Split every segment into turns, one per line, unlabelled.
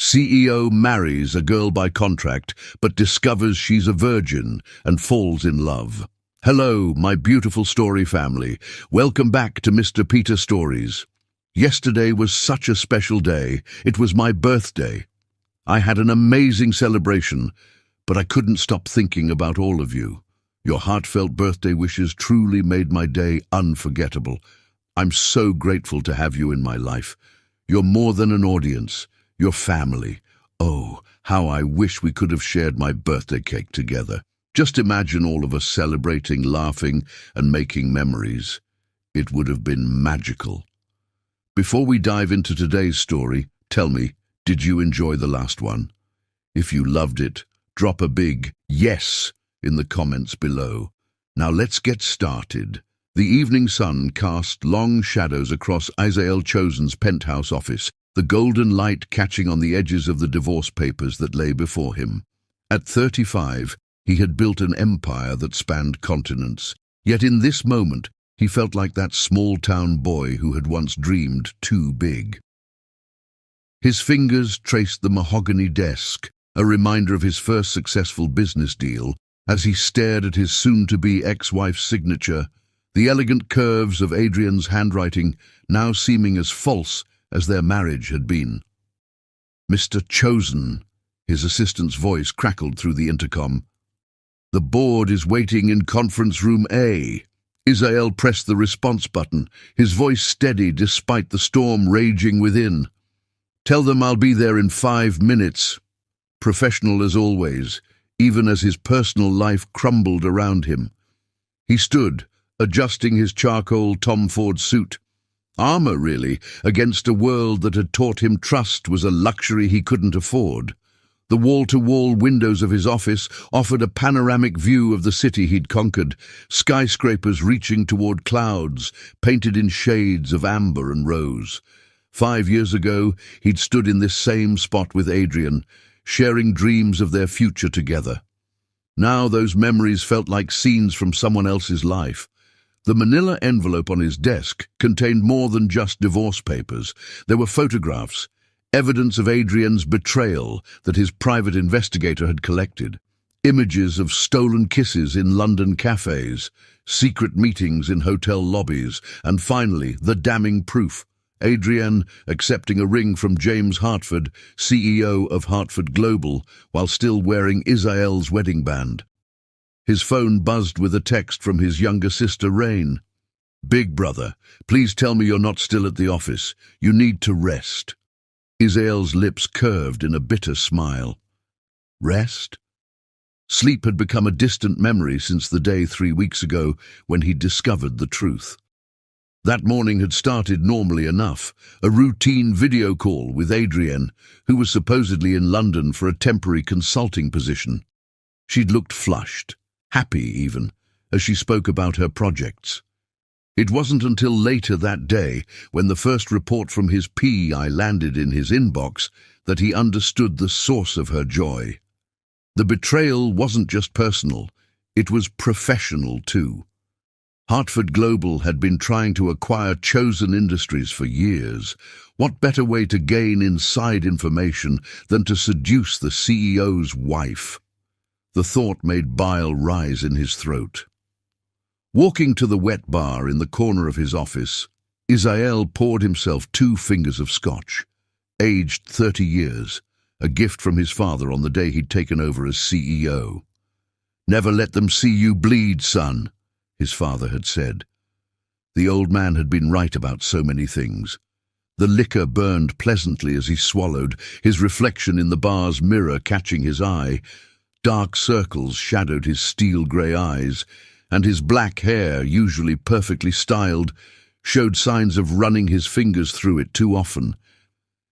CEO marries a girl by contract, but discovers she's a virgin and falls in love. Hello, my beautiful story family. Welcome back to Mr. Peter Stories. Yesterday was such a special day. It was my birthday. I had an amazing celebration, but I couldn't stop thinking about all of you. Your heartfelt birthday wishes truly made my day unforgettable. I'm so grateful to have you in my life. You're more than an audience. Your family. Oh, how I wish we could have shared my birthday cake together. Just imagine all of us celebrating, laughing, and making memories. It would have been magical. Before we dive into today's story, tell me, did you enjoy the last one? If you loved it, drop a big yes in the comments below. Now let's get started. The evening sun cast long shadows across Isael Chosen's penthouse office, the golden light catching on the edges of the divorce papers that lay before him. At 35, he had built an empire that spanned continents. Yet in this moment, he felt like that small-town boy who had once dreamed too big. His fingers traced the mahogany desk, a reminder of his first successful business deal, as he stared at his soon-to-be ex-wife's signature, the elegant curves of Adrian's handwriting now seeming as false as their marriage had been. "Mr. Chosen," his assistant's voice crackled through the intercom. "The board is waiting in conference room A." Isael pressed the response button, his voice steady despite the storm raging within. "Tell them I'll be there in 5 minutes." Professional as always, even as his personal life crumbled around him. He stood, adjusting his charcoal Tom Ford suit. Armor, really, against a world that had taught him trust was a luxury he couldn't afford. The wall-to-wall windows of his office offered a panoramic view of the city he'd conquered, skyscrapers reaching toward clouds, painted in shades of amber and rose. 5 years ago, he'd stood in this same spot with Adrian, sharing dreams of their future together. Now those memories felt like scenes from someone else's life. The manila envelope on his desk contained more than just divorce papers. There were photographs, evidence of Adrian's betrayal that his private investigator had collected, images of stolen kisses in London cafes, secret meetings in hotel lobbies, and finally, the damning proof: Adrian accepting a ring from James Hartford, CEO of Hartford Global, while still wearing Isael's wedding band. His phone buzzed with a text from his younger sister, Rain. "Big brother, please tell me you're not still at the office. You need to rest." Isael's lips curved in a bitter smile. Rest? Sleep had become a distant memory since the day 3 weeks ago when he discovered the truth. That morning had started normally enough, a routine video call with Adrienne, who was supposedly in London for a temporary consulting position. She'd looked flushed, happy even, as she spoke about her projects. It wasn't until later that day, when the first report from his PI landed in his inbox, that he understood the source of her joy. The betrayal wasn't just personal, it was professional too. Hartford Global had been trying to acquire Chosen Industries for years. What better way to gain inside information than to seduce the CEO's wife? The thought made bile rise in his throat. Walking to the wet bar in the corner of his office, Isael poured himself 2 fingers of scotch. Aged 30 years, a gift from his father on the day he'd taken over as CEO. "Never let them see you bleed, son," his father had said. The old man had been right about so many things. The liquor burned pleasantly as he swallowed, his reflection in the bar's mirror catching his eye. Dark circles shadowed his steel-grey eyes, and his black hair, usually perfectly styled, showed signs of running his fingers through it too often.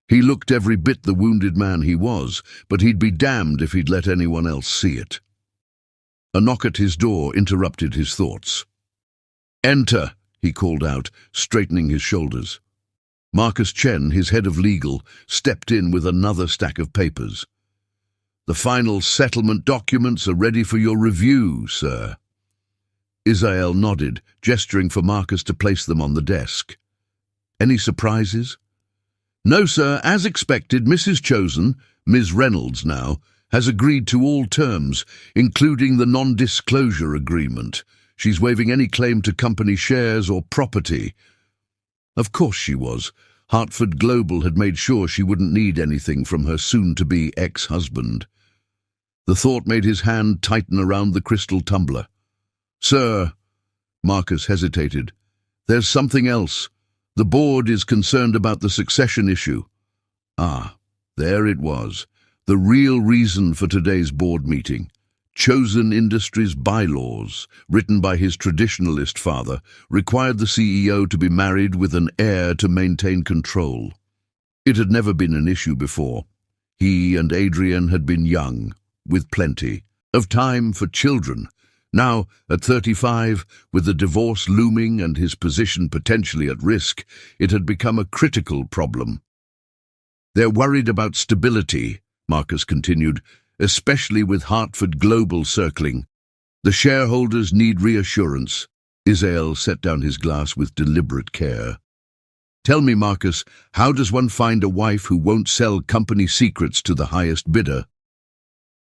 He looked every bit the wounded man he was, but he'd be damned if he'd let anyone else see it. A knock at his door interrupted his thoughts. "Enter," he called out, straightening his shoulders. Marcus Chen, his head of legal, stepped in with another stack of papers. "The final settlement documents are ready for your review, sir." Isael nodded, gesturing for Marcus to place them on the desk. "Any surprises?" No, sir. As expected, Mrs. Chosen, Ms. Reynolds now, has agreed to all terms, including the non-disclosure agreement. She's waiving any claim to company shares or property. Of course she was. Hartford Global had made sure she wouldn't need anything from her soon-to-be ex-husband. The thought made his hand tighten around the crystal tumbler. "Sir," Marcus hesitated, "there's something else. The board is concerned about the succession issue." Ah, there it was. The real reason for today's board meeting. Chosen Industries bylaws, written by his traditionalist father, required the CEO to be married with an heir to maintain control. It had never been an issue before. He and Adrian had been young, with plenty of time for children. Now, at 35, with the divorce looming and his position potentially at risk, it had become a critical problem. "They're worried about stability," Marcus continued, "especially with Hartford Global circling. The shareholders need reassurance." Isael set down his glass with deliberate care. "Tell me, Marcus, how does one find a wife who won't sell company secrets to the highest bidder?"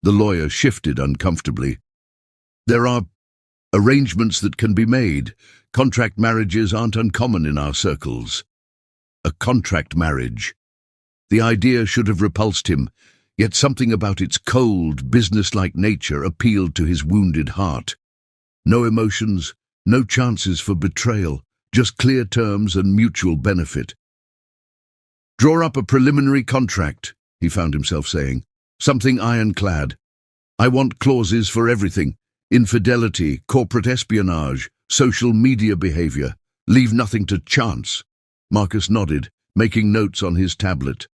The lawyer shifted uncomfortably. "There are arrangements that can be made. Contract marriages aren't uncommon in our circles." A contract marriage. The idea should have repulsed him, yet something about its cold, businesslike nature appealed to his wounded heart. No emotions, no chances for betrayal, just clear terms and mutual benefit. "Draw up a preliminary contract," he found himself saying. "Something ironclad. I want clauses for everything. Infidelity, corporate espionage, social media behavior. Leave nothing to chance." Marcus nodded, making notes on his tablet.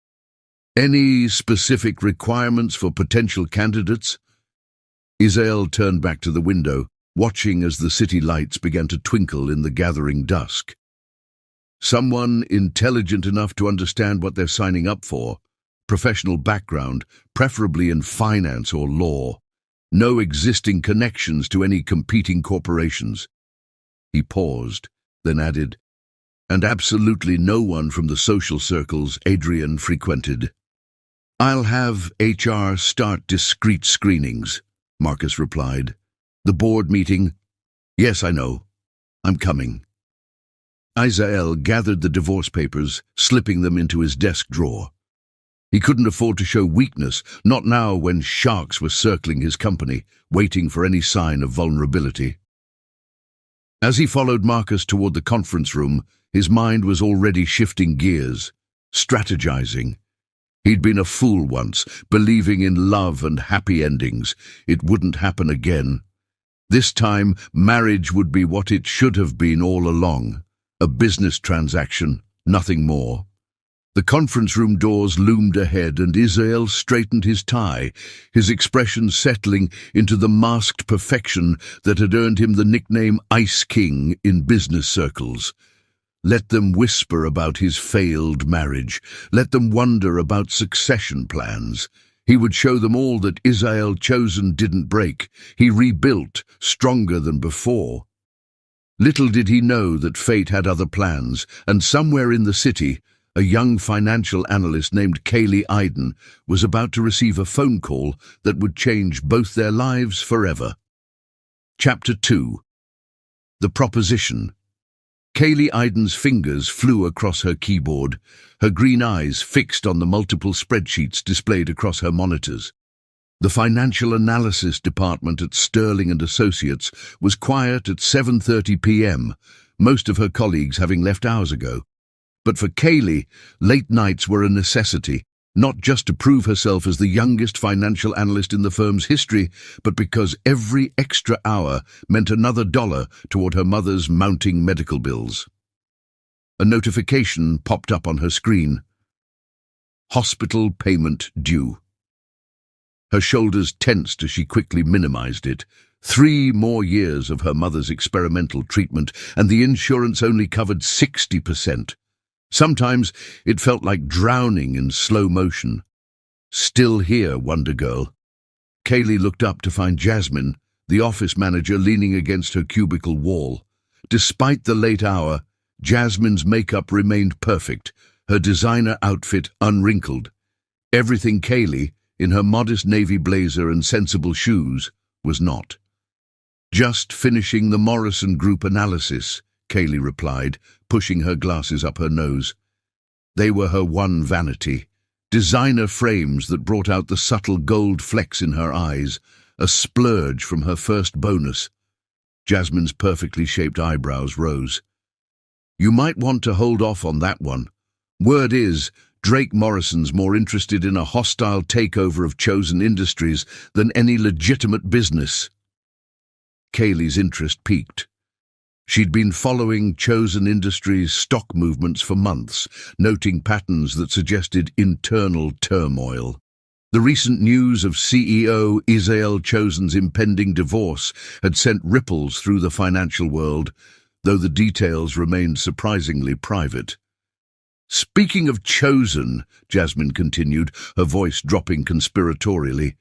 "Any specific requirements for potential candidates?" Isael turned back to the window, watching as the city lights began to twinkle in the gathering dusk. "Someone intelligent enough to understand what they're signing up for. Professional background, preferably in finance or law. No existing connections to any competing corporations." He paused, then added, "And absolutely no one from the social circles Adrian frequented." "I'll have HR start discreet screenings," Marcus replied. "The board meeting—" "Yes, I know. I'm coming." Isael gathered the divorce papers, slipping them into his desk drawer. He couldn't afford to show weakness, not now when sharks were circling his company, waiting for any sign of vulnerability. As he followed Marcus toward the conference room, his mind was already shifting gears, strategizing. He'd been a fool once, believing in love and happy endings. It wouldn't happen again. This time, marriage would be what it should have been all along. A business transaction, nothing more. The conference room doors loomed ahead and Isael straightened his tie, his expression settling into the masked perfection that had earned him the nickname Ice King in business circles. Let them whisper about his failed marriage. Let them wonder about succession plans. He would show them all that Isael Chosen didn't break. He rebuilt, stronger than before. Little did he know that fate had other plans, and somewhere in the city, a young financial analyst named Kaylee Iden was about to receive a phone call that would change both their lives forever. Chapter 2. The Proposition. Kaylee Iden's fingers flew across her keyboard, her green eyes fixed on the multiple spreadsheets displayed across her monitors. The financial analysis department at Sterling & Associates was quiet at 7:30 p.m., most of her colleagues having left hours ago. But for Kaylee, late nights were a necessity, not just to prove herself as the youngest financial analyst in the firm's history, but because every extra hour meant another $1 toward her mother's mounting medical bills. A notification popped up on her screen. Hospital payment due. Her shoulders tensed as she quickly minimized it. 3 more years of her mother's experimental treatment, and the insurance only covered 60%. Sometimes it felt like drowning in slow motion. Still here, Wonder Girl. Kaylee looked up to find Jasmine, the office manager, leaning against her cubicle wall. Despite the late hour, Jasmine's makeup remained perfect, her designer outfit unwrinkled. Everything Kaylee, in her modest navy blazer and sensible shoes, was not. "Just finishing the Morrison Group analysis," Kaylee replied, pushing her glasses up her nose. They were her one vanity. Designer frames that brought out the subtle gold flecks in her eyes, a splurge from her first bonus. Jasmine's perfectly shaped eyebrows rose. "You might want to hold off on that one. Word is, Drake Morrison's more interested in a hostile takeover of Chosen Industries than any legitimate business." Kaylee's interest peaked. She'd been following Chosen Industries' stock movements for months, noting patterns that suggested internal turmoil. The recent news of CEO Israel Chosen's impending divorce had sent ripples through the financial world, though the details remained surprisingly private. "Speaking of Chosen," Jasmine continued, her voice dropping conspiratorially,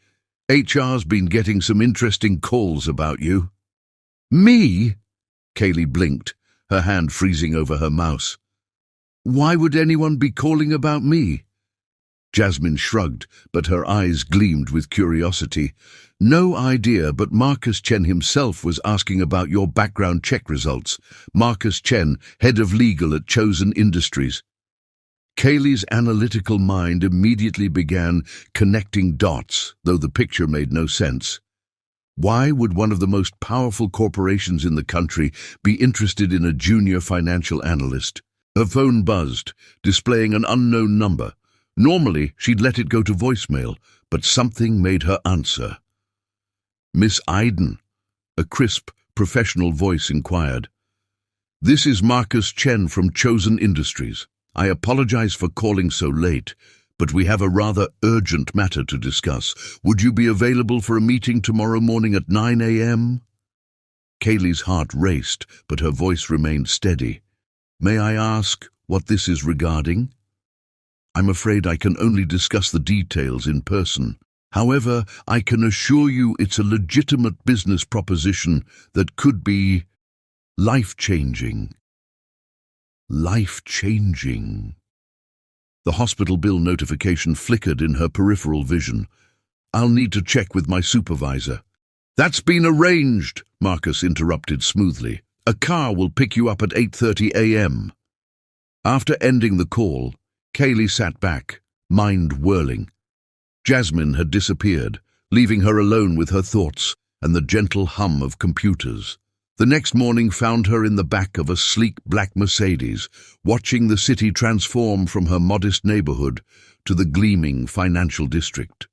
"HR's been getting some interesting calls about you." "Me?" Kaylee blinked, her hand freezing over her mouse. "Why would anyone be calling about me?" Jasmine shrugged, but her eyes gleamed with curiosity. "No idea, but Marcus Chen himself was asking about your background check results. Marcus Chen, head of legal at Chosen Industries." Kaylee's analytical mind immediately began connecting dots, though the picture made no sense. Why would one of the most powerful corporations in the country be interested in a junior financial analyst? Her phone buzzed, displaying an unknown number. Normally, she'd let it go to voicemail, but something made her answer. "Miss Iden," a crisp, professional voice inquired. "This is Marcus Chen from Chosen Industries. I apologize for calling so late, but we have a rather urgent matter to discuss. Would you be available for a meeting tomorrow morning at 9 a.m.? Kaylee's heart raced, but her voice remained steady. "May I ask what this is regarding?" "I'm afraid I can only discuss the details in person. However, I can assure you it's a legitimate business proposition that could be life-changing." Life-changing. The hospital bill notification flickered in her peripheral vision. "I'll need to check with my supervisor." "That's been arranged," Marcus interrupted smoothly. "A car will pick you up at 8:30 a.m. After ending the call, Kaylee sat back, mind whirling. Jasmine had disappeared, leaving her alone with her thoughts and the gentle hum of computers. The next morning found her in the back of a sleek black Mercedes, watching the city transform from her modest neighborhood to the gleaming financial district.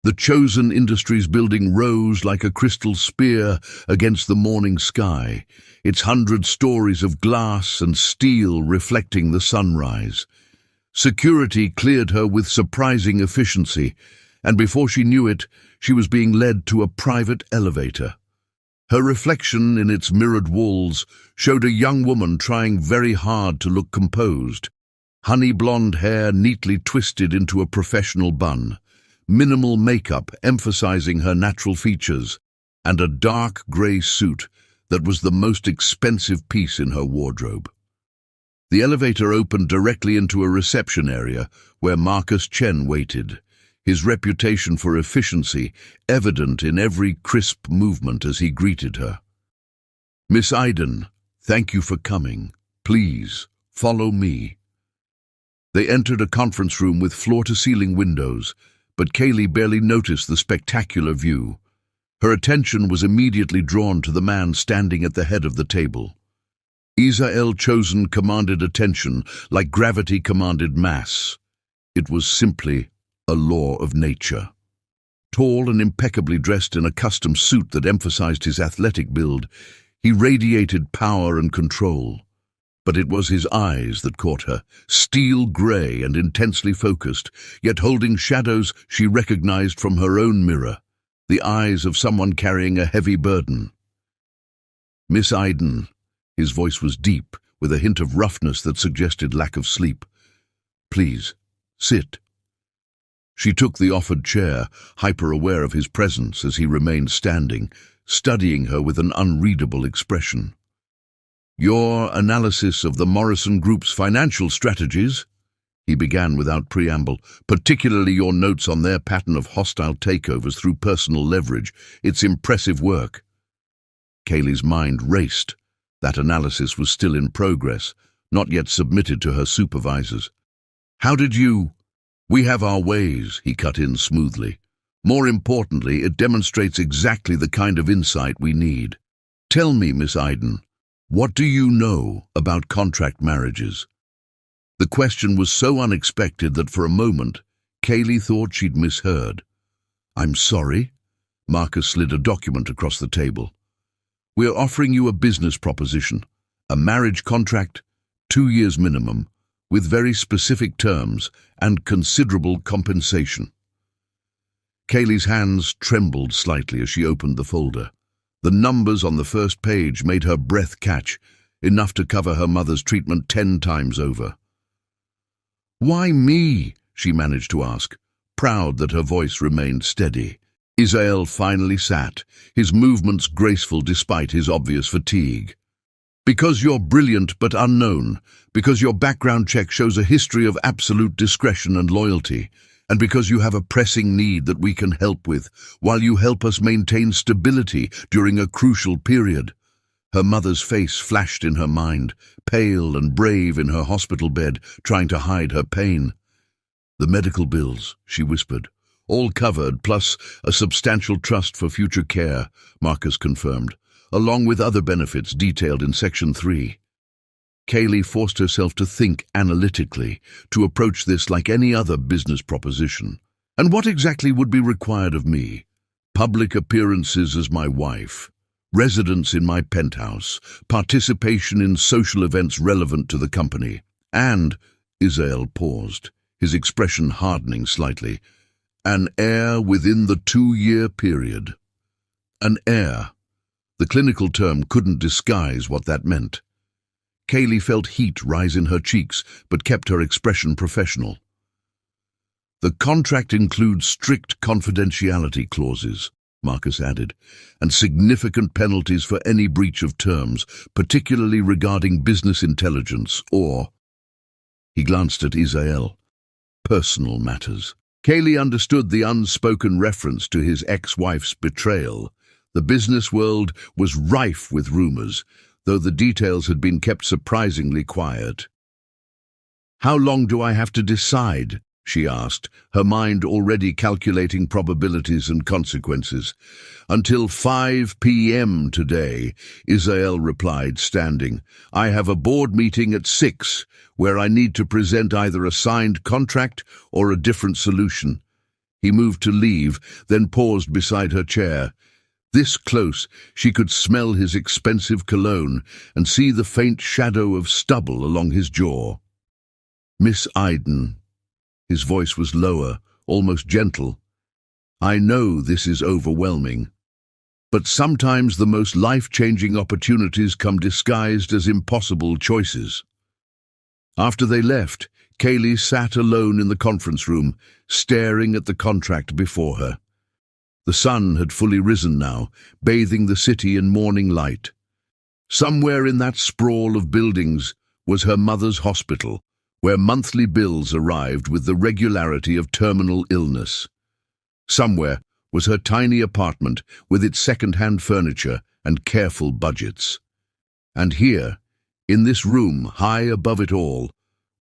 The Chosen Industries building rose like a crystal spear against the morning sky, its 100 stories of glass and steel reflecting the sunrise. Security cleared her with surprising efficiency, and before she knew it, she was being led to a private elevator. Her reflection in its mirrored walls showed a young woman trying very hard to look composed. Honey blonde hair neatly twisted into a professional bun, minimal makeup emphasizing her natural features, and a dark grey suit that was the most expensive piece in her wardrobe. The elevator opened directly into a reception area where Marcus Chen waited, his reputation for efficiency evident in every crisp movement as he greeted her. "Miss Iden, thank you for coming. Please, follow me." They entered a conference room with floor-to-ceiling windows, but Kaylee barely noticed the spectacular view. Her attention was immediately drawn to the man standing at the head of the table. Israel Chosen commanded attention like gravity commanded mass. It was simply a law of nature. Tall and impeccably dressed in a custom suit that emphasized his athletic build, he radiated power and control. But it was his eyes that caught her, steel gray and intensely focused, yet holding shadows she recognized from her own mirror, the eyes of someone carrying a heavy burden. "Miss Iden," his voice was deep, with a hint of roughness that suggested lack of sleep. "Please, sit." She took the offered chair, hyper-aware of his presence as he remained standing, studying her with an unreadable expression. Your analysis of the Morrison Group's financial strategies, he began without preamble, particularly your notes on their pattern of hostile takeovers through personal leverage. It's impressive work. Kaylee's mind raced. That analysis was still in progress, not yet submitted to her supervisors. How did you? We have our ways, he cut in smoothly. More importantly, it demonstrates exactly the kind of insight we need. Tell me, Miss Iden, what do you know about contract marriages? The question was so unexpected that for a moment, Kaylee thought she'd misheard. I'm sorry. Marcus slid a document across the table. We're offering you a business proposition, a marriage contract, 2 years minimum, with very specific terms and considerable compensation. Kaylee's hands trembled slightly as she opened the folder. The numbers on the first page made her breath catch, enough to cover her mother's treatment 10 times over. Why me? She managed to ask, proud that her voice remained steady. Isael finally sat, his movements graceful despite his obvious fatigue. Because you're brilliant but unknown, because your background check shows a history of absolute discretion and loyalty, and because you have a pressing need that we can help with, while you help us maintain stability during a crucial period. Her mother's face flashed in her mind, pale and brave in her hospital bed, trying to hide her pain. The medical bills, she whispered, all covered, plus a substantial trust for future care, Marcus confirmed, along with other benefits detailed in Section 3. Kaylee forced herself to think analytically, to approach this like any other business proposition. And what exactly would be required of me? Public appearances as my wife, residence in my penthouse, participation in social events relevant to the company, and, Isael paused, his expression hardening slightly, an heir within the 2-year period. An heir. The clinical term couldn't disguise what that meant. Kaylee felt heat rise in her cheeks, but kept her expression professional. The contract includes strict confidentiality clauses, Marcus added, and significant penalties for any breach of terms, particularly regarding business intelligence or, he glanced at Isael, personal matters. Kaylee understood the unspoken reference to his ex-wife's betrayal. The business world was rife with rumors, though the details had been kept surprisingly quiet. How long do I have to decide? She asked, her mind already calculating probabilities and consequences. Until 5 p.m. today, Isael replied, standing. I have a board meeting at 6, where I need to present either a signed contract or a different solution. He moved to leave, then paused beside her chair. This close, she could smell his expensive cologne and see the faint shadow of stubble along his jaw. Miss Iden. His voice was lower, almost gentle. I know this is overwhelming, but sometimes the most life-changing opportunities come disguised as impossible choices. After they left, Kaylee sat alone in the conference room, staring at the contract before her. The sun had fully risen now, bathing the city in morning light. Somewhere in that sprawl of buildings was her mother's hospital, where monthly bills arrived with the regularity of terminal illness. Somewhere was her tiny apartment with its second-hand furniture and careful budgets. And here, in this room high above it all,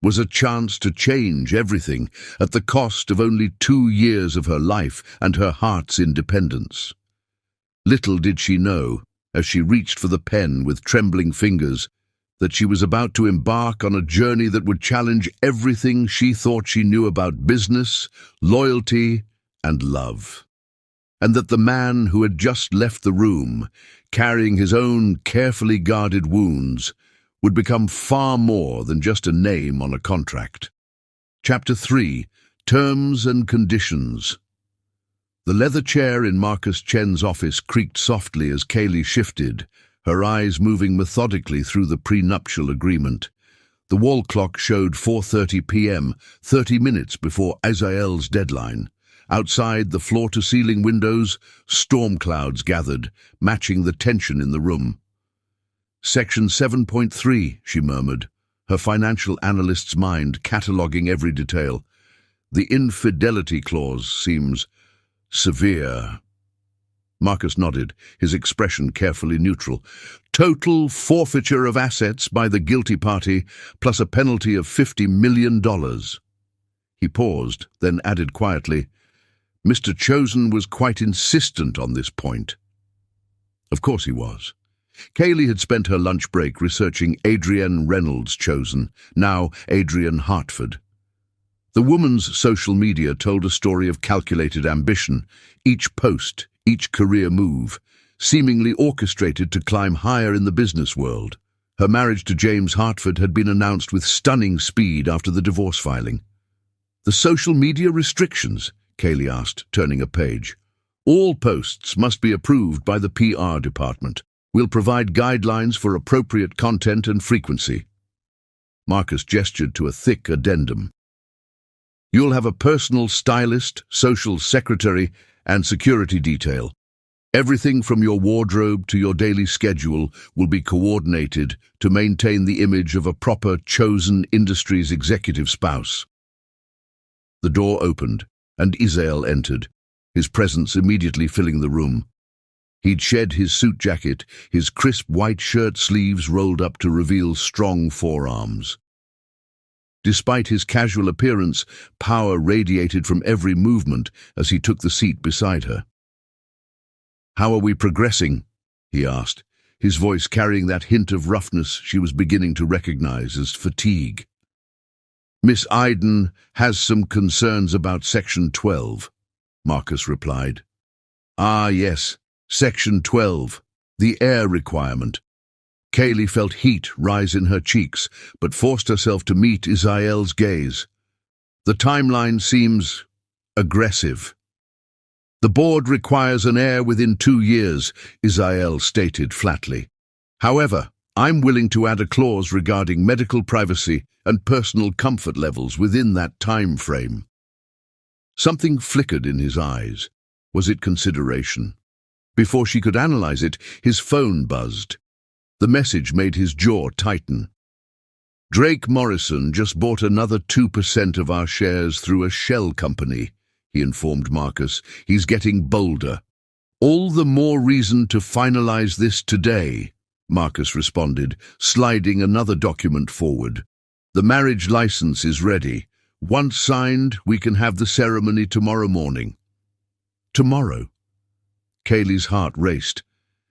was a chance to change everything at the cost of only 2 years of her life and her heart's independence. Little did she know, as she reached for the pen with trembling fingers, that she was about to embark on a journey that would challenge everything she thought she knew about business, loyalty, and love. And that the man who had just left the room, carrying his own carefully guarded wounds, would become far more than just a name on a contract. Chapter 3. Terms and Conditions. The leather chair in Marcus Chen's office creaked softly as Kaylee shifted, her eyes moving methodically through the prenuptial agreement. The wall clock showed 4:30 p.m., 30 minutes before Isael's deadline. Outside the floor-to-ceiling windows, storm clouds gathered, matching the tension in the room. Section 7.3, she murmured, her financial analyst's mind cataloguing every detail. The infidelity clause seems severe. Marcus nodded, his expression carefully neutral. Total forfeiture of assets by the guilty party, plus a penalty of $50 million. He paused, then added quietly, Mr. Chosen was quite insistent on this point. Of course he was. Kaylee had spent her lunch break researching Adrienne Reynolds Chosen, now Adrienne Hartford. The woman's social media told a story of calculated ambition, each post, each career move, seemingly orchestrated to climb higher in the business world. Her marriage to James Hartford had been announced with stunning speed after the divorce filing. The social media restrictions? Kaylee asked, turning a page. All posts must be approved by the PR department. We'll provide guidelines for appropriate content and frequency. Marcus gestured to a thick addendum. You'll have a personal stylist, social secretary, and security detail. Everything from your wardrobe to your daily schedule will be coordinated to maintain the image of a proper Chosen Industries executive spouse. The door opened, and Isael entered, his presence immediately filling the room. He'd shed his suit jacket, his crisp white shirt sleeves rolled up to reveal strong forearms. Despite his casual appearance, power radiated from every movement as he took the seat beside her. "How are we progressing?" he asked, his voice carrying that hint of roughness she was beginning to recognize as fatigue. "Miss Iden has some concerns about Section 12, Marcus replied. "Ah, yes, Section 12, the air requirement." Kaylee felt heat rise in her cheeks, but forced herself to meet Isael's gaze. "The timeline seems aggressive." "The board requires an heir within 2 years, Isael stated flatly. "However, I'm willing to add a clause regarding medical privacy and personal comfort levels within that time frame." Something flickered in his eyes. Was it consideration? Before she could analyze it, his phone buzzed. The message made his jaw tighten. "Drake Morrison just bought another 2% of our shares through a shell company," he informed Marcus. "He's getting bolder." "All the more reason to finalize this today," Marcus responded, sliding another document forward. "The marriage license is ready. Once signed, we can have the ceremony tomorrow morning." Tomorrow? Kaylee's heart raced.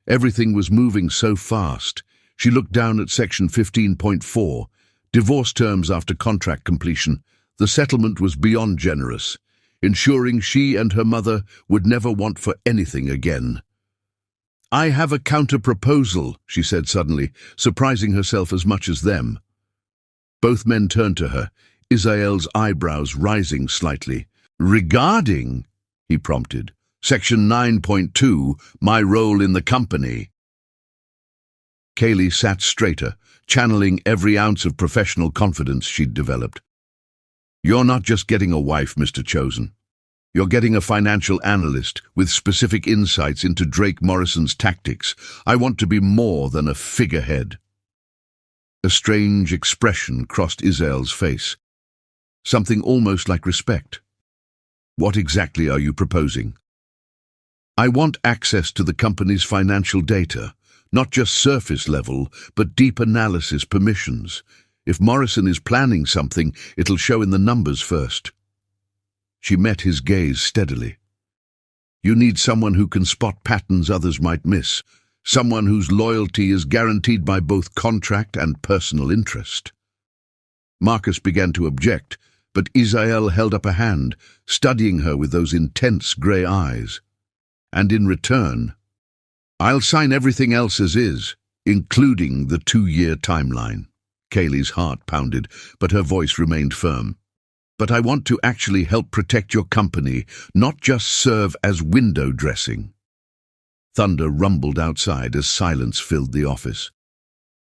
Everything was moving so fast. She looked down at Section 15.4, divorce terms after contract completion. The settlement was beyond generous, ensuring she and her mother would never want for anything again. "I have a counter-proposal," she said suddenly, surprising herself as much as them. Both men turned to her, Isael's eyebrows rising slightly. "Regarding," he prompted, "Section 9.2, my role in the company." Kaylee sat straighter, channeling every ounce of professional confidence she'd developed. "You're not just getting a wife, Mr. Chosen. You're getting a financial analyst with specific insights into Drake Morrison's tactics. I want to be more than a figurehead." A strange expression crossed Isael's face. Something almost like respect. "What exactly are you proposing?" "I want access to the company's financial data, not just surface level, but deep analysis permissions. If Morrison is planning something, it'll show in the numbers first." She met his gaze steadily. "You need someone who can spot patterns others might miss, someone whose loyalty is guaranteed by both contract and personal interest." Marcus began to object, but Isael held up a hand, studying her with those intense grey eyes. "And in return, I'll sign everything else as is, including the 2-year timeline." Kaylee's heart pounded, but her voice remained firm. "But I want to actually help protect your company, not just serve as window dressing." Thunder rumbled outside as silence filled the office.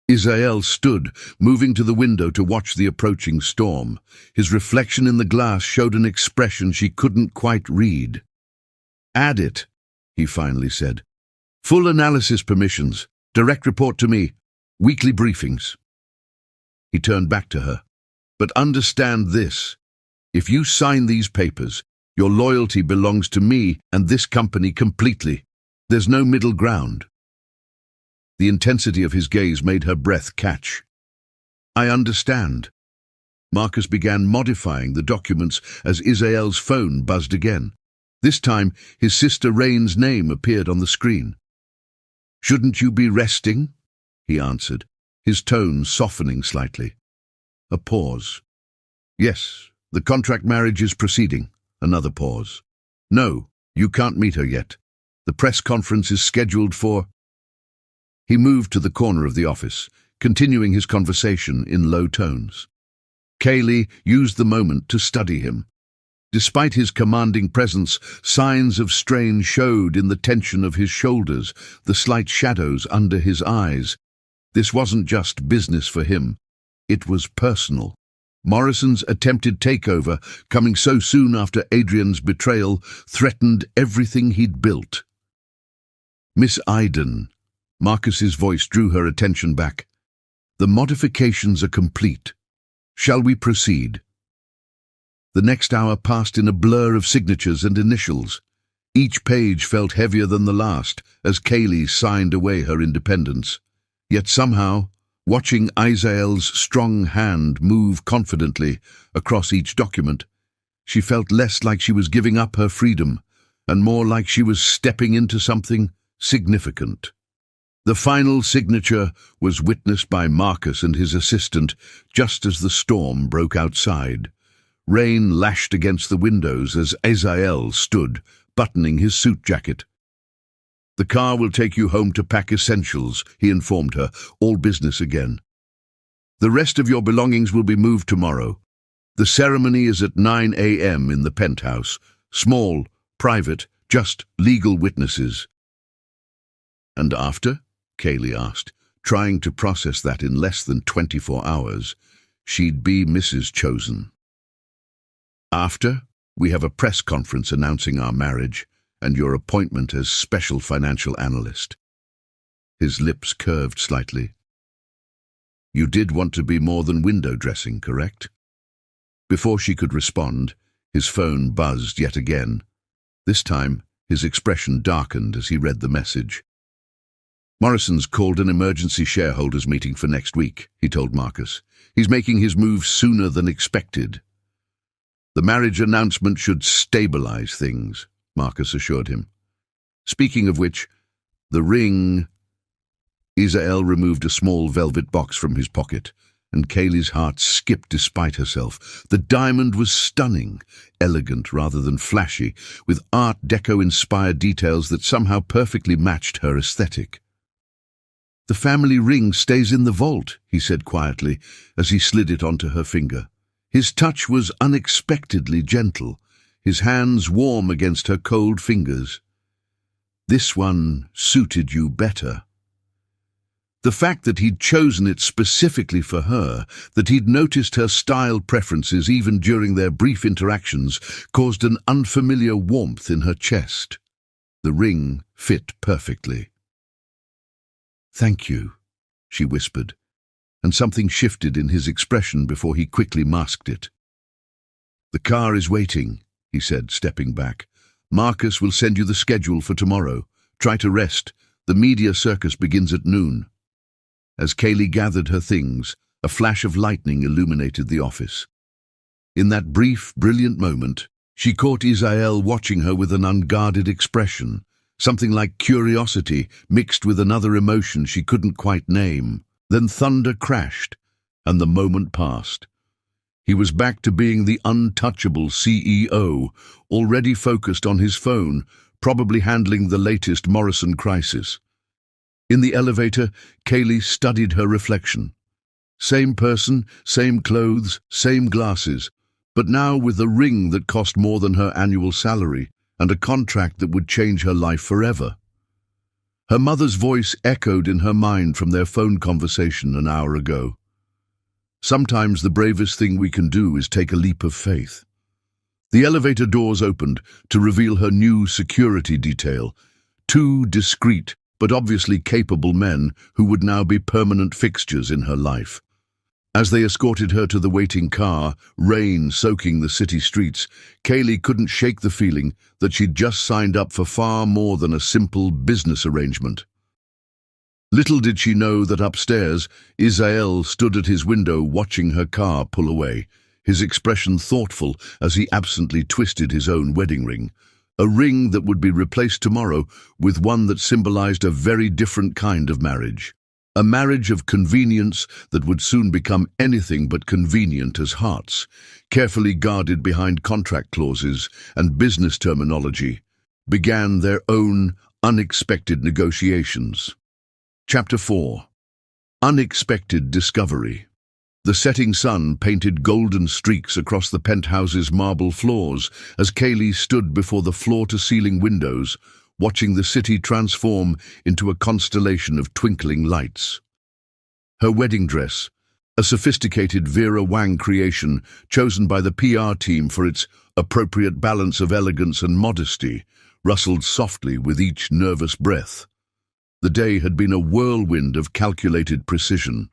Isael stood, moving to the window to watch the approaching storm. His reflection in the glass showed an expression she couldn't quite read. "Add it," he finally said. "Full analysis permissions. Direct report to me. Weekly briefings. He turned back to her. But understand this. If you sign these papers, your loyalty belongs to me and this company completely. There's no middle ground. The intensity of his gaze made her breath catch. I understand. Marcus began modifying the documents as Isael's phone buzzed again. This time, his sister Rain's name appeared on the screen. Shouldn't you be resting? He answered, his tone softening slightly. A pause. Yes, the contract marriage is proceeding. Another pause. No, you can't meet her yet. The press conference is scheduled for... He moved to the corner of the office, continuing his conversation in low tones. Kaylee used the moment to study him. Despite his commanding presence, signs of strain showed in the tension of his shoulders, the slight shadows under his eyes. This wasn't just business for him. It was personal. Morrison's attempted takeover, coming so soon after Adrian's betrayal, threatened everything he'd built. Miss Iden, Marcus's voice drew her attention back. The modifications are complete. Shall we proceed? The next hour passed in a blur of signatures and initials. Each page felt heavier than the last as Kaylee signed away her independence. Yet somehow, watching Isael's strong hand move confidently across each document, she felt less like she was giving up her freedom and more like she was stepping into something significant. The final signature was witnessed by Marcus and his assistant just as the storm broke outside. Rain lashed against the windows as Isael stood, buttoning his suit jacket. The car will take you home to pack essentials, he informed her, all business again. The rest of your belongings will be moved tomorrow. The ceremony is at 9 a.m. in the penthouse. Small, private, just legal witnesses. And after? Kaylee asked, trying to process that in less than 24 hours. She'd be Mrs. Chosen. After, we have a press conference announcing our marriage and your appointment as special financial analyst. His lips curved slightly. You did want to be more than window dressing, correct? Before she could respond, his phone buzzed yet again. This time, his expression darkened as he read the message. Morrison's called an emergency shareholders meeting for next week, he told Marcus. He's making his move sooner than expected. The marriage announcement should stabilize things, Marcus assured him. Speaking of which, the ring... Isael removed a small velvet box from his pocket, and Kaylee's heart skipped despite herself. The diamond was stunning, elegant rather than flashy, with Art Deco-inspired details that somehow perfectly matched her aesthetic. The family ring stays in the vault, he said quietly, as he slid it onto her finger. His touch was unexpectedly gentle, his hands warm against her cold fingers. This one suited you better. The fact that he'd chosen it specifically for her, that he'd noticed her style preferences even during their brief interactions, caused an unfamiliar warmth in her chest. The ring fit perfectly. Thank you, she whispered, and something shifted in his expression before he quickly masked it. The car is waiting, he said, stepping back. Marcus will send you the schedule for tomorrow. Try to rest. The media circus begins at noon. As Kaylee gathered her things, a flash of lightning illuminated the office. In that brief, brilliant moment, she caught Isael watching her with an unguarded expression, something like curiosity mixed with another emotion she couldn't quite name. Then thunder crashed, and the moment passed. He was back to being the untouchable CEO, already focused on his phone, probably handling the latest Morrison crisis. In the elevator, Kaylee studied her reflection. Same person, same clothes, same glasses, but now with a ring that cost more than her annual salary and a contract that would change her life forever. Her mother's voice echoed in her mind from their phone conversation an hour ago. Sometimes the bravest thing we can do is take a leap of faith. The elevator doors opened to reveal her new security detail, two discreet but obviously capable men who would now be permanent fixtures in her life. As they escorted her to the waiting car, rain soaking the city streets, Kaylee couldn't shake the feeling that she'd just signed up for far more than a simple business arrangement. Little did she know that upstairs, Israel stood at his window watching her car pull away, his expression thoughtful as he absently twisted his own wedding ring, a ring that would be replaced tomorrow with one that symbolized a very different kind of marriage. A marriage of convenience that would soon become anything but convenient as hearts, carefully guarded behind contract clauses and business terminology, began their own unexpected negotiations. Chapter 4. Unexpected Discovery. The setting sun painted golden streaks across the penthouse's marble floors as Kaylee stood before the floor-to-ceiling windows, watching the city transform into a constellation of twinkling lights. Her wedding dress, a sophisticated Vera Wang creation chosen by the PR team for its appropriate balance of elegance and modesty, rustled softly with each nervous breath. The day had been a whirlwind of calculated precision.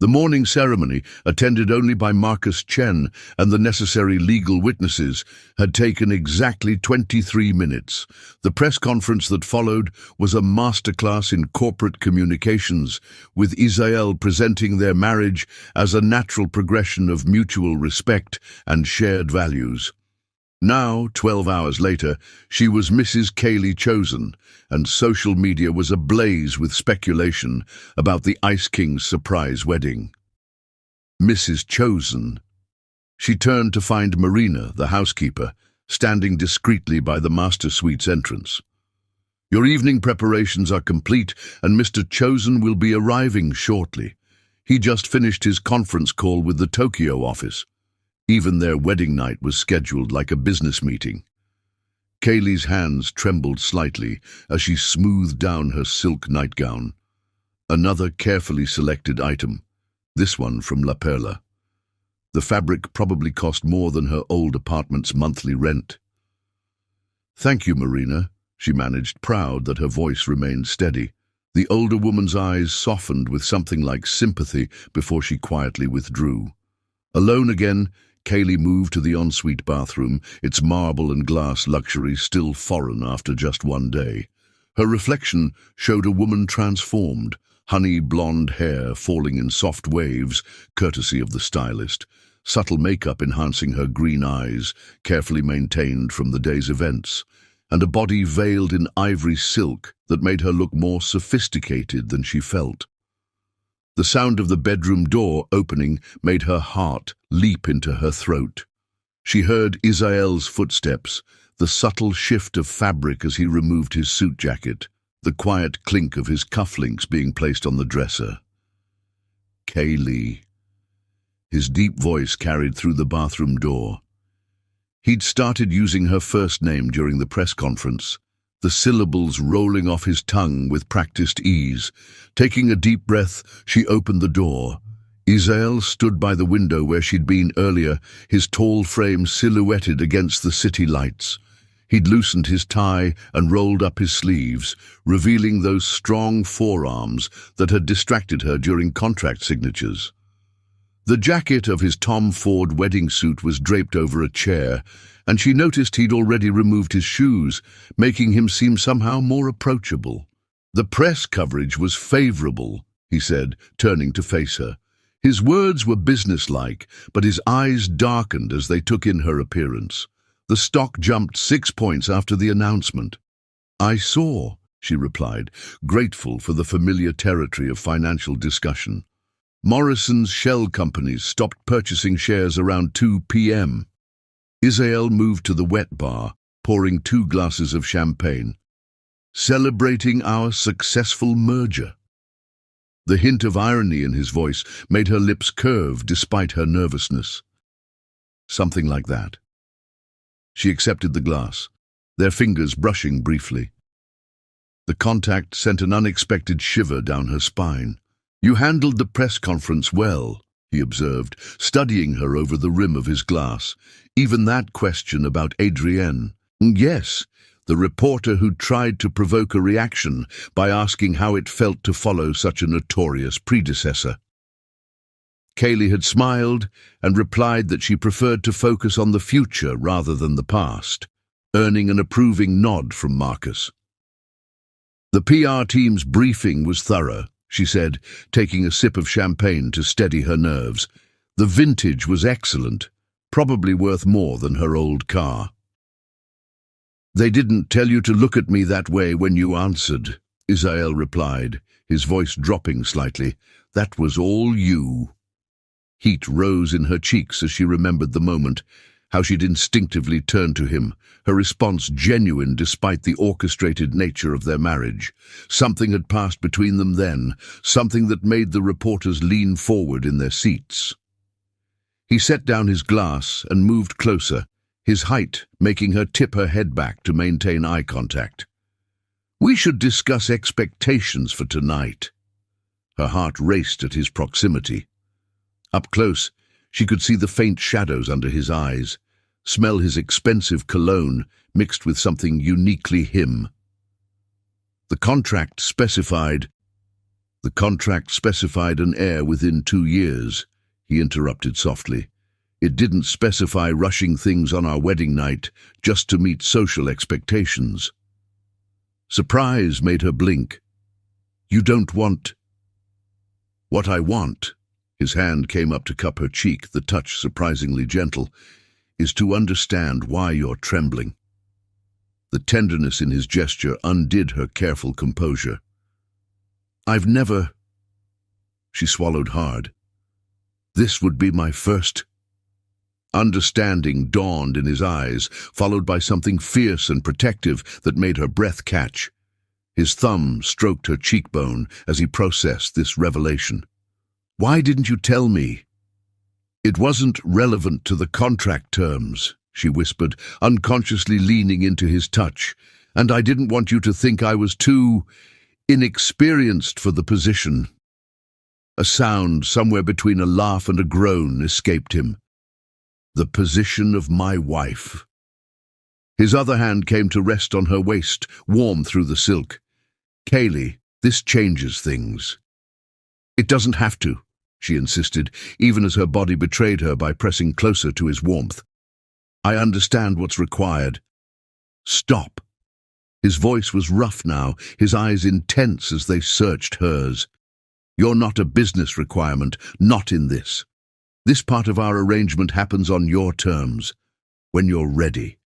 The morning ceremony, attended only by Marcus Chen and the necessary legal witnesses, had taken exactly 23 minutes. The press conference that followed was a masterclass in corporate communications, with Israel presenting their marriage as a natural progression of mutual respect and shared values. Now, 12 hours later, she was Mrs. Kaylee Chosen, and social media was ablaze with speculation about the Ice King's surprise wedding. Mrs. Chosen. She turned to find Marina, the housekeeper, standing discreetly by the master suite's entrance. "Your evening preparations are complete, and Mr. Chosen will be arriving shortly. He just finished his conference call with the Tokyo office." Even their wedding night was scheduled like a business meeting. Kaylee's hands trembled slightly as she smoothed down her silk nightgown. Another carefully selected item, this one from La Perla. The fabric probably cost more than her old apartment's monthly rent. "Thank you, Marina," she managed, proud that her voice remained steady. The older woman's eyes softened with something like sympathy before she quietly withdrew. Alone again, Kaylee moved to the ensuite bathroom, its marble and glass luxury still foreign after just one day. Her reflection showed a woman transformed, honey blonde hair falling in soft waves, courtesy of the stylist, subtle makeup enhancing her green eyes, carefully maintained from the day's events, and a body veiled in ivory silk that made her look more sophisticated than she felt. The sound of the bedroom door opening made her heart leap into her throat. She heard Israel's footsteps, the subtle shift of fabric as he removed his suit jacket, the quiet clink of his cufflinks being placed on the dresser. "Kaylee." His deep voice carried through the bathroom door. He'd started using her first name during the press conference, the syllables rolling off his tongue with practiced ease. Taking a deep breath, she opened the door. Israel stood by the window where she'd been earlier, his tall frame silhouetted against the city lights. He'd loosened his tie and rolled up his sleeves, revealing those strong forearms that had distracted her during contract signatures. The jacket of his Tom Ford wedding suit was draped over a chair, and she noticed he'd already removed his shoes, making him seem somehow more approachable. "The press coverage was favorable," he said, turning to face her. His words were businesslike, but his eyes darkened as they took in her appearance. The stock jumped 6 points after the announcement. "I saw," she replied, grateful for the familiar territory of financial discussion. "Morrison's shell companies stopped purchasing shares around 2 p.m. Israel moved to the wet bar, pouring 2 glasses of champagne. "Celebrating our successful merger." The hint of irony in his voice made her lips curve despite her nervousness. Something like that. She accepted the glass, their fingers brushing briefly. The contact sent an unexpected shiver down her spine. "You handled the press conference well," he observed, studying her over the rim of his glass. "Even that question about Adrienne." "Yes, the reporter who'd tried to provoke a reaction by asking how it felt to follow such a notorious predecessor. Kaylee had smiled and replied that she preferred to focus on the future rather than the past, earning an approving nod from Marcus. The PR team's briefing was thorough, she said, taking a sip of champagne to steady her nerves. The vintage was excellent, probably worth more than her old car. "They didn't tell you to look at me that way when you answered," Israel replied, his voice dropping slightly. "That was all you." Heat rose in her cheeks as she remembered the moment, how she'd instinctively turned to him, her response genuine despite the orchestrated nature of their marriage. Something had passed between them then, something that made the reporters lean forward in their seats. He set down his glass and moved closer, his height making her tip her head back to maintain eye contact. "We should discuss expectations for tonight." Her heart raced at his proximity. Up close, she could see the faint shadows under his eyes, smell his expensive cologne mixed with something uniquely him. The contract specified an heir within 2 years, he interrupted softly. It didn't specify rushing things on our wedding night just to meet social expectations. Surprise made her blink. "You don't want—" "What I want," his hand came up to cup her cheek, the touch surprisingly gentle, "is to understand why you're trembling." The tenderness in his gesture undid her careful composure. "I've never—" She swallowed hard. "This would be my first—" Understanding dawned in his eyes, followed by something fierce and protective that made her breath catch. His thumb stroked her cheekbone as he processed this revelation. "Why didn't you tell me?" "It wasn't relevant to the contract terms," she whispered, unconsciously leaning into his touch, "and I didn't want you to think I was too inexperienced for the position." A sound somewhere between a laugh and a groan escaped him. "The position of my wife." His other hand came to rest on her waist, warm through the silk. "Kaylee, this changes things." "It doesn't have to," she insisted, even as her body betrayed her by pressing closer to his warmth. "I understand what's required." "Stop." His voice was rough now, his eyes intense as they searched hers. "You're not a business requirement, not in this. This part of our arrangement happens on your terms, when you're ready."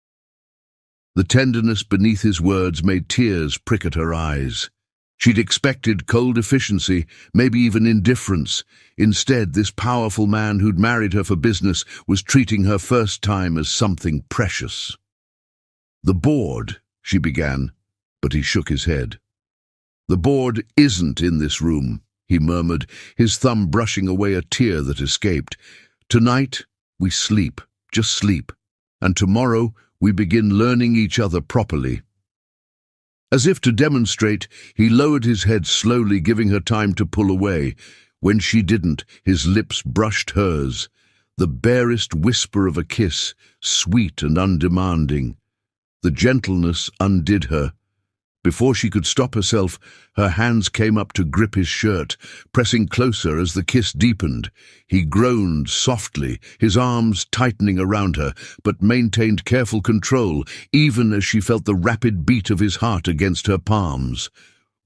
The tenderness beneath his words made tears prick at her eyes. She'd expected cold efficiency, maybe even indifference. Instead, this powerful man who'd married her for business was treating her first time as something precious. "The board," she began, but he shook his head. "The board isn't in this room," he murmured, his thumb brushing away a tear that escaped. "Tonight, we sleep, just sleep, and tomorrow we begin learning each other properly." As if to demonstrate, he lowered his head slowly, giving her time to pull away. When she didn't, his lips brushed hers, the barest whisper of a kiss, sweet and undemanding. The gentleness undid her. Before she could stop herself, her hands came up to grip his shirt, pressing closer as the kiss deepened. He groaned softly, his arms tightening around her, but maintained careful control, even as she felt the rapid beat of his heart against her palms.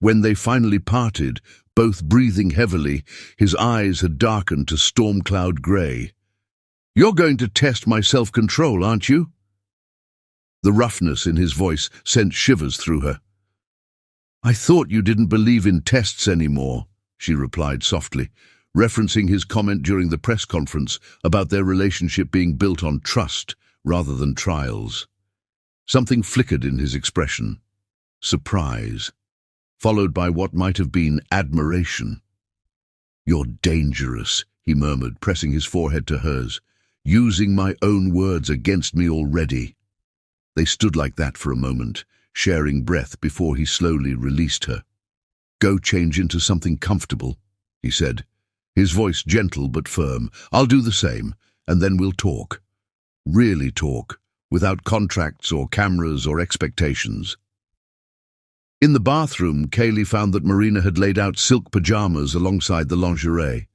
When they finally parted, both breathing heavily, his eyes had darkened to storm cloud grey. "You're going to test my self-control, aren't you?" The roughness in his voice sent shivers through her. "I thought you didn't believe in tests anymore," she replied softly, referencing his comment during the press conference about their relationship being built on trust rather than trials. Something flickered in his expression. Surprise, followed by what might have been admiration. "You're dangerous," he murmured, pressing his forehead to hers, "using my own words against me already." They stood like that for a moment, sharing breath before he slowly released her. "Go change into something comfortable," he said, his voice gentle but firm. "I'll do the same, and then we'll talk. Really talk, without contracts or cameras or expectations. In the bathroom, Kaylee found that Marina had laid out silk pajamas alongside the lingerie.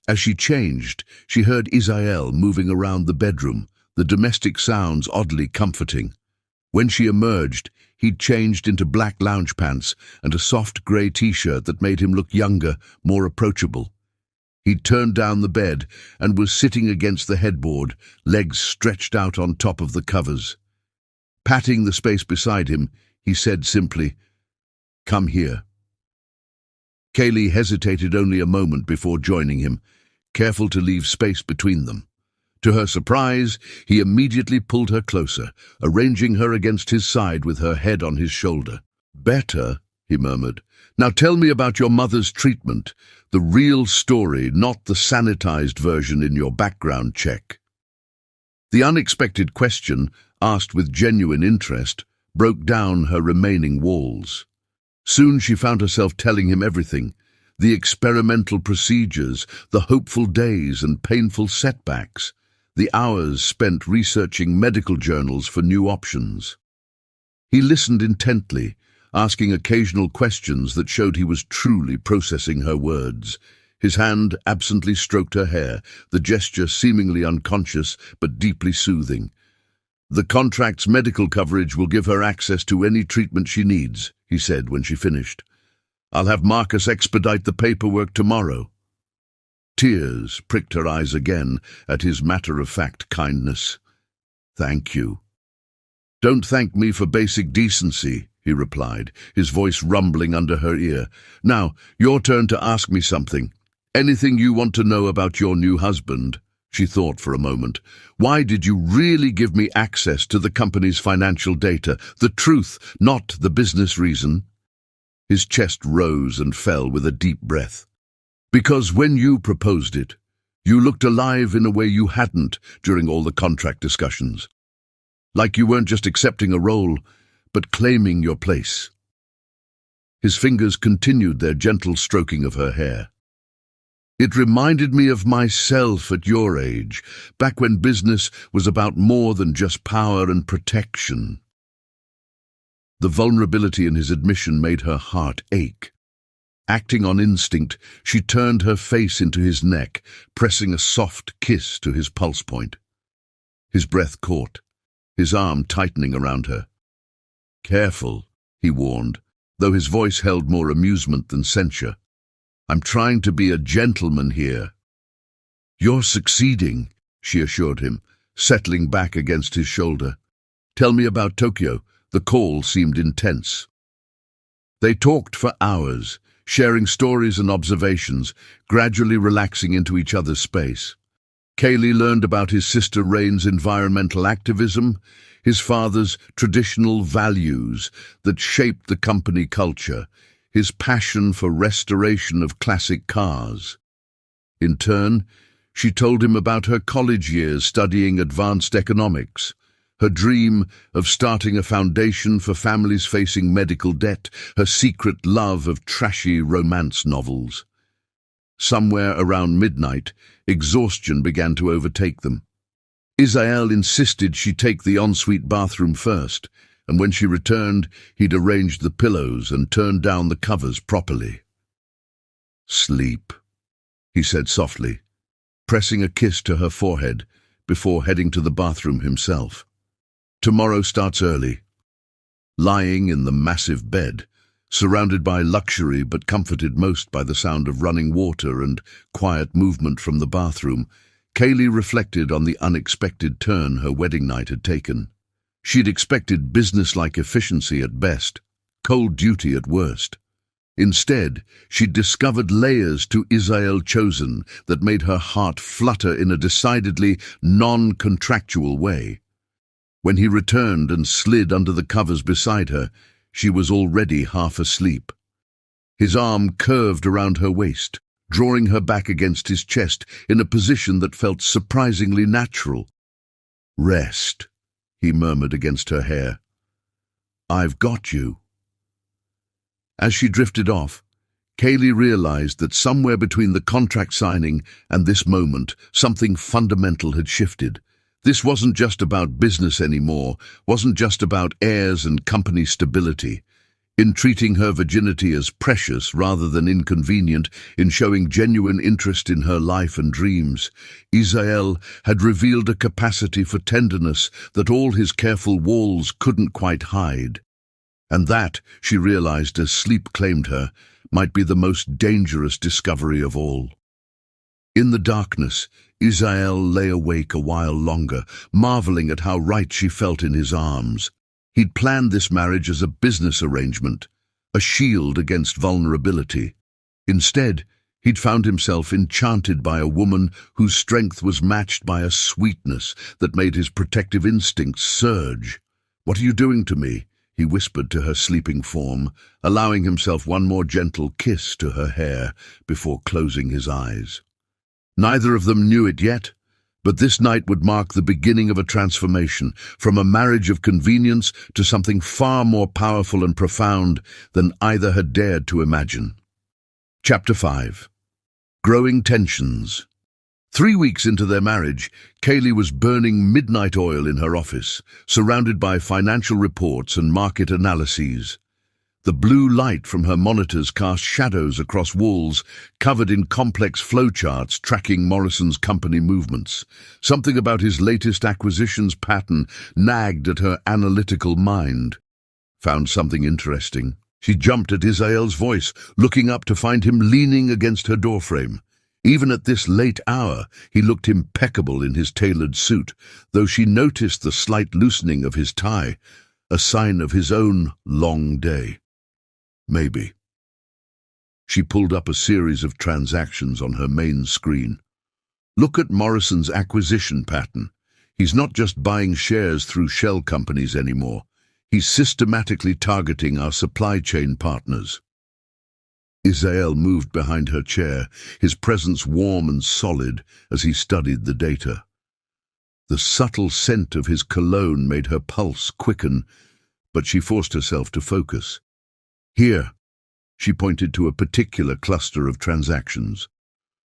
As she changed, she heard Isael moving around the bedroom, the domestic sounds oddly comforting. When she emerged, he'd changed into black lounge pants and a soft grey t-shirt that made him look younger, more approachable. He'd turned down the bed and was sitting against the headboard, legs stretched out on top of the covers. Patting the space beside him, he said simply, "Come here." Kaylee hesitated only a moment before joining him, careful to leave space between them. To her surprise, he immediately pulled her closer, arranging her against his side with her head on his shoulder. "Better," he murmured. "Now tell me about your mother's treatment, the real story, not the sanitized version in your background check." The unexpected question, asked with genuine interest, broke down her remaining walls. Soon she found herself telling him everything: the experimental procedures, the hopeful days and painful setbacks, the hours spent researching medical journals for new options. He listened intently, asking occasional questions that showed he was truly processing her words. His hand absently stroked her hair, the gesture seemingly unconscious but deeply soothing. "The contract's medical coverage will give her access to any treatment she needs," he said when she finished. "I'll have Marcus expedite the paperwork tomorrow." Tears pricked her eyes again at his matter-of-fact kindness. "Thank you." "Don't thank me for basic decency," he replied, his voice rumbling under her ear. "Now, your turn to ask me something. Anything you want to know about your new husband?" She thought for a moment. "Why did you really give me access to the company's financial data? The truth, not the business reason." His chest rose and fell with a deep breath. "Because when you proposed it, you looked alive in a way you hadn't during all the contract discussions. Like you weren't just accepting a role, but claiming your place." His fingers continued their gentle stroking of her hair. "It reminded me of myself at your age, back when business was about more than just power and protection." The vulnerability in his admission made her heart ache. Acting on instinct, she turned her face into his neck, pressing a soft kiss to his pulse point. His breath caught, his arm tightening around her. "Careful," he warned, though his voice held more amusement than censure. "I'm trying to be a gentleman here." "You're succeeding," she assured him, settling back against his shoulder. "Tell me about Tokyo." The call seemed intense. They talked for hours, sharing stories and observations, gradually relaxing into each other's space. Kaylee learned about his sister Rain's environmental activism, his father's traditional values that shaped the company culture, his passion for restoration of classic cars. In turn, she told him about her college years studying advanced economics, her dream of starting a foundation for families facing medical debt, her secret love of trashy romance novels. Somewhere around midnight, exhaustion began to overtake them. Isael insisted she take the ensuite bathroom first, and when she returned, he'd arranged the pillows and turned down the covers properly. "Sleep," he said softly, pressing a kiss to her forehead before heading to the bathroom himself. "Tomorrow starts early." Lying in the massive bed, surrounded by luxury but comforted most by the sound of running water and quiet movement from the bathroom, Kaylee reflected on the unexpected turn her wedding night had taken. She'd expected business-like efficiency at best, cold duty at worst. Instead, she'd discovered layers to Isael Chosen that made her heart flutter in a decidedly non-contractual way. When he returned and slid under the covers beside her, she was already half asleep. His arm curved around her waist, drawing her back against his chest in a position that felt surprisingly natural. "Rest," he murmured against her hair. "I've got you." As she drifted off, Kaylee realized that somewhere between the contract signing and this moment, something fundamental had shifted. This wasn't just about business anymore, wasn't just about heirs and company stability. In treating her virginity as precious rather than inconvenient, in showing genuine interest in her life and dreams, Isael had revealed a capacity for tenderness that all his careful walls couldn't quite hide. And that, she realized as sleep claimed her, might be the most dangerous discovery of all. In the darkness, Isael lay awake a while longer, marveling at how right she felt in his arms. He'd planned this marriage as a business arrangement, a shield against vulnerability. Instead, he'd found himself enchanted by a woman whose strength was matched by a sweetness that made his protective instincts surge. "What are you doing to me?" he whispered to her sleeping form, allowing himself one more gentle kiss to her hair before closing his eyes. Neither of them knew it yet, but this night would mark the beginning of a transformation, from a marriage of convenience to something far more powerful and profound than either had dared to imagine. Chapter 5. Growing Tensions. 3 weeks into their marriage, Kaylee was burning midnight oil in her office, surrounded by financial reports and market analyses. The blue light from her monitors cast shadows across walls covered in complex flowcharts tracking Morrison's company movements. Something about his latest acquisitions pattern nagged at her analytical mind. Found something interesting. She jumped at Isael's voice, looking up to find him leaning against her doorframe. Even at this late hour, he looked impeccable in his tailored suit, though she noticed the slight loosening of his tie, a sign of his own long day. Maybe. She pulled up a series of transactions on her main screen. Look at Morrison's acquisition pattern. He's not just buying shares through shell companies anymore. He's systematically targeting our supply chain partners. Isael moved behind her chair, his presence warm and solid as he studied the data. The subtle scent of his cologne made her pulse quicken, but she forced herself to focus. Here, she pointed to a particular cluster of transactions.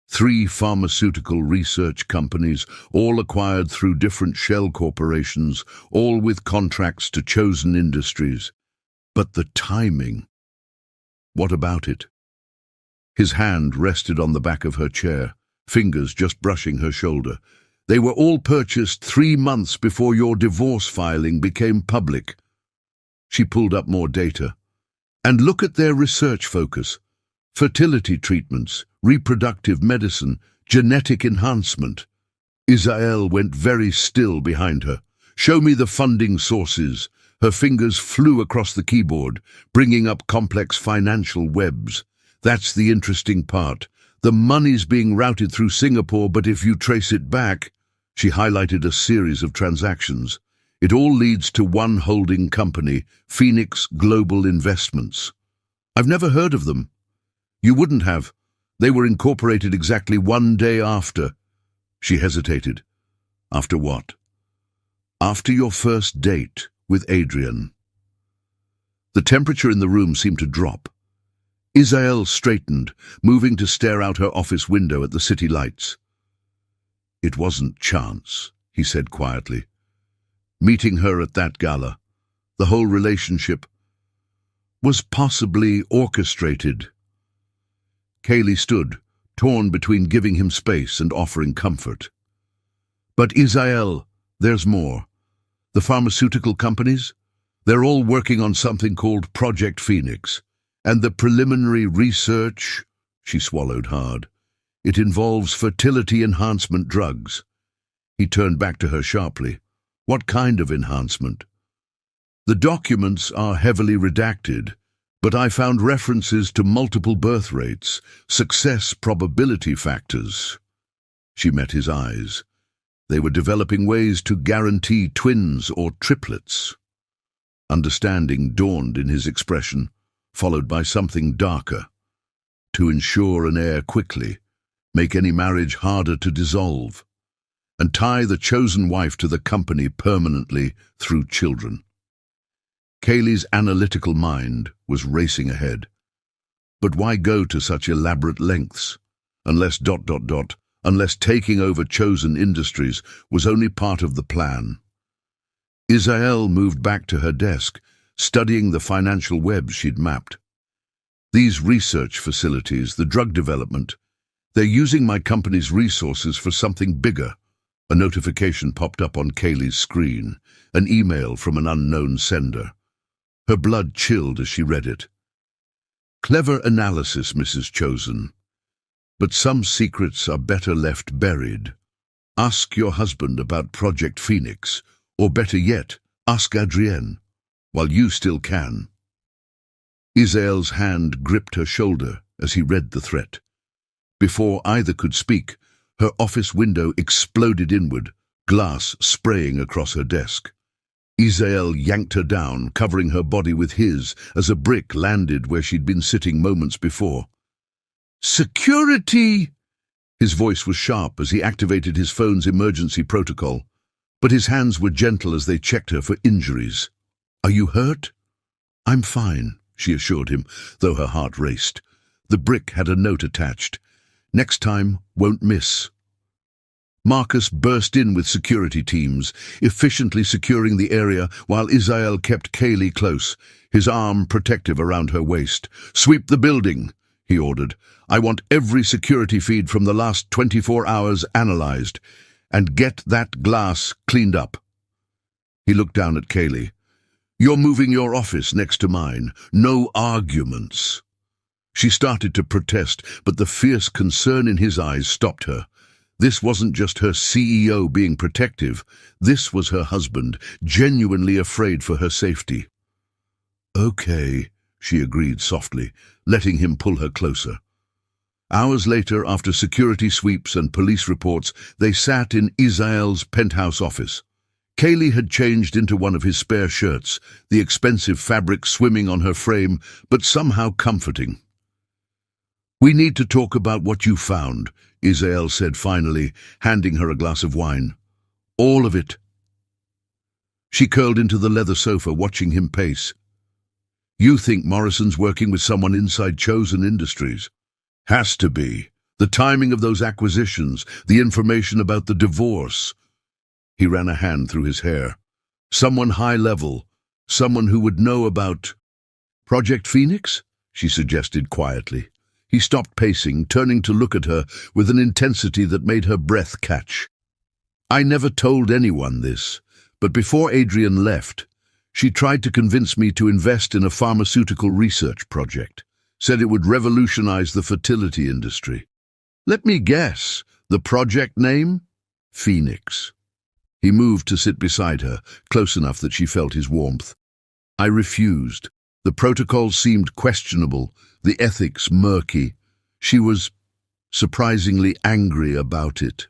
3 pharmaceutical research companies, all acquired through different shell corporations, all with contracts to chosen industries. But the timing. What about it? His hand rested on the back of her chair, fingers just brushing her shoulder. They were all purchased 3 months before your divorce filing became public. She pulled up more data. And look at their research focus. Fertility treatments, reproductive medicine, genetic enhancement. Isael went very still behind her. "Show me the funding sources." Her fingers flew across the keyboard, bringing up complex financial webs. That's the interesting part. The money's being routed through Singapore, but if you trace it back, she highlighted a series of transactions. It all leads to one holding company, Phoenix Global Investments. I've never heard of them. You wouldn't have. They were incorporated exactly 1 day after. She hesitated. After what? After your first date with Adrian. The temperature in the room seemed to drop. Isael straightened, moving to stare out her office window at the city lights. It wasn't chance, he said quietly. Meeting her at that gala, the whole relationship, was possibly orchestrated. Kaylee stood, torn between giving him space and offering comfort. But Isael, there's more. The pharmaceutical companies? They're all working on something called Project Phoenix. And the preliminary research, she swallowed hard. It involves fertility enhancement drugs. He turned back to her sharply. What kind of enhancement? The documents are heavily redacted, but I found references to multiple birth rates, success probability factors. She met his eyes. They were developing ways to guarantee twins or triplets. Understanding dawned in his expression, followed by something darker. To ensure an heir quickly, make any marriage harder to dissolve, and tie the chosen wife to the company permanently through children. Kaylee's analytical mind was racing ahead. But why go to such elaborate lengths, unless ... unless taking over Chosen Industries was only part of the plan. Isael moved back to her desk, studying the financial webs she'd mapped. These research facilities, the drug development, they're using my company's resources for something bigger. A notification popped up on Kaylee's screen, an email from an unknown sender. Her blood chilled as she read it. Clever analysis, Mrs. Chosen. But some secrets are better left buried. Ask your husband about Project Phoenix, or better yet, ask Adrienne, while you still can. Isael's hand gripped her shoulder as he read the threat. Before either could speak, her office window exploded inward, glass spraying across her desk. Isael yanked her down, covering her body with his, as a brick landed where she'd been sitting moments before. "Security!" His voice was sharp as he activated his phone's emergency protocol, but his hands were gentle as they checked her for injuries. "Are you hurt?" "I'm fine," she assured him, though her heart raced. The brick had a note attached. "Next time, won't miss." Marcus burst in with security teams, efficiently securing the area while Isael kept Kaylee close, his arm protective around her waist. "Sweep the building," he ordered. "I want every security feed from the last 24 hours analyzed, and get that glass cleaned up." He looked down at Kaylee. "You're moving your office next to mine. No arguments." She started to protest, but the fierce concern in his eyes stopped her. This wasn't just her CEO being protective. This was her husband, genuinely afraid for her safety. "Okay," she agreed softly, letting him pull her closer. Hours later, after security sweeps and police reports, they sat in Isael's penthouse office. Kaylee had changed into one of his spare shirts, the expensive fabric swimming on her frame, but somehow comforting. "We need to talk about what you found," Isael said finally, handing her a glass of wine. "All of it." She curled into the leather sofa, watching him pace. "You think Morrison's working with someone inside Chosen Industries?" "Has to be. The timing of those acquisitions, the information about the divorce." He ran a hand through his hair. "Someone high level, someone who would know about—" "Project Phoenix?" she suggested quietly. He stopped pacing, turning to look at her with an intensity that made her breath catch. "I never told anyone this, but before Adrienne left, she tried to convince me to invest in a pharmaceutical research project. Said it would revolutionize the fertility industry. Let me guess, the project name? Phoenix." He moved to sit beside her, close enough that she felt his warmth. I refused. The protocol seemed questionable, the ethics murky. She was surprisingly angry about it.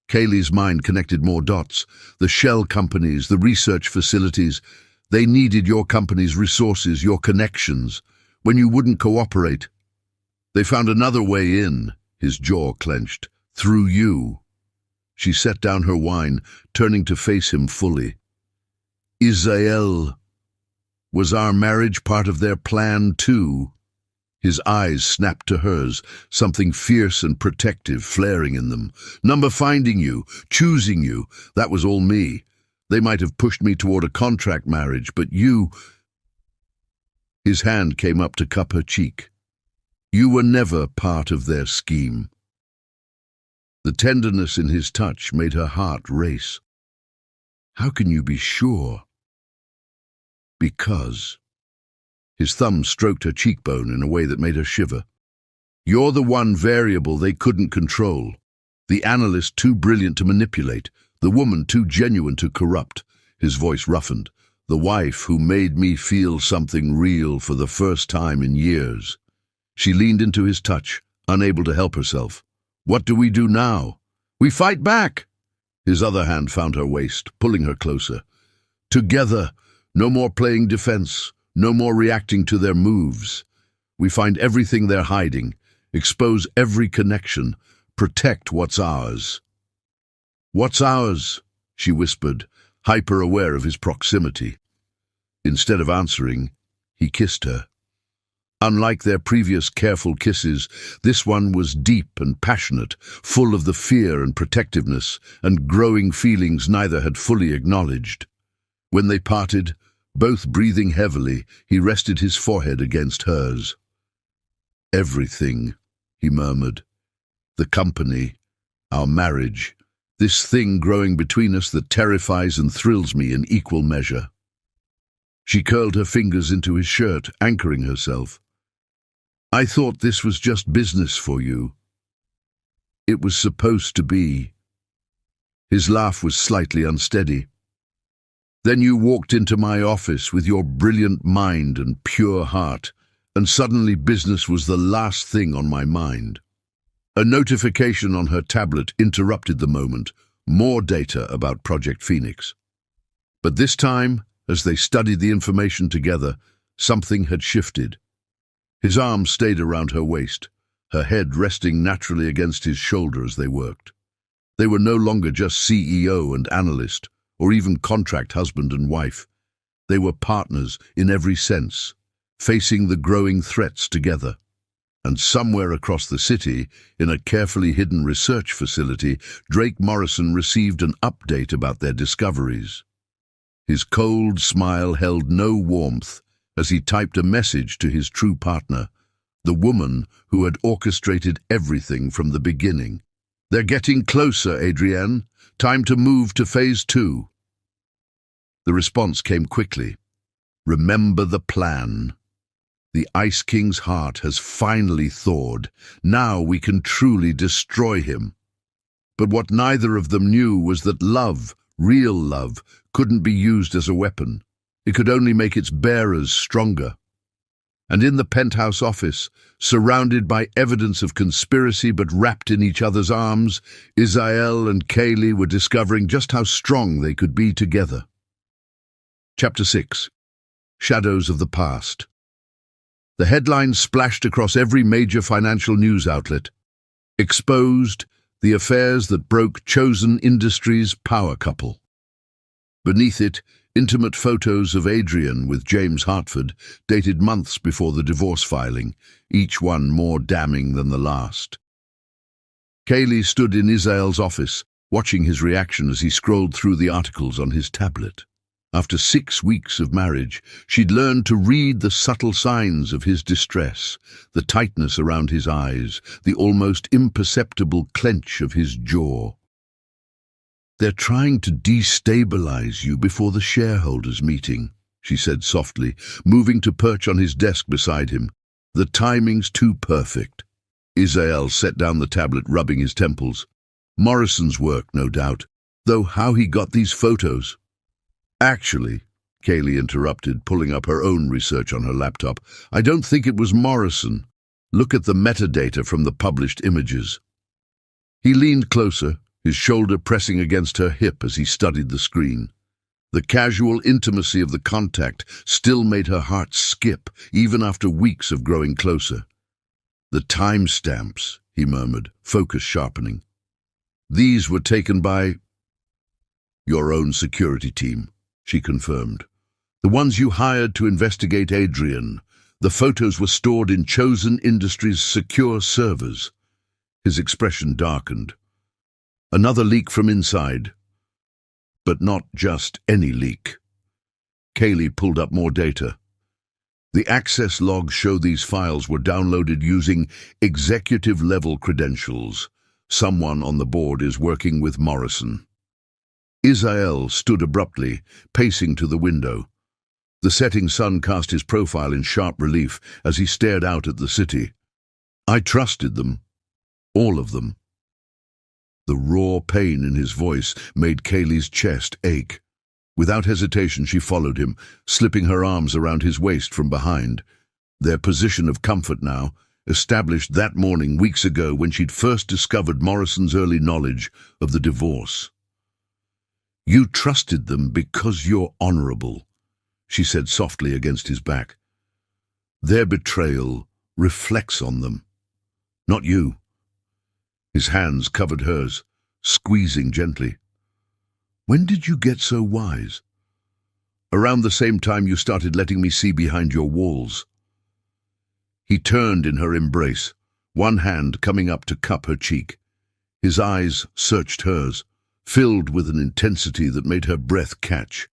Kaylee's mind connected more dots. The shell companies, the research facilities, they needed your company's resources, your connections. When you wouldn't cooperate, they found another way in. His jaw clenched. "Through you." She set down her wine, turning to face him fully. "Isael, was our marriage part of their plan too?" His eyes snapped to hers, something fierce and protective flaring in them. "Number finding you, choosing you, that was all me. They might have pushed me toward a contract marriage, but you—" His hand came up to cup her cheek. "You were never part of their scheme." The tenderness in his touch made her heart race. "How can you be sure?" "Because." His thumb stroked her cheekbone in a way that made her shiver. "You're the one variable they couldn't control. The analyst too brilliant to manipulate, the woman too genuine to corrupt." His voice roughened. "The wife who made me feel something real for the first time in years." She leaned into his touch, unable to help herself. "What do we do now?" "We fight back." His other hand found her waist, pulling her closer. "Together, no more playing defense, no more reacting to their moves. We find everything they're hiding, expose every connection, protect what's ours." "What's ours?" she whispered, hyper-aware of his proximity. Instead of answering, he kissed her. Unlike their previous careful kisses, this one was deep and passionate, full of the fear and protectiveness and growing feelings neither had fully acknowledged. When they parted, both breathing heavily, he rested his forehead against hers. "Everything," he murmured. "The company, our marriage, this thing growing between us that terrifies and thrills me in equal measure." She curled her fingers into his shirt, anchoring herself. "I thought this was just business for you. It was supposed to be." His laugh was slightly unsteady. "Then you walked into my office with your brilliant mind and pure heart, and suddenly business was the last thing on my mind." A notification on her tablet interrupted the moment, more data about Project Phoenix. But this time, as they studied the information together, something had shifted. His arm stayed around her waist, her head resting naturally against his shoulder as they worked. They were no longer just CEO and analyst, or even contract husband and wife. They were partners in every sense, facing the growing threats together. And somewhere across the city, in a carefully hidden research facility, Drake Morrison received an update about their discoveries. His cold smile held no warmth as he typed a message to his true partner, the woman who had orchestrated everything from the beginning. "They're getting closer, Adrienne. Time to move to phase 2. The response came quickly. "Remember the plan. The Ice King's heart has finally thawed. Now we can truly destroy him." But what neither of them knew was that love, real love, couldn't be used as a weapon. It could only make its bearers stronger. And in the penthouse office, surrounded by evidence of conspiracy but wrapped in each other's arms, Isael and Kaylee were discovering just how strong they could be together. Chapter 6. Shadows of the Past. The headlines splashed across every major financial news outlet. Exposed, the affairs that broke Chosen Industries' power couple. Beneath it, intimate photos of Adrian with James Hartford, dated months before the divorce filing, each one more damning than the last. Kaylee stood in Isael's office, watching his reaction as he scrolled through the articles on his tablet. After 6 weeks of marriage, she'd learned to read the subtle signs of his distress, the tightness around his eyes, the almost imperceptible clench of his jaw. "They're trying to destabilize you before the shareholders' meeting," she said softly, moving to perch on his desk beside him. "The timing's too perfect." Isael set down the tablet, rubbing his temples. "Morrison's work, no doubt, though how he got these photos—" "Actually," Kaylee interrupted, pulling up her own research on her laptop, "I don't think it was Morrison. Look at the metadata from the published images." He leaned closer, his shoulder pressing against her hip as he studied the screen. The casual intimacy of the contact still made her heart skip, even after weeks of growing closer. "The timestamps," he murmured, focus sharpening. "These were taken by—" "Your own security team," she confirmed. "The ones you hired to investigate Adrian. The photos were stored in Chosen Industries' secure servers." His expression darkened. "Another leak from inside." But not just any leak. Kaylee pulled up more data. The access logs show these files were downloaded using executive-level credentials. Someone on the board is working with Morrison. Isael stood abruptly, pacing to the window. The setting sun cast his profile in sharp relief as he stared out at the city. "I trusted them. All of them." The raw pain in his voice made Kaylee's chest ache. Without hesitation, she followed him, slipping her arms around his waist from behind. Their position of comfort now, established that morning weeks ago when she'd first discovered Morrison's early knowledge of the divorce. "You trusted them because you're honorable," she said softly against his back. "Their betrayal reflects on them, not you." His hands covered hers, squeezing gently. "When did you get so wise?" "Around the same time you started letting me see behind your walls." He turned in her embrace, one hand coming up to cup her cheek. His eyes searched hers, filled with an intensity that made her breath catch.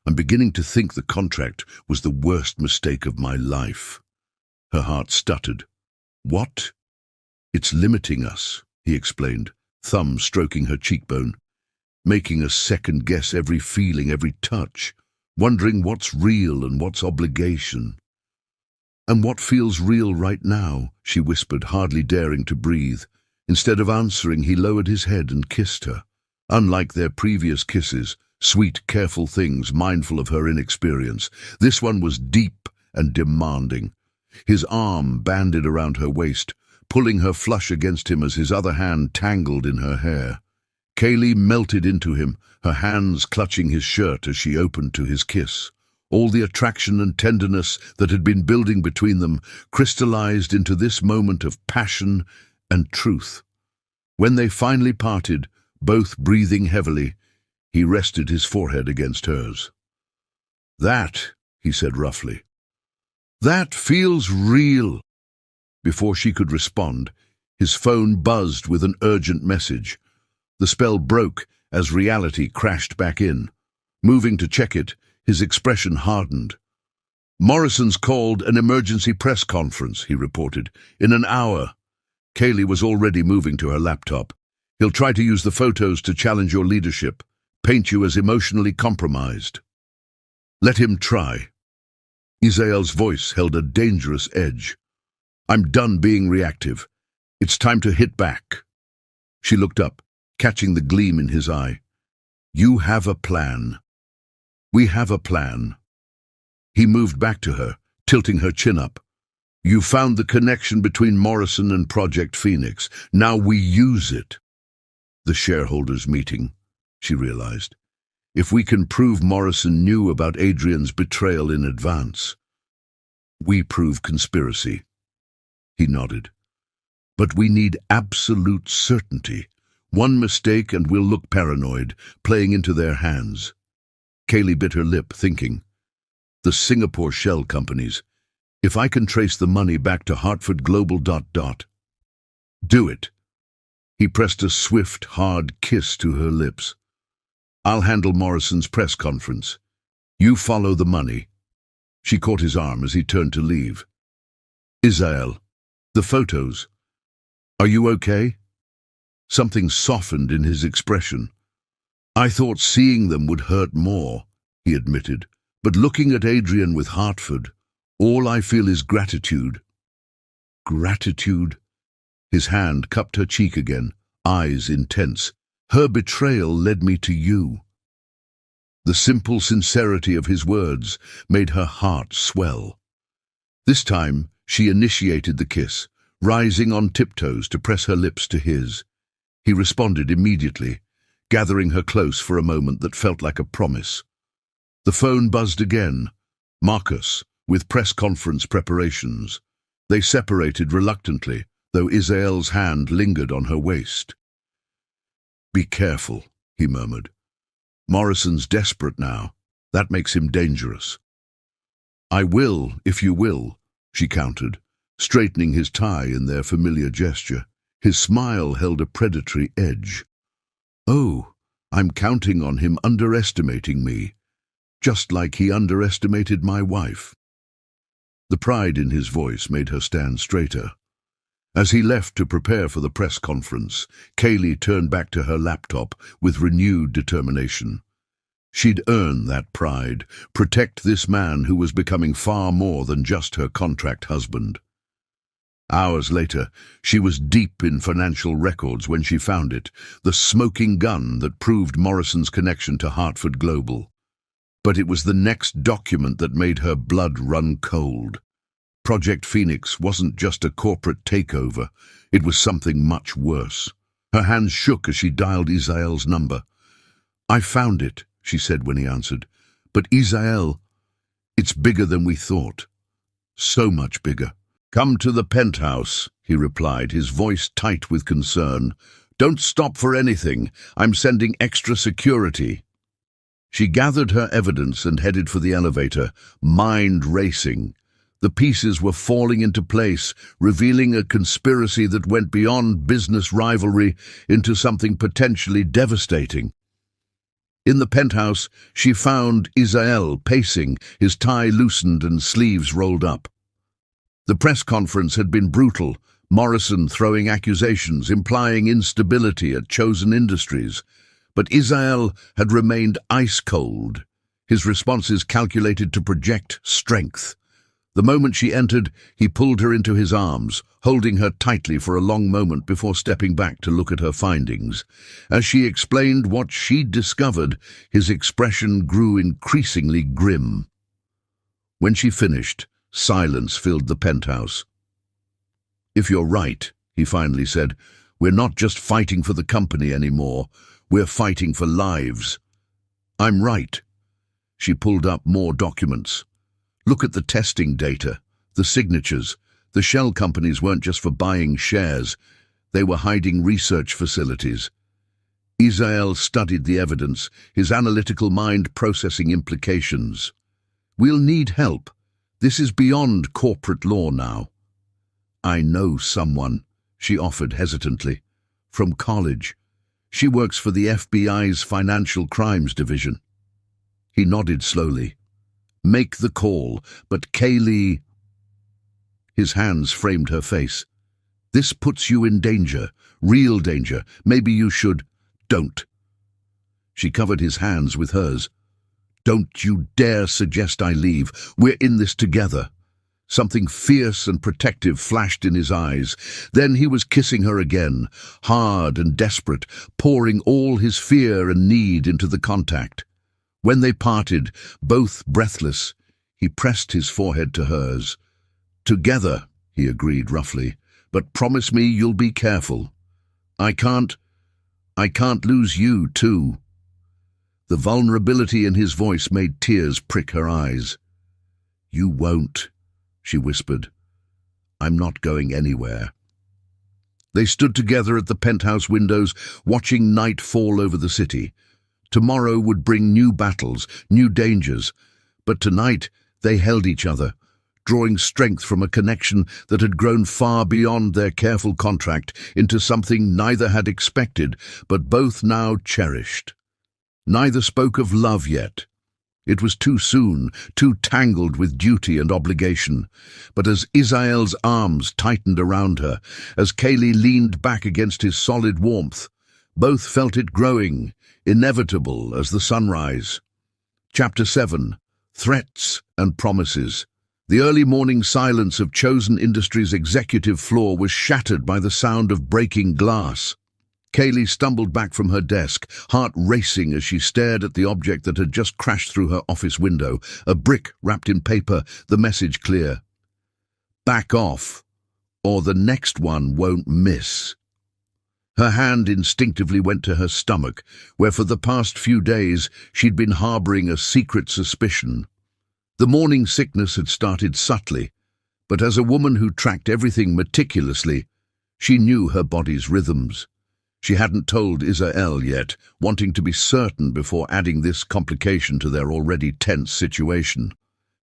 I'm beginning to think the contract was the worst mistake of my life. Her heart stuttered. What? It's limiting us, he explained, thumb stroking her cheekbone, making us second-guess every feeling, every touch, wondering what's real and what's obligation. And what feels real right now, she whispered, hardly daring to breathe. Instead of answering, he lowered his head and kissed her. Unlike their previous kisses, sweet, careful things, mindful of her inexperience, this one was deep and demanding. His arm banded around her waist, pulling her flush against him as his other hand tangled in her hair. Kaylee melted into him, her hands clutching his shirt as she opened to his kiss. All the attraction and tenderness that had been building between them crystallized into this moment of passion and truth. When they finally parted, both breathing heavily, he rested his forehead against hers. "That," he said roughly, "that feels real." Before she could respond, his phone buzzed with an urgent message. The spell broke as reality crashed back in. Moving to check it, his expression hardened. "Morrison's called an emergency press conference," he reported. "In an hour." Kaylee was already moving to her laptop. "He'll try to use the photos to challenge your leadership, paint you as emotionally compromised." "Let him try." Isael's voice held a dangerous edge. "I'm done being reactive. It's time to hit back." She looked up, catching the gleam in his eye. "You have a plan." "We have a plan." He moved back to her, tilting her chin up. "You found the connection between Morrison and Project Phoenix. Now we use it." The shareholders' meeting, she realized. If we can prove Morrison knew about Adrian's betrayal in advance, we prove conspiracy. He nodded. "But we need absolute certainty. One mistake and we'll look paranoid, playing into their hands." Kaylee bit her lip, thinking. The Singapore shell companies. If I can trace the money back to Hartford Global ... Do it. He pressed a swift, hard kiss to her lips. "I'll handle Morrison's press conference. You follow the money." She caught his arm as he turned to leave. "Isael, the photos. Are you okay?" Something softened in his expression. "I thought seeing them would hurt more," he admitted. "But looking at Adrian with Hartford, all I feel is gratitude." "Gratitude?" His hand cupped her cheek again, eyes intense. "Her betrayal led me to you." The simple sincerity of his words made her heart swell. This time, she initiated the kiss, rising on tiptoes to press her lips to his. He responded immediately, gathering her close for a moment that felt like a promise. The phone buzzed again. Marcus, with press conference preparations. They separated reluctantly, though Isael's hand lingered on her waist. "Be careful," he murmured. "Morrison's desperate now. That makes him dangerous." "I will, if you will," she countered, straightening his tie in their familiar gesture. His smile held a predatory edge. "Oh, I'm counting on him underestimating me, just like he underestimated my wife." The pride in his voice made her stand straighter. As he left to prepare for the press conference, Kaylee turned back to her laptop with renewed determination. She'd earn that pride, protect this man who was becoming far more than just her contract husband. Hours later, she was deep in financial records when she found it, the smoking gun that proved Morrison's connection to Hartford Global. But it was the next document that made her blood run cold. Project Phoenix wasn't just a corporate takeover, it was something much worse. Her hands shook as she dialed Isael's number. "I found it," she said when he answered. "But Isael, it's bigger than we thought. So much bigger." "Come to the penthouse," he replied, his voice tight with concern. "Don't stop for anything. I'm sending extra security." She gathered her evidence and headed for the elevator, mind racing. The pieces were falling into place, revealing a conspiracy that went beyond business rivalry into something potentially devastating. In the penthouse, she found Israel pacing, his tie loosened and sleeves rolled up. The press conference had been brutal, Morrison throwing accusations, implying instability at chosen industries. But Israel had remained ice-cold, his responses calculated to project strength. The moment she entered, he pulled her into his arms, holding her tightly for a long moment before stepping back to look at her findings. As she explained what she'd discovered, his expression grew increasingly grim. When she finished, silence filled the penthouse. "If you're right," he finally said, "we're not just fighting for the company anymore, we're fighting for lives." "I'm right." She pulled up more documents. "Look at the testing data, the signatures. The shell companies weren't just for buying shares, they were hiding research facilities." Israel studied the evidence, his analytical mind processing implications. "We'll need help. This is beyond corporate law now." "I know someone," she offered hesitantly. "From college. She works for the FBI's Financial Crimes Division." He nodded slowly. "Make the call, but Kaylee—" His hands framed her face. "This puts you in danger, real danger. Maybe you should—" "Don't." She covered his hands with hers. "Don't you dare suggest I leave. We're in this together." Something fierce and protective flashed in his eyes. Then he was kissing her again, hard and desperate, pouring all his fear and need into the contact. When they parted, both breathless, he pressed his forehead to hers. "Together," he agreed roughly, "but promise me you'll be careful. I can't lose you, too." The vulnerability in his voice made tears prick her eyes. "You won't," she whispered. "I'm not going anywhere." They stood together at the penthouse windows, watching night fall over the city. Tomorrow would bring new battles, new dangers, but tonight they held each other, drawing strength from a connection that had grown far beyond their careful contract into something neither had expected, but both now cherished. Neither spoke of love yet. It was too soon, too tangled with duty and obligation. But as Israel's arms tightened around her, as Kaylee leaned back against his solid warmth, both felt it growing, inevitable as the sunrise. Chapter 7. Threats and Promises. The early morning silence of Chosen Industries' executive floor was shattered by the sound of breaking glass. Kaylee stumbled back from her desk, heart racing as she stared at the object that had just crashed through her office window, a brick wrapped in paper, the message clear. "Back off, or the next one won't miss." Her hand instinctively went to her stomach, where for the past few days she'd been harboring a secret suspicion. The morning sickness had started subtly, but as a woman who tracked everything meticulously, she knew her body's rhythms. She hadn't told Israel yet, wanting to be certain before adding this complication to their already tense situation.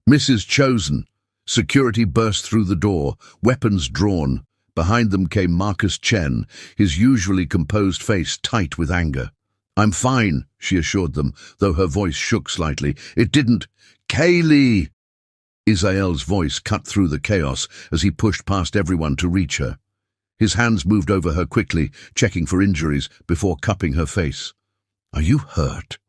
"Mrs. Chosen." Security burst through the door, weapons drawn. Behind them came Marcus Chen, his usually composed face tight with anger. "I'm fine," she assured them, though her voice shook slightly. "It didn't—" "Kaylee!" Israel's voice cut through the chaos as he pushed past everyone to reach her. His hands moved over her quickly, checking for injuries before cupping her face. "Are you hurt?"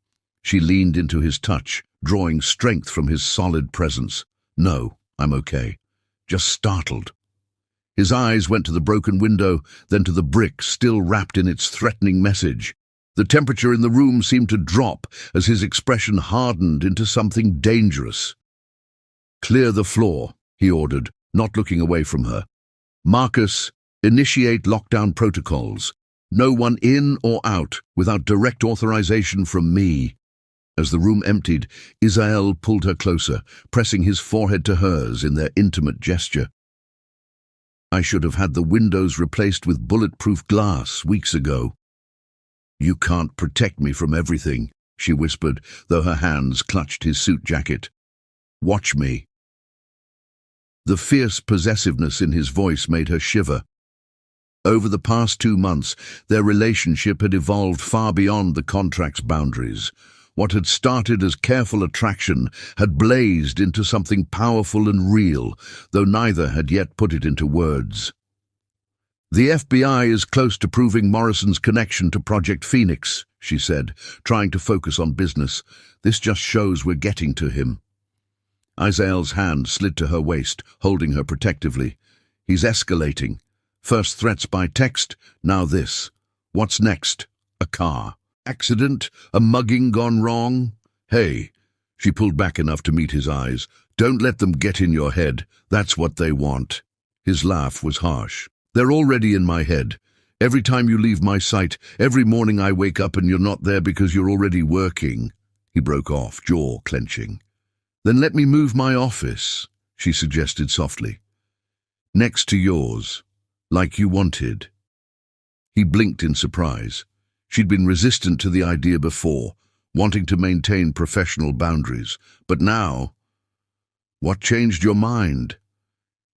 She leaned into his touch, drawing strength from his solid presence. "No, I'm okay. Just startled." His eyes went to the broken window, then to the brick still wrapped in its threatening message. The temperature in the room seemed to drop as his expression hardened into something dangerous. "Clear the floor," he ordered, not looking away from her. "Marcus, initiate lockdown protocols. No one in or out without direct authorization from me." As the room emptied, Israel pulled her closer, pressing his forehead to hers in their intimate gesture. "I should have had the windows replaced with bulletproof glass weeks ago." "You can't protect me from everything," she whispered, though her hands clutched his suit jacket. "Watch me." The fierce possessiveness in his voice made her shiver. Over the past 2 months, their relationship had evolved far beyond the contract's boundaries. What had started as careful attraction had blazed into something powerful and real, though neither had yet put it into words. "The FBI is close to proving Morrison's connection to Project Phoenix," she said, trying to focus on business. "This just shows we're getting to him." Izael's hand slid to her waist, holding her protectively. "He's escalating. First threats by text, now this. What's next? A car. Accident? A mugging gone wrong? Hey," she pulled back enough to meet his eyes, "don't let them get in your head. That's what they want." His laugh was harsh. "They're already in my head. Every time you leave my sight, every morning I wake up and you're not there because you're already working." He broke off, jaw clenching. "Then let me move my office," she suggested softly. "Next to yours, like you wanted." He blinked in surprise. She'd been resistant to the idea before, wanting to maintain professional boundaries. But now, "What changed your mind?"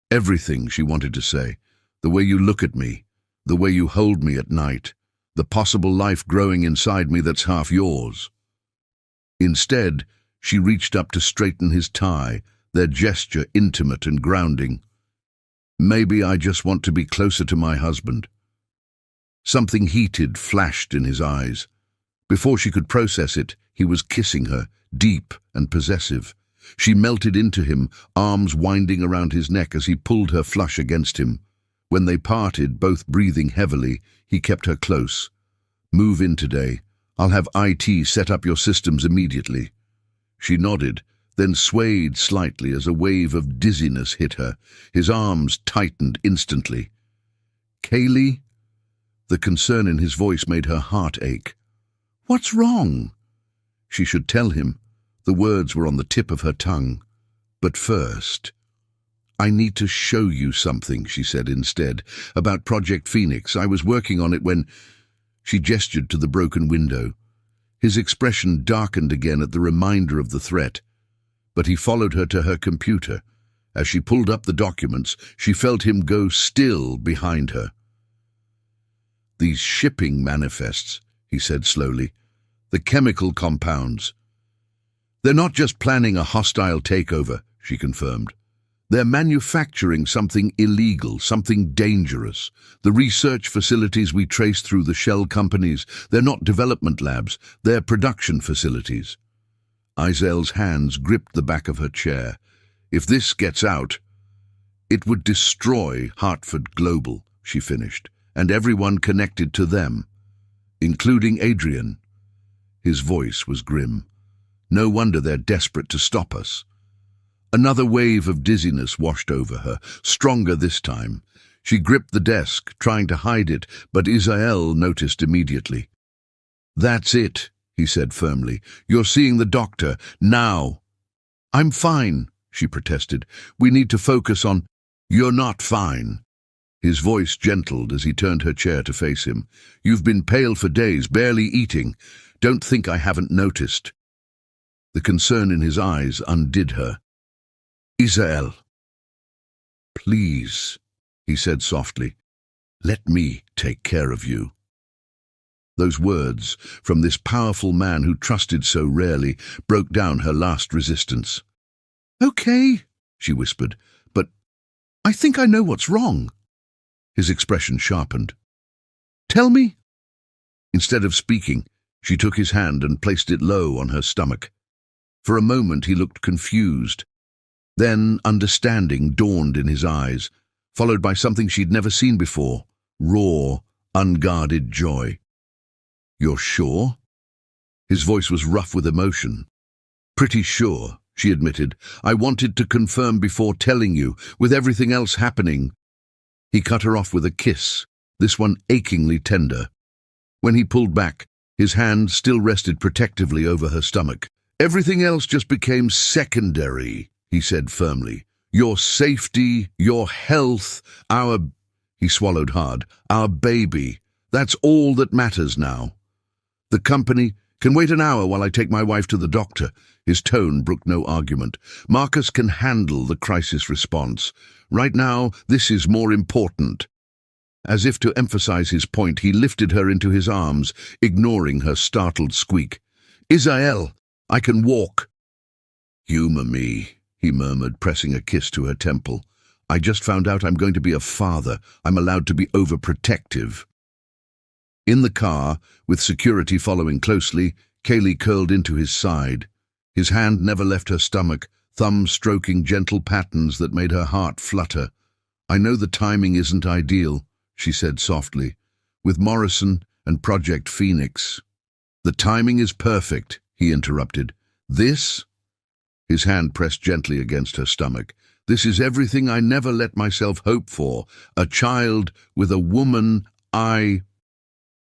"Everything," she wanted to say. "The way you look at me, the way you hold me at night, the possible life growing inside me that's half yours." Instead, she reached up to straighten his tie, their gesture intimate and grounding. "Maybe I just want to be closer to my husband." Something heated flashed in his eyes. Before she could process it, he was kissing her, deep and possessive. She melted into him, arms winding around his neck as he pulled her flush against him. When they parted, both breathing heavily, he kept her close. "Move in today. I'll have IT set up your systems immediately." She nodded, then swayed slightly as a wave of dizziness hit her. His arms tightened instantly. "Kaylee?" The concern in his voice made her heart ache. "What's wrong?" She should tell him. The words were on the tip of her tongue. "But first, I need to show you something," she said instead. "About Project Phoenix. I was working on it when—" She gestured to the broken window. His expression darkened again at the reminder of the threat. But he followed her to her computer. As she pulled up the documents, she felt him go still behind her. "These shipping manifests," he said slowly. "The chemical compounds. They're not just planning a hostile takeover," she confirmed. "They're manufacturing something illegal, something dangerous. The research facilities we trace through the shell companies, they're not development labs, they're production facilities." Izael's hands gripped the back of her chair. "If this gets out, it would destroy Hartford Global," she finished, "and everyone connected to them, including Adrian." His voice was grim. "No wonder they're desperate to stop us." Another wave of dizziness washed over her, stronger this time. She gripped the desk, trying to hide it, but Izael noticed immediately. "That's it," he said firmly. "You're seeing the doctor, now." "I'm fine," she protested. "We need to focus on—" "You're not fine." His voice gentled as he turned her chair to face him. "You've been pale for days, barely eating. Don't think I haven't noticed." The concern in his eyes undid her. "Izael." "Please," he said softly, "let me take care of you." Those words, from this powerful man who trusted so rarely, broke down her last resistance. "Okay," she whispered, "but I think I know what's wrong." His expression sharpened. "Tell me." Instead of speaking, she took his hand and placed it low on her stomach. For a moment he looked confused. Then understanding dawned in his eyes, followed by something she'd never seen before, raw, unguarded joy. "You're sure?" His voice was rough with emotion. "Pretty sure," she admitted. "I wanted to confirm before telling you, with everything else happening." He cut her off with a kiss, this one achingly tender. When he pulled back, his hand still rested protectively over her stomach. "Everything else just became secondary," he said firmly. "Your safety, your health, our—" he swallowed hard, "our baby. That's all that matters now. The company, Can wait an hour while I take my wife to the doctor. His tone brooked no argument. Marcus can handle the crisis response. Right now, this is more important. As if to emphasize his point, he lifted her into his arms, ignoring her startled squeak. Isael, I can walk. Humor me, he murmured, pressing a kiss to her temple. I just found out I'm going to be a father. I'm allowed to be overprotective. In the car, with security following closely, Kaylee curled into his side. His hand never left her stomach, thumb stroking gentle patterns that made her heart flutter. I know the timing isn't ideal, she said softly, with Morrison and Project Phoenix. The timing is perfect, he interrupted. This? His hand pressed gently against her stomach. This is everything I never let myself hope for. A child with a woman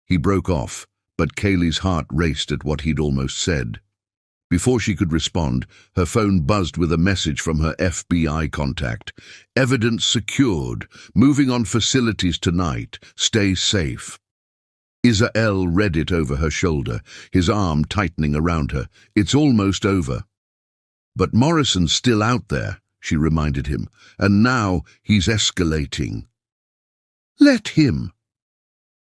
He broke off, but Kaylee's heart raced at what he'd almost said. Before she could respond, her phone buzzed with a message from her FBI contact. Evidence secured. Moving on facilities tonight. Stay safe. Isael read it over her shoulder, his arm tightening around her. It's almost over. But Morrison's still out there, she reminded him, and now he's escalating. Let him.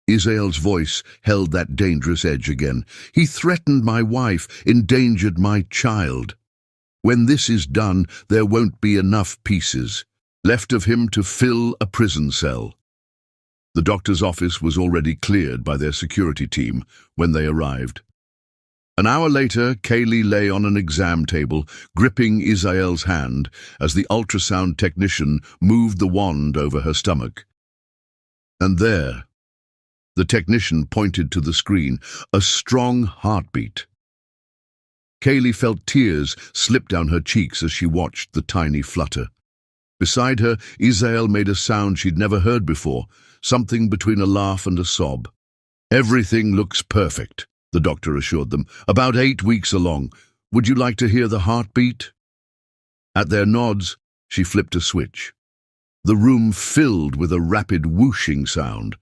Isael's voice held that dangerous edge again. He threatened my wife, endangered my child. When this is done, there won't be enough pieces left of him to fill a prison cell. The doctor's office was already cleared by their security team when they arrived. An hour later, Kaylee lay on an exam table, gripping Isael's hand as the ultrasound technician moved the wand over her stomach. And there, the technician pointed to the screen, a strong heartbeat. Kaylee felt tears slip down her cheeks as she watched the tiny flutter. Beside her, Isael made a sound she'd never heard before, something between a laugh and a sob. Everything looks perfect, the doctor assured them. About 8 weeks along. Would you like to hear the heartbeat? At their nods, she flipped a switch. The room filled with a rapid whooshing sound.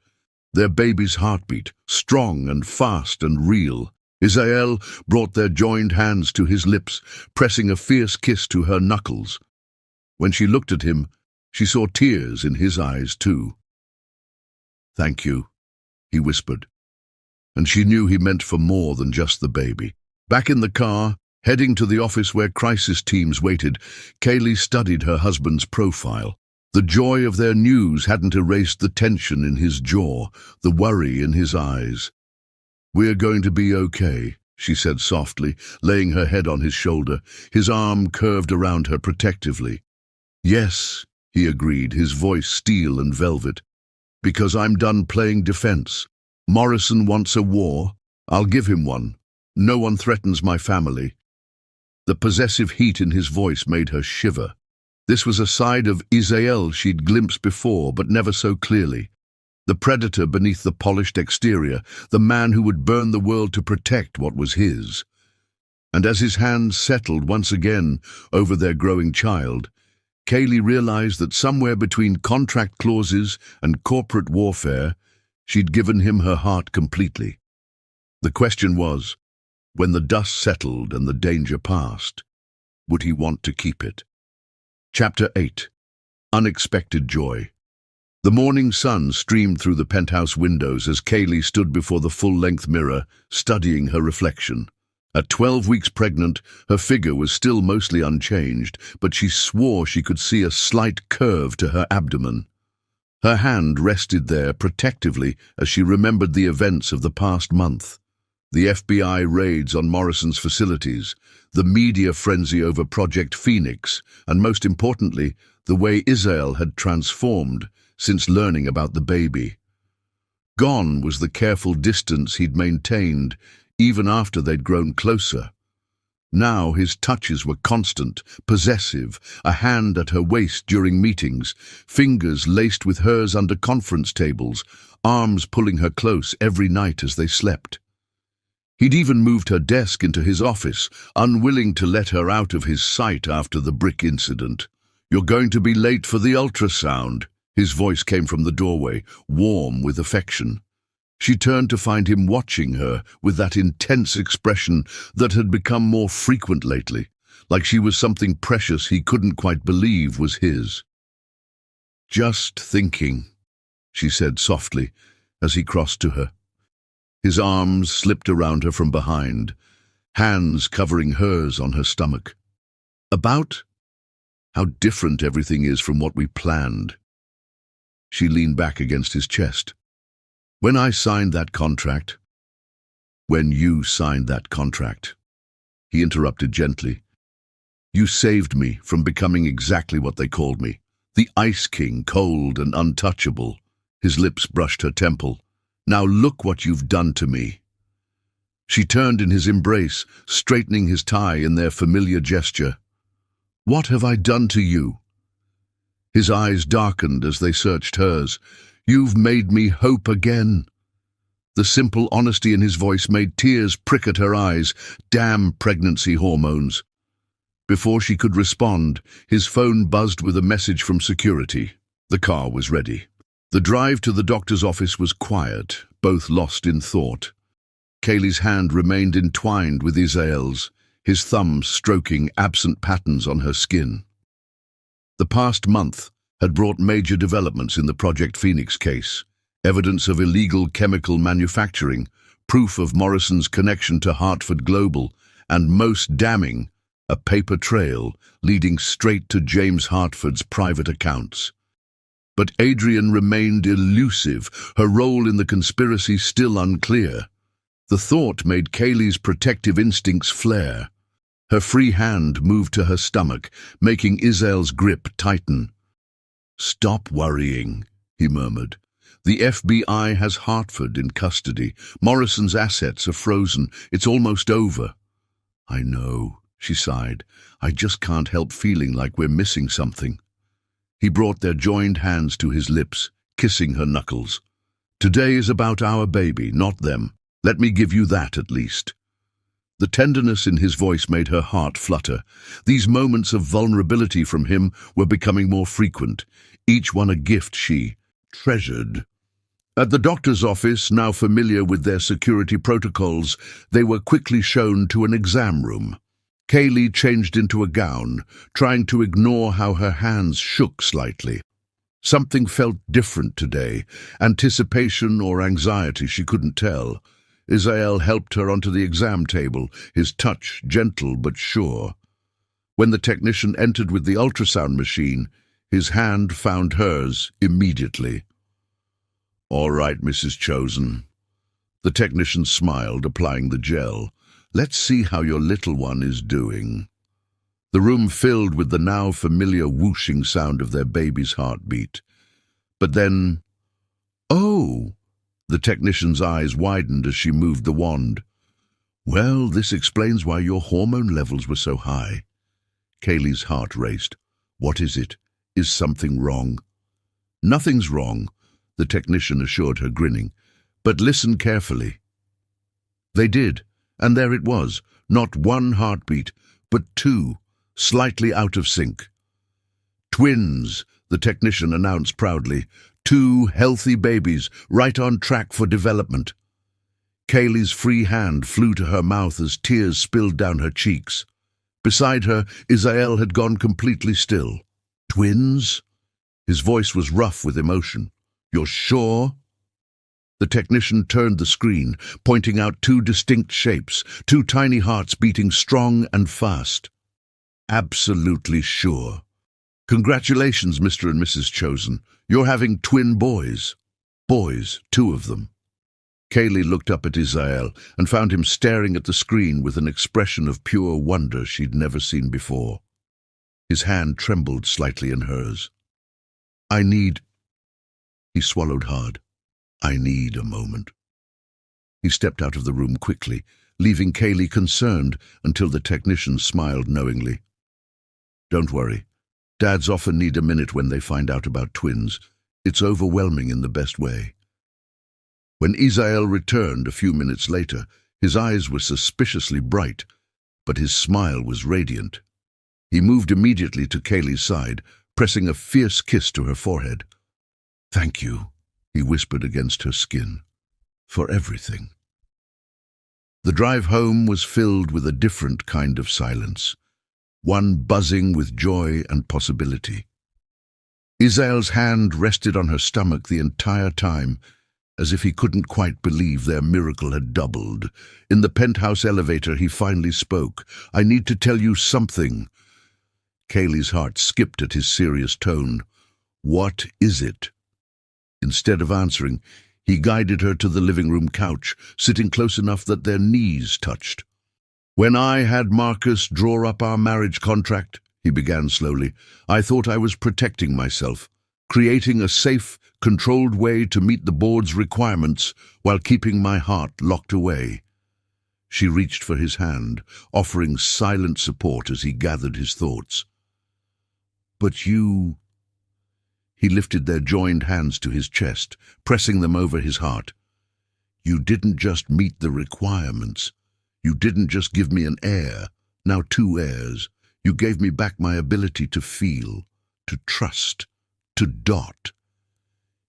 Their baby's heartbeat, strong and fast and real. Isael brought their joined hands to his lips, pressing a fierce kiss to her knuckles. When she looked at him, she saw tears in his eyes too. Thank you, he whispered. And she knew he meant for more than just the baby. Back in the car, heading to the office where crisis teams waited, Kaylee studied her husband's profile. The joy of their news hadn't erased the tension in his jaw, the worry in his eyes. We're going to be okay, she said softly, laying her head on his shoulder, his arm curved around her protectively. Yes, he agreed, his voice steel and velvet. Because I'm done playing defense. Morrison wants a war. I'll give him one. No one threatens my family. The possessive heat in his voice made her shiver. This was a side of Isael she'd glimpsed before, but never so clearly. The predator beneath the polished exterior, the man who would burn the world to protect what was his. And as his hands settled once again over their growing child, Kaylee realized that somewhere between contract clauses and corporate warfare, she'd given him her heart completely. The question was, when the dust settled and the danger passed, would he want to keep it? Chapter 8. Unexpected Joy. The morning sun streamed through the penthouse windows as Kaylee stood before the full-length mirror, studying her reflection. At 12 weeks pregnant, her figure was still mostly unchanged, but she swore she could see a slight curve to her abdomen. Her hand rested there protectively as she remembered the events of the past month. The FBI raids on Morrison's facilities, the media frenzy over Project Phoenix, and most importantly, the way Isael had transformed since learning about the baby. Gone was the careful distance he'd maintained, even after they'd grown closer. Now his touches were constant, possessive, a hand at her waist during meetings, fingers laced with hers under conference tables, arms pulling her close every night as they slept. He'd even moved her desk into his office, unwilling to let her out of his sight after the brick incident. "You're going to be late for the ultrasound." His voice came from the doorway, warm with affection. She turned to find him watching her with that intense expression that had become more frequent lately, like she was something precious he couldn't quite believe was his. "Just thinking," she said softly as he crossed to her. His arms slipped around her from behind, hands covering hers on her stomach. "About how different everything is from what we planned." She leaned back against his chest. "When I signed that contract—" "When you signed that contract," he interrupted gently. "You saved me from becoming exactly what they called me. The Ice King, cold and untouchable." His lips brushed her temple. "Now look what you've done to me." She turned in his embrace, straightening his tie in their familiar gesture. "What have I done to you?" His eyes darkened as they searched hers. "You've made me hope again." The simple honesty in his voice made tears prick at her eyes. Damn pregnancy hormones. Before she could respond, his phone buzzed with a message from security. The car was ready. The drive to the doctor's office was quiet, both lost in thought. Kaylee's hand remained entwined with Isael's, his thumbs stroking absent patterns on her skin. The past month had brought major developments in the Project Phoenix case. Evidence of illegal chemical manufacturing, proof of Morrison's connection to Hartford Global, and most damning, a paper trail leading straight to James Hartford's private accounts. But Adrian remained elusive, her role in the conspiracy still unclear. The thought made Kaylee's protective instincts flare. Her free hand moved to her stomach, making Isael's grip tighten. "Stop worrying," he murmured. "The FBI has Hartford in custody. Morrison's assets are frozen. It's almost over." "I know," she sighed. "I just can't help feeling like we're missing something." He brought their joined hands to his lips, kissing her knuckles. "Today is about our baby, not them. Let me give you that at least." The tenderness in his voice made her heart flutter. These moments of vulnerability from him were becoming more frequent, each one a gift she treasured. At the doctor's office, now familiar with their security protocols, they were quickly shown to an exam room. Kaylee changed into a gown, trying to ignore how her hands shook slightly. Something felt different today, anticipation or anxiety, she couldn't tell. Isael helped her onto the exam table, his touch gentle but sure. When the technician entered with the ultrasound machine, his hand found hers immediately. "All right, Mrs. Chosen." The technician smiled, applying the gel. "Let's see how your little one is doing." The room filled with the now familiar whooshing sound of their baby's heartbeat. But then, "Oh!" The technician's eyes widened as she moved the wand. "Well, this explains why your hormone levels were so high." Kaylee's heart raced. "What is it? Is something wrong?" "Nothing's wrong," the technician assured her, grinning. "But listen carefully." They did, and there it was, not one heartbeat, but two, slightly out of sync. "Twins," the technician announced proudly. "Two healthy babies, right on track for development." Kaylee's free hand flew to her mouth as tears spilled down her cheeks. Beside her, Isael had gone completely still. "Twins?" His voice was rough with emotion. "You're sure?" The technician turned the screen, pointing out two distinct shapes, two tiny hearts beating strong and fast. "Absolutely sure. Congratulations, Mr. and Mrs. Chosen. You're having twin boys. Boys, two of them." Kaylee looked up at Isael and found him staring at the screen with an expression of pure wonder she'd never seen before. His hand trembled slightly in hers. "I need—" He swallowed hard. "I need a moment." He stepped out of the room quickly, leaving Kaylee concerned until the technician smiled knowingly. "Don't worry. Dads often need a minute when they find out about twins. It's overwhelming in the best way." When Isael returned a few minutes later, his eyes were suspiciously bright, but his smile was radiant. He moved immediately to Kaylee's side, pressing a fierce kiss to her forehead. "Thank you," he whispered against her skin. for everything. The drive home was filled with a different kind of silence, one buzzing with joy and possibility. Israel's hand rested on her stomach the entire time, as if he couldn't quite believe their miracle had doubled. In the penthouse elevator, he finally spoke. "I need to tell you something." Kaylee's heart skipped at his serious tone. "What is it?" Instead of answering, he guided her to the living room couch, sitting close enough that their knees touched. "When I had Marcus draw up our marriage contract," he began slowly, "I thought I was protecting myself, creating a safe, controlled way to meet the board's requirements while keeping my heart locked away." She reached for his hand, offering silent support as he gathered his thoughts. "But you—" He lifted their joined hands to his chest, pressing them over his heart. "You didn't just meet the requirements. You didn't just give me an heir, now 2 heirs. You gave me back my ability to feel, to trust, to dot."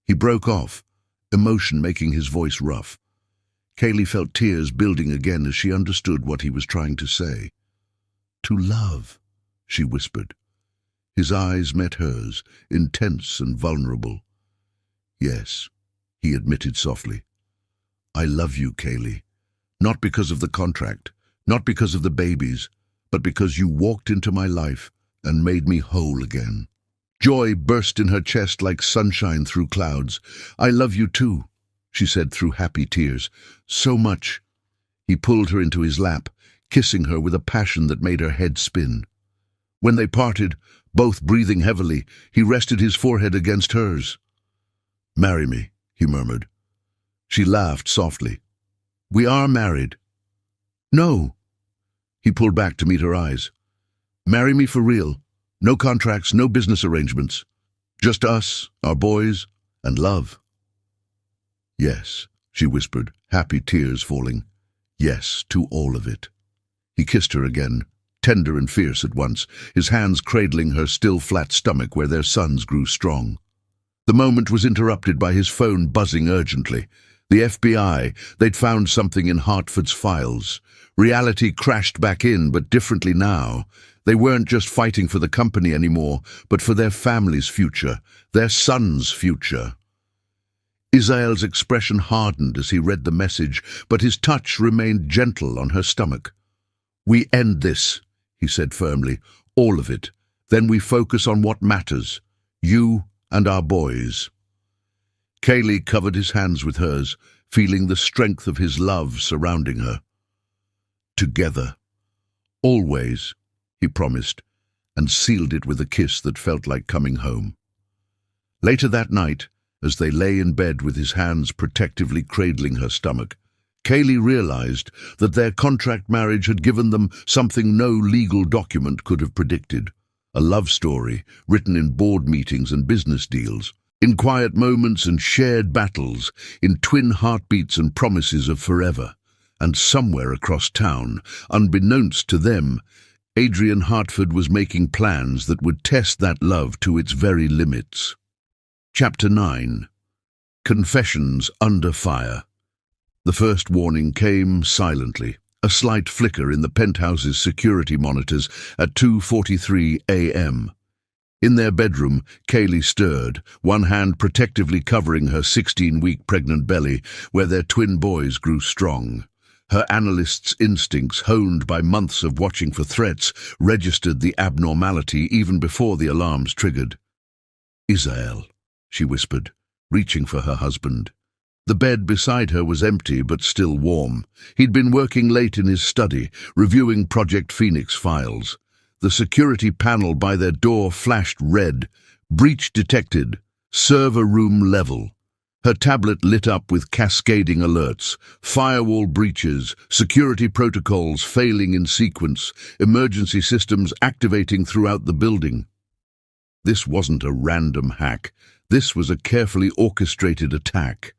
He broke off, emotion making his voice rough. Kaylee felt tears building again as she understood what he was trying to say. "To love," she whispered. His eyes met hers, intense and vulnerable. "Yes," he admitted softly. "I love you, Kaylee. Not because of the contract, not because of the babies, but because you walked into my life and made me whole again." Joy burst in her chest like sunshine through clouds. "I love you too," she said through happy tears. "So much." He pulled her into his lap, kissing her with a passion that made her head spin. When they parted, both breathing heavily, he rested his forehead against hers. "Marry me," he murmured. She laughed softly. "We are married." "No." He pulled back to meet her eyes. "Marry me for real. No contracts, no business arrangements. Just us, our boys, and love." "Yes," she whispered, happy tears falling. "Yes, to all of it." He kissed her again, tender and fierce at once, his hands cradling her still flat stomach where their sons grew strong. The moment was interrupted by his phone buzzing urgently. The FBI, they'd found something in Hartford's files. Reality crashed back in, but differently now. They weren't just fighting for the company anymore, but for their family's future, their son's future. Israel's expression hardened as he read the message, but his touch remained gentle on her stomach. "We end this," he said firmly, "all of it. Then we focus on what matters, you and our boys." Kaylee covered his hands with hers, feeling the strength of his love surrounding her. "Together. Always," he promised, and sealed it with a kiss that felt like coming home. Later that night, as they lay in bed with his hands protectively cradling her stomach, Kaylee realized that their contract marriage had given them something no legal document could have predicted. A love story written in board meetings and business deals, in quiet moments and shared battles, in twin heartbeats and promises of forever. And somewhere across town, unbeknownst to them, Adrian Hartford was making plans that would test that love to its very limits. Chapter 9. Confessions Under Fire. The first warning came silently, a slight flicker in the penthouse's security monitors at 2:43 a.m. In their bedroom, Kaylee stirred, one hand protectively covering her 16-week pregnant belly, where their twin boys grew strong. Her analyst's instincts, honed by months of watching for threats, registered the abnormality even before the alarms triggered. "Israel," she whispered, reaching for her husband. The bed beside her was empty but still warm. He'd been working late in his study, reviewing Project Phoenix files. The security panel by their door flashed red. Breach detected. Server room level. Her tablet lit up with cascading alerts. Firewall breaches, security protocols failing in sequence, emergency systems activating throughout the building. This wasn't a random hack. This was a carefully orchestrated attack.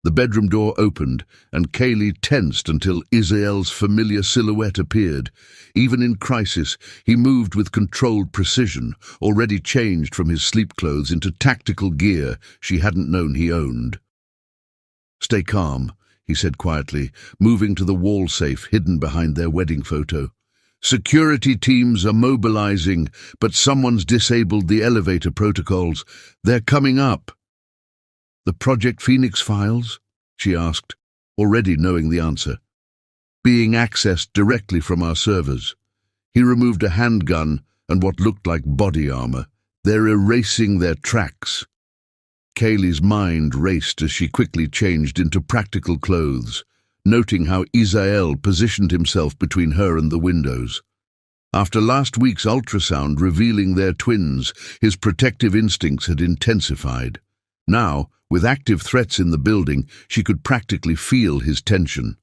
The bedroom door opened, and Kaylee tensed until Israel's familiar silhouette appeared. Even in crisis, he moved with controlled precision, already changed from his sleep clothes into tactical gear she hadn't known he owned. Stay calm, he said quietly, moving to the wall safe hidden behind their wedding photo. Security teams are mobilizing, but someone's disabled the elevator protocols. They're coming up. The Project Phoenix files? She asked, already knowing the answer. Being accessed directly from our servers. He removed a handgun and what looked like body armor. They're erasing their tracks. Kaylee's mind raced as she quickly changed into practical clothes, noting how Israel positioned himself between her and the windows. After last week's ultrasound revealing their twins, his protective instincts had intensified. Now, with active threats in the building, she could practically feel his tension.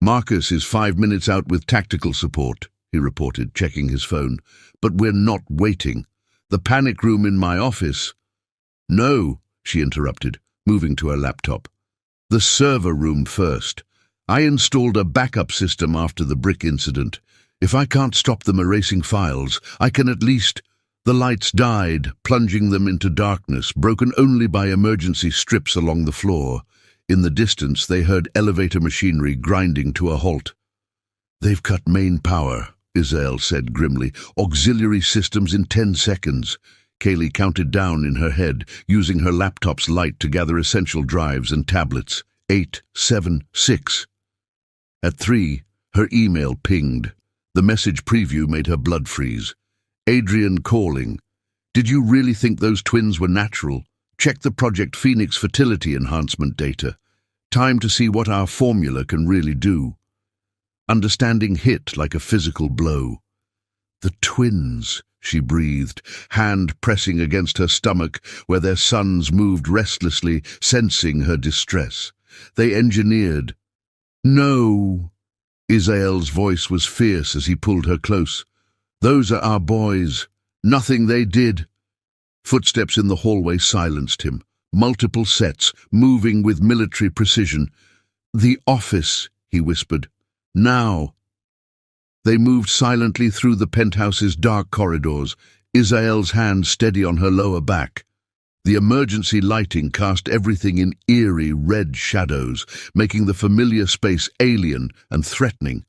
"Marcus is 5 minutes out with tactical support," he reported, checking his phone. "But we're not waiting. The panic room in my office—" "No," she interrupted, moving to her laptop. "The server room first. I installed a backup system after the brick incident. If I can't stop them erasing files, I can at least—" The lights died, plunging them into darkness, broken only by emergency strips along the floor. In the distance, they heard elevator machinery grinding to a halt. "They've cut main power," Israel said grimly. "Auxiliary systems in 10 seconds. Kaylee counted down in her head, using her laptop's light to gather essential drives and tablets. 8, 7, 6. At 3, her email pinged. The message preview made her blood freeze. "Adrian calling. Did you really think those twins were natural? Check the Project Phoenix fertility enhancement data. Time to see what our formula can really do." Understanding hit like a physical blow. "The twins," she breathed, hand pressing against her stomach where their sons moved restlessly, sensing her distress. "They engineered—" "No!" Israel's voice was fierce as he pulled her close. "Those are our boys. Nothing they did." Footsteps in the hallway silenced him. Multiple sets, moving with military precision. "The office," he whispered. "Now." They moved silently through the penthouse's dark corridors, Israel's hand steady on her lower back. The emergency lighting cast everything in eerie red shadows, making the familiar space alien and threatening.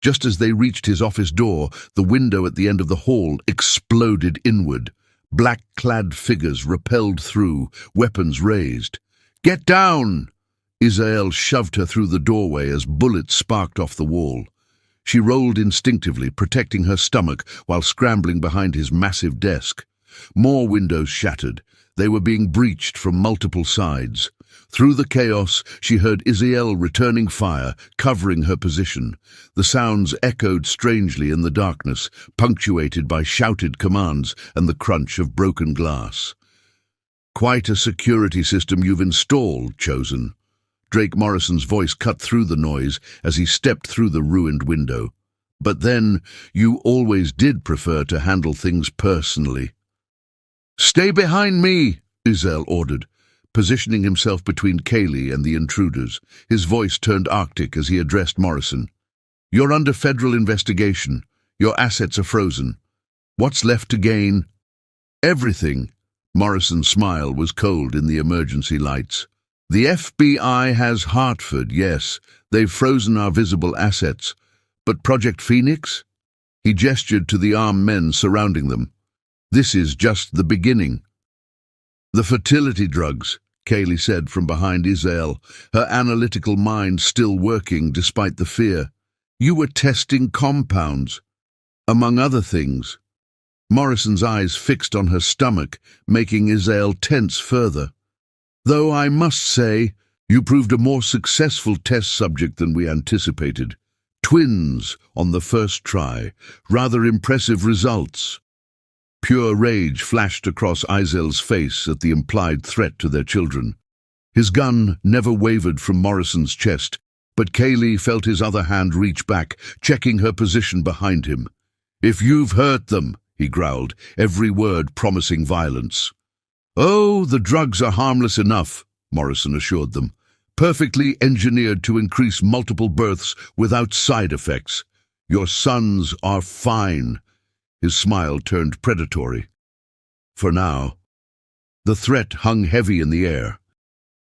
Just as they reached his office door, the window at the end of the hall exploded inward. Black-clad figures rappelled through, weapons raised. "Get down!" Israel shoved her through the doorway as bullets sparked off the wall. She rolled instinctively, protecting her stomach while scrambling behind his massive desk. More windows shattered. They were being breached from multiple sides. Through the chaos, she heard Israel returning fire, covering her position. The sounds echoed strangely in the darkness, punctuated by shouted commands and the crunch of broken glass. "Quite a security system you've installed, Chosen." Drake Morrison's voice cut through the noise as he stepped through the ruined window. "But then, you always did prefer to handle things personally." "Stay behind me," Israel ordered, positioning himself between Kaylee and the intruders. His voice turned arctic as he addressed Morrison. "You're under federal investigation. Your assets are frozen. What's left to gain?" "Everything." Morrison's smile was cold in the emergency lights. "The FBI has Hartford, yes. They've frozen our visible assets. But Project Phoenix?" He gestured to the armed men surrounding them. "This is just the beginning." "The fertility drugs," Kaylee said from behind Israel, her analytical mind still working despite the fear. "You were testing compounds, among other things." Morrison's eyes fixed on her stomach, making Israel tense further. "Though I must say, you proved a more successful test subject than we anticipated. Twins on the first try. Rather impressive results." Pure rage flashed across Israel's face at the implied threat to their children. His gun never wavered from Morrison's chest, but Kaylee felt his other hand reach back, checking her position behind him. "If you've hurt them," he growled, every word promising violence. "Oh, the drugs are harmless enough," Morrison assured them. "Perfectly engineered to increase multiple births without side effects. Your sons are fine." His smile turned predatory. For now. The threat hung heavy in the air.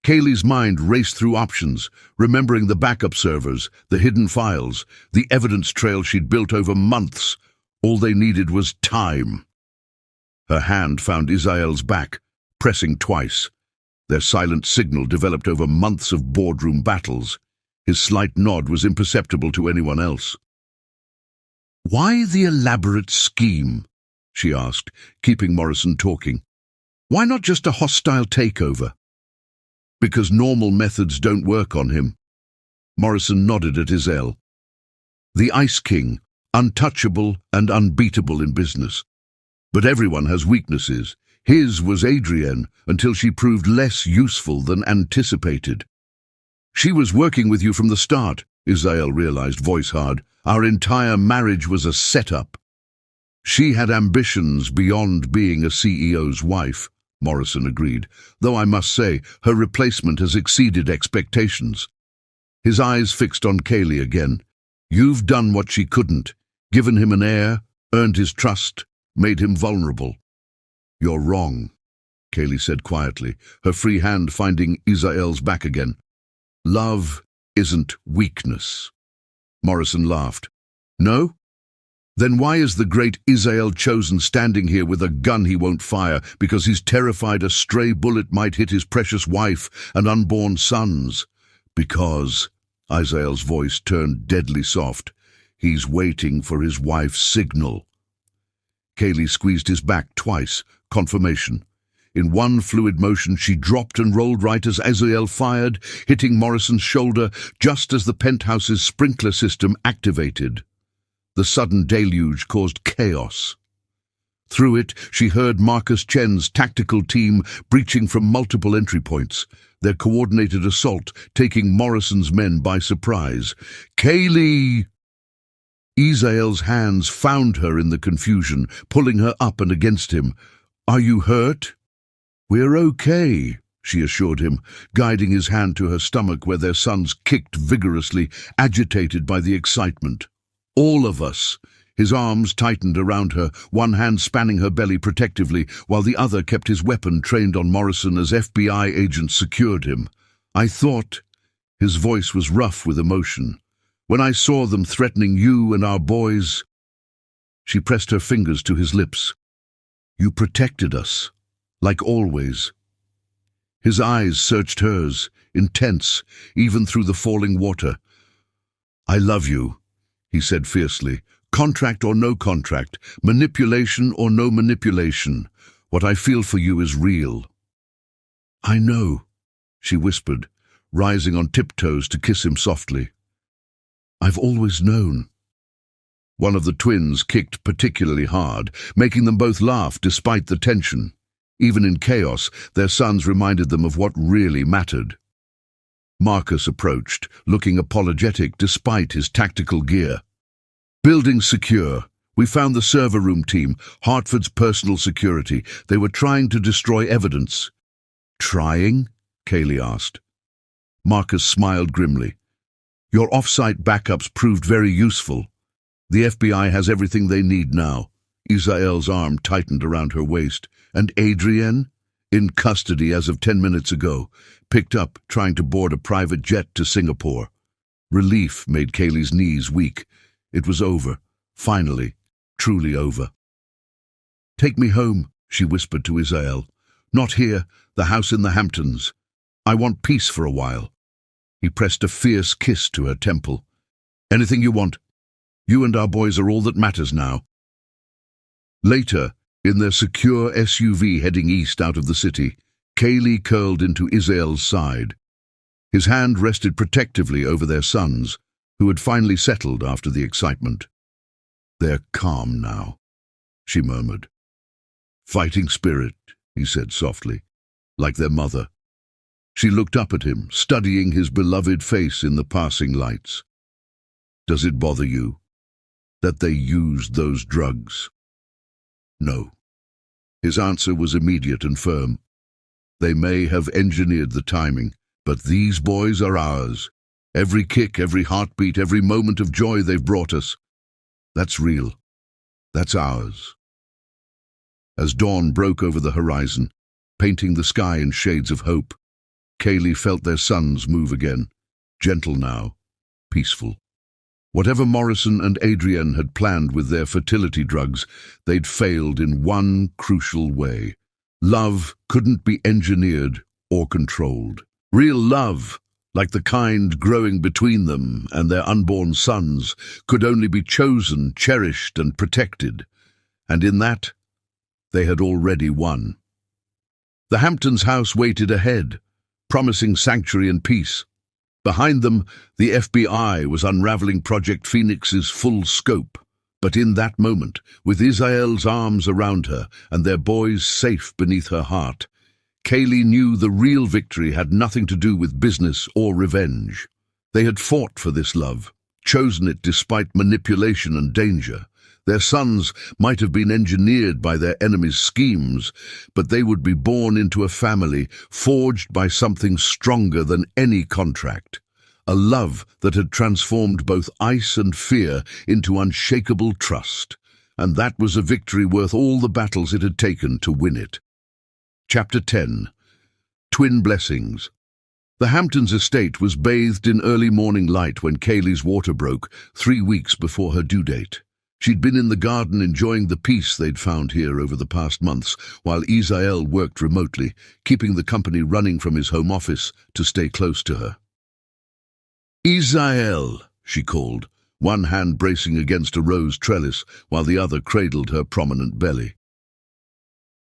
Kaylee's mind raced through options, remembering the backup servers, the hidden files, the evidence trail she'd built over months. All they needed was time. Her hand found Israel's back, pressing twice. Their silent signal developed over months of boardroom battles. His slight nod was imperceptible to anyone else. "Why the elaborate scheme?" she asked, keeping Morrison talking. "Why not just a hostile takeover?" "Because normal methods don't work on him." Morrison nodded at Israel. "The Ice King, untouchable and unbeatable in business. But everyone has weaknesses. His was Adrienne, until she proved less useful than anticipated." "She was working with you from the start," Israel realized, voice hard. "Our entire marriage was a setup." "She had ambitions beyond being a CEO's wife," Morrison agreed, "though I must say her replacement has exceeded expectations." His eyes fixed on Kaylee again. "You've done what she couldn't, given him an heir, earned his trust, made him vulnerable." "You're wrong," Kaylee said quietly, her free hand finding Israel's back again. "Love isn't weakness." Morrison laughed. "No? Then why is the great Israel chosen standing here with a gun he won't fire because he's terrified a stray bullet might hit his precious wife and unborn sons? Because," Israel's voice turned deadly soft, "he's waiting for his wife's signal." Kaylee squeezed his back twice, confirmation. In one fluid motion, she dropped and rolled right as Israel fired, hitting Morrison's shoulder just as the penthouse's sprinkler system activated. The sudden deluge caused chaos. Through it, she heard Marcus Chen's tactical team breaching from multiple entry points, their coordinated assault taking Morrison's men by surprise. "Kaylee!" Israel's hands found her in the confusion, pulling her up and against him. "Are you hurt?" "We're okay," she assured him, guiding his hand to her stomach where their sons kicked vigorously, agitated by the excitement. "All of us." His arms tightened around her, one hand spanning her belly protectively, while the other kept his weapon trained on Morrison as FBI agents secured him. "I thought," his voice was rough with emotion, "when I saw them threatening you and our boys." She pressed her fingers to his lips. "You protected us, like always." His eyes searched hers, intense, even through the falling water. "I love you," he said fiercely. "Contract or no contract, manipulation or no manipulation, what I feel for you is real." "I know," she whispered, rising on tiptoes to kiss him softly. "I've always known." One of the twins kicked particularly hard, making them both laugh despite the tension. Even in chaos, their sons reminded them of what really mattered. Marcus approached, looking apologetic despite his tactical gear. "Building secure. We found the server room team, Hartford's personal security. They were trying to destroy evidence." "Trying?" Kaylee asked. Marcus smiled grimly. "Your off-site backups proved very useful. The FBI has everything they need now." Israel's arm tightened around her waist. "And Adrienne? In custody as of 10 minutes ago. Picked up, trying to board a private jet to Singapore." Relief made Kaylee's knees weak. It was over. Finally. Truly over. "Take me home," she whispered to Israel. "Not here, the house in the Hamptons. I want peace for a while." He pressed a fierce kiss to her temple. "Anything you want. You and our boys are all that matters now." Later, in their secure SUV heading east out of the city, Kaylee curled into Israel's side. His hand rested protectively over their sons, who had finally settled after the excitement. "They're calm now," she murmured. "Fighting spirit," he said softly, "like their mother." She looked up at him, studying his beloved face in the passing lights. "Does it bother you that they used those drugs?" "No." His answer was immediate and firm. "They may have engineered the timing, but these boys are ours. Every kick, every heartbeat, every moment of joy they've brought us. That's real. That's ours." As dawn broke over the horizon, painting the sky in shades of hope, Kaylee felt their sons move again, gentle now, peaceful. Whatever Morrison and Adrienne had planned with their fertility drugs, they'd failed in one crucial way. Love couldn't be engineered or controlled. Real love, like the kind growing between them and their unborn sons, could only be chosen, cherished, and protected. And in that, they had already won. The Hamptons' house waited ahead, promising sanctuary and peace. Behind them, the FBI was unraveling Project Phoenix's full scope. But in that moment, with Isael's arms around her and their boys safe beneath her heart, Kaylee knew the real victory had nothing to do with business or revenge. They had fought for this love, chosen it despite manipulation and danger. Their sons might have been engineered by their enemies' schemes, but they would be born into a family forged by something stronger than any contract. A love that had transformed both ice and fear into unshakable trust. And that was a victory worth all the battles it had taken to win it. Chapter 10. Twin Blessings. The Hamptons' estate was bathed in early morning light when Kaylee's water broke 3 weeks before her due date. She'd been in the garden enjoying the peace they'd found here over the past months, while Isael worked remotely, keeping the company running from his home office to stay close to her. "Isael," she called, one hand bracing against a rose trellis while the other cradled her prominent belly.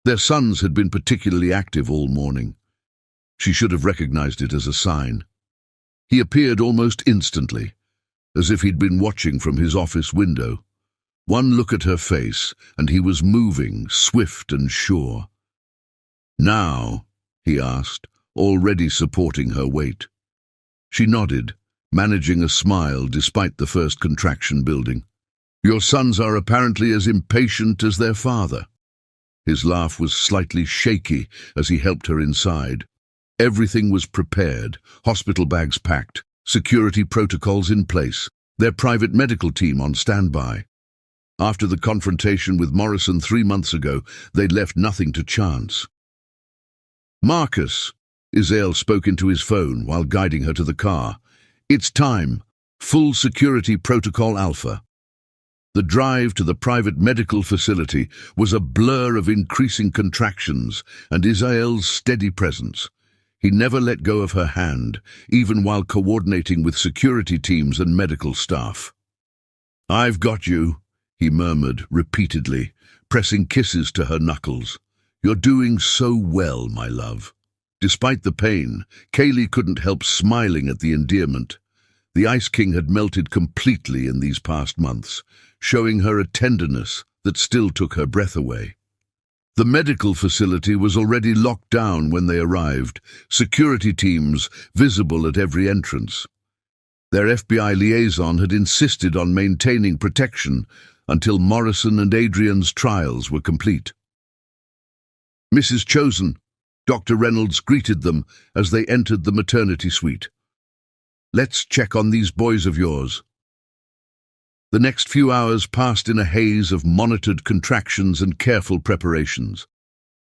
Their sons had been particularly active all morning. She should have recognized it as a sign. He appeared almost instantly, as if he'd been watching from his office window. One look at her face, and he was moving, swift and sure. "Now?" he asked, already supporting her weight. She nodded, managing a smile despite the first contraction building. "Your sons are apparently as impatient as their father." His laugh was slightly shaky as he helped her inside. Everything was prepared, hospital bags packed, security protocols in place, their private medical team on standby. After the confrontation with Morrison 3 months ago, they'd left nothing to chance. "Marcus," Isael spoke into his phone while guiding her to the car. "It's time. Full security protocol alpha." The drive to the private medical facility was a blur of increasing contractions and Isael's steady presence. He never let go of her hand, even while coordinating with security teams and medical staff. "I've got you," he murmured repeatedly, pressing kisses to her knuckles. "You're doing so well, my love." Despite the pain, Kaylee couldn't help smiling at the endearment. The Ice King had melted completely in these past months, showing her a tenderness that still took her breath away. The medical facility was already locked down when they arrived, security teams visible at every entrance. Their FBI liaison had insisted on maintaining protection until Morrison and Adrienne's trials were complete. "Mrs. Chosen," Dr. Reynolds greeted them as they entered the maternity suite. "Let's check on these boys of yours." The next few hours passed in a haze of monitored contractions and careful preparations.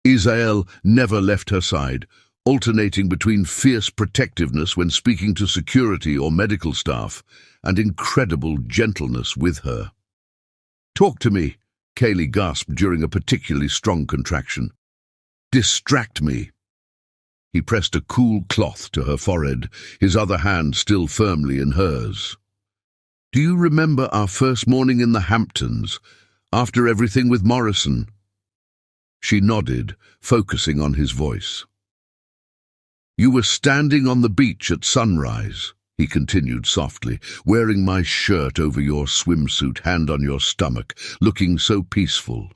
Isael never left her side, alternating between fierce protectiveness when speaking to security or medical staff and incredible gentleness with her. "Talk to me," Kaylee gasped during a particularly strong contraction. "Distract me." He pressed a cool cloth to her forehead, his other hand still firmly in hers. "Do you remember our first morning in the Hamptons, after everything with Morrison?" She nodded, focusing on his voice. "You were standing on the beach at sunrise," he continued softly, "wearing my shirt over your swimsuit, hand on your stomach, looking so peaceful.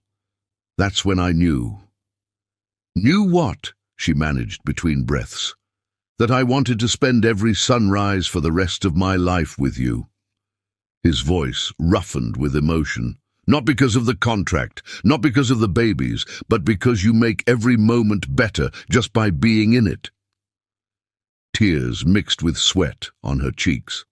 That's when I knew." "Knew what?" she managed between breaths. "That I wanted to spend every sunrise for the rest of my life with you." His voice roughened with emotion. "Not because of the contract, not because of the babies, but because you make every moment better just by being in it." Tears mixed with sweat on her cheeks.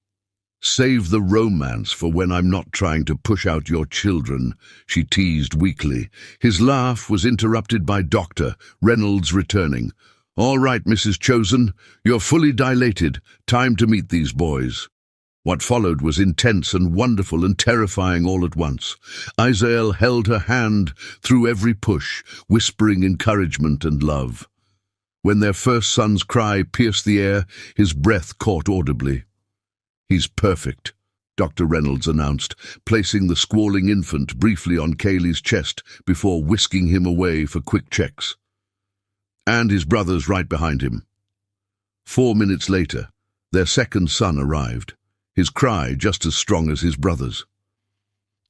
"Save the romance for when I'm not trying to push out your children," she teased weakly. His laugh was interrupted by Dr. Reynolds returning. All right, Mrs. Chosen, you're fully dilated. Time to meet these boys. What followed was intense and wonderful and terrifying all at once. Isael held her hand through every push, whispering encouragement and love. When their first son's cry pierced the air, his breath caught audibly. "He's perfect," Dr. Reynolds announced, placing the squalling infant briefly on Kaylee's chest before whisking him away for quick checks. And his brothers right behind him. 4 minutes later, their second son arrived, his cry just as strong as his brother's.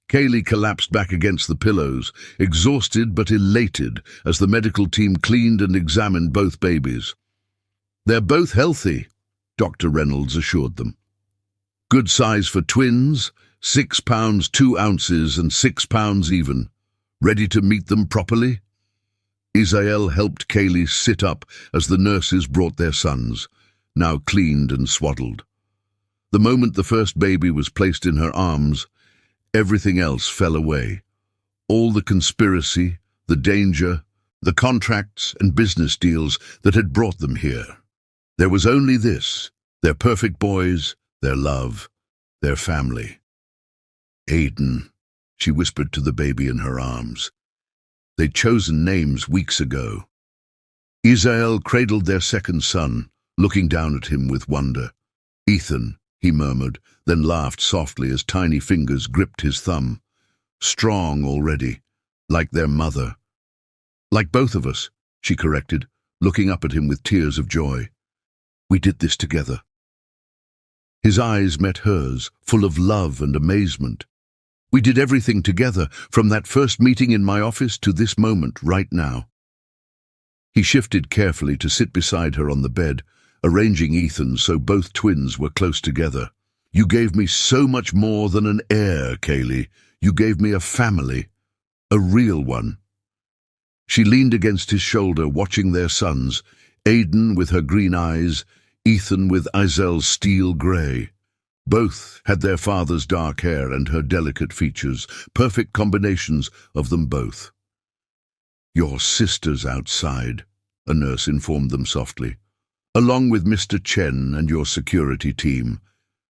Kaylee collapsed back against the pillows, exhausted but elated as the medical team cleaned and examined both babies. "They're both healthy," Dr. Reynolds assured them. "Good size for twins, 6 pounds 2 ounces and 6 pounds even. Ready to meet them properly?" Isael helped Kaylee sit up as the nurses brought their sons, now cleaned and swaddled. The moment the first baby was placed in her arms, everything else fell away. All the conspiracy, the danger, the contracts and business deals that had brought them here. There was only this, their perfect boys, their love, their family. "Aiden," she whispered to the baby in her arms. They'd chosen names weeks ago. Isael cradled their second son, looking down at him with wonder. "Ethan," he murmured, then laughed softly as tiny fingers gripped his thumb. "Strong already, like their mother." "Like both of us," she corrected, looking up at him with tears of joy. "We did this together." His eyes met hers, full of love and amazement. "We did everything together, from that first meeting in my office to this moment right now." He shifted carefully to sit beside her on the bed, arranging Ethan so both twins were close together. "You gave me so much more than an heir, Kaylee. You gave me a family, a real one." She leaned against his shoulder, watching their sons, Aiden with her green eyes, Ethan with Isael's steel grey. Both had their father's dark hair and her delicate features, perfect combinations of them both. "Your sister's outside," a nurse informed them softly, "along with Mr. Chen and your security team.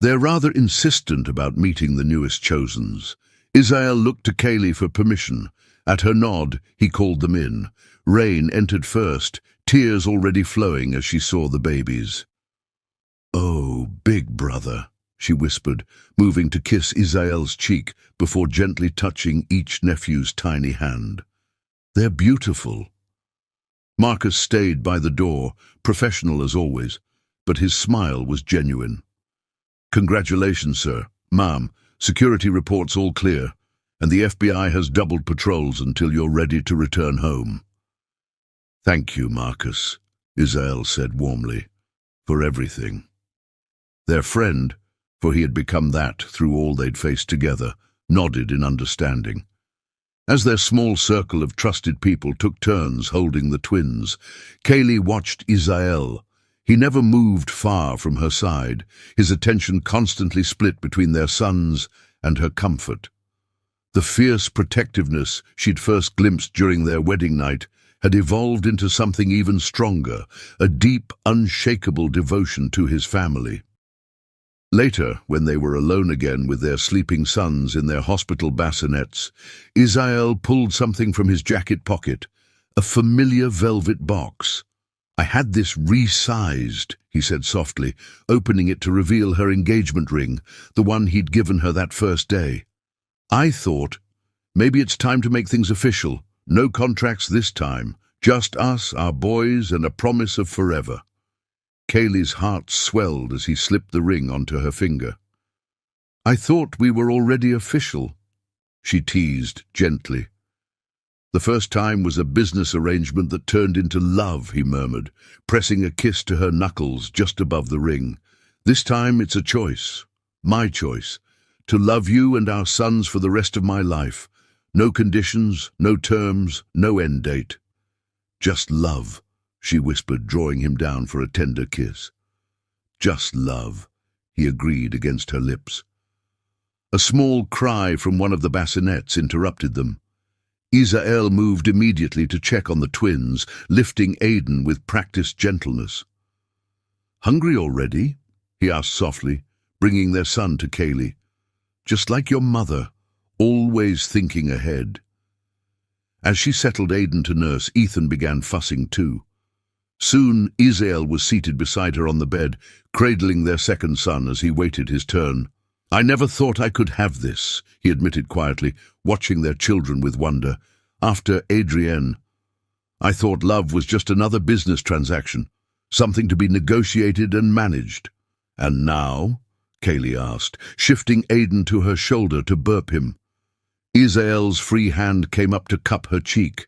They're rather insistent about meeting the newest Chosens." Isael looked to Kaylee for permission. At her nod, he called them in. Rain entered first, tears already flowing as she saw the babies. "Oh, big brother," she whispered, moving to kiss Isael's cheek before gently touching each nephew's tiny hand. "They're beautiful." Marcus stayed by the door, professional as always, but his smile was genuine. "Congratulations, sir. Ma'am, security reports all clear, and the FBI has doubled patrols until you're ready to return home." "Thank you, Marcus," Isael said warmly, "for everything." Their friend, for he had become that through all they'd faced together, nodded in understanding. As their small circle of trusted people took turns holding the twins, Kaylee watched Isael. He never moved far from her side, his attention constantly split between their sons and her comfort. The fierce protectiveness she'd first glimpsed during their wedding night had evolved into something even stronger, a deep, unshakable devotion to his family. Later, when they were alone again with their sleeping sons in their hospital bassinets, Isael pulled something from his jacket pocket, a familiar velvet box. "I had this resized," he said softly, opening it to reveal her engagement ring, the one he'd given her that first day. "I thought, maybe it's time to make things official. No contracts this time, just us, our boys, and a promise of forever." Kaylee's heart swelled as he slipped the ring onto her finger. "I thought we were already official," she teased gently. "The first time was a business arrangement that turned into love," he murmured, pressing a kiss to her knuckles just above the ring. "This time it's a choice, my choice, to love you and our sons for the rest of my life. No conditions, no terms, no end date. Just love," she whispered, drawing him down for a tender kiss. "Just love," he agreed against her lips. A small cry from one of the bassinets interrupted them. Isael moved immediately to check on the twins, lifting Aidan with practiced gentleness. "Hungry already?" he asked softly, bringing their son to Kaylee. "Just like your mother, always thinking ahead." As she settled Aidan to nurse, Ethan began fussing too. Soon, Isael was seated beside her on the bed, cradling their second son as he waited his turn. "I never thought I could have this," he admitted quietly, watching their children with wonder. "After Adrienne, I thought love was just another business transaction, something to be negotiated and managed." "And now?" Kaylee asked, shifting Aidan to her shoulder to burp him. Isael's free hand came up to cup her cheek.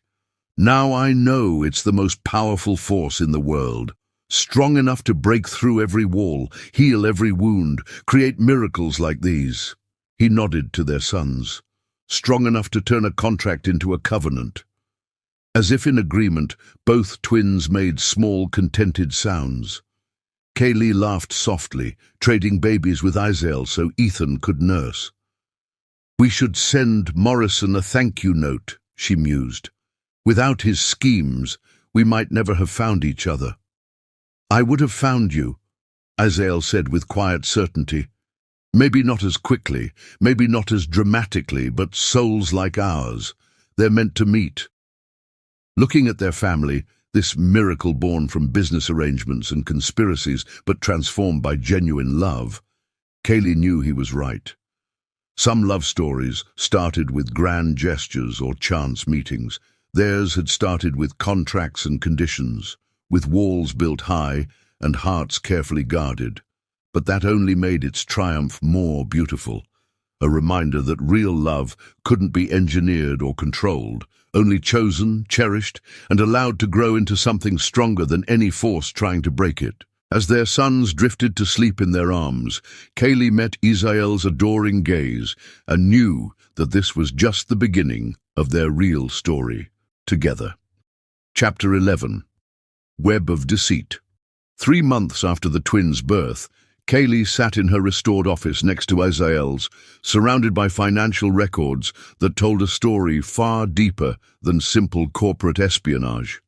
"Now I know it's the most powerful force in the world. Strong enough to break through every wall, heal every wound, create miracles like these." He nodded to their sons. "Strong enough to turn a contract into a covenant." As if in agreement, both twins made small, contented sounds. Kaylee laughed softly, trading babies with Isael so Ethan could nurse. "We should send Morrison a thank-you note," she mused. "Without his schemes, we might never have found each other." "I would have found you," Isael said with quiet certainty. "Maybe not as quickly, maybe not as dramatically, but souls like ours, they're meant to meet." Looking at their family, this miracle born from business arrangements and conspiracies but transformed by genuine love, Kaylee knew he was right. Some love stories started with grand gestures or chance meetings. Theirs had started with contracts and conditions, with walls built high and hearts carefully guarded. But that only made its triumph more beautiful, a reminder that real love couldn't be engineered or controlled, only chosen, cherished, and allowed to grow into something stronger than any force trying to break it. As their sons drifted to sleep in their arms, Kaylee met Isael's adoring gaze and knew that this was just the beginning of their real story together. Chapter 11. Web of Deceit. 3 months after the twins' birth, Kaylee sat in her restored office next to Isael's, surrounded by financial records that told a story far deeper than simple corporate espionage.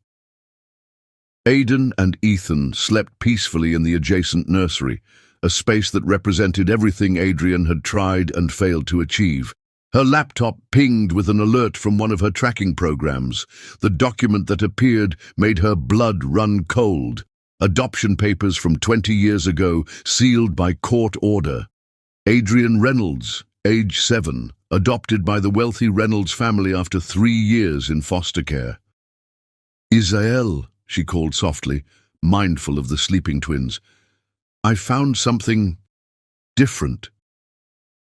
Aidan and Ethan slept peacefully in the adjacent nursery, a space that represented everything Adrienne had tried and failed to achieve. Her laptop pinged with an alert from one of her tracking programs. The document that appeared made her blood run cold. Adoption papers from 20 years ago, sealed by court order. Adrienne Reynolds, age 7, adopted by the wealthy Reynolds family after 3 years in foster care. "Isael," she called softly, mindful of the sleeping twins. "I found something different."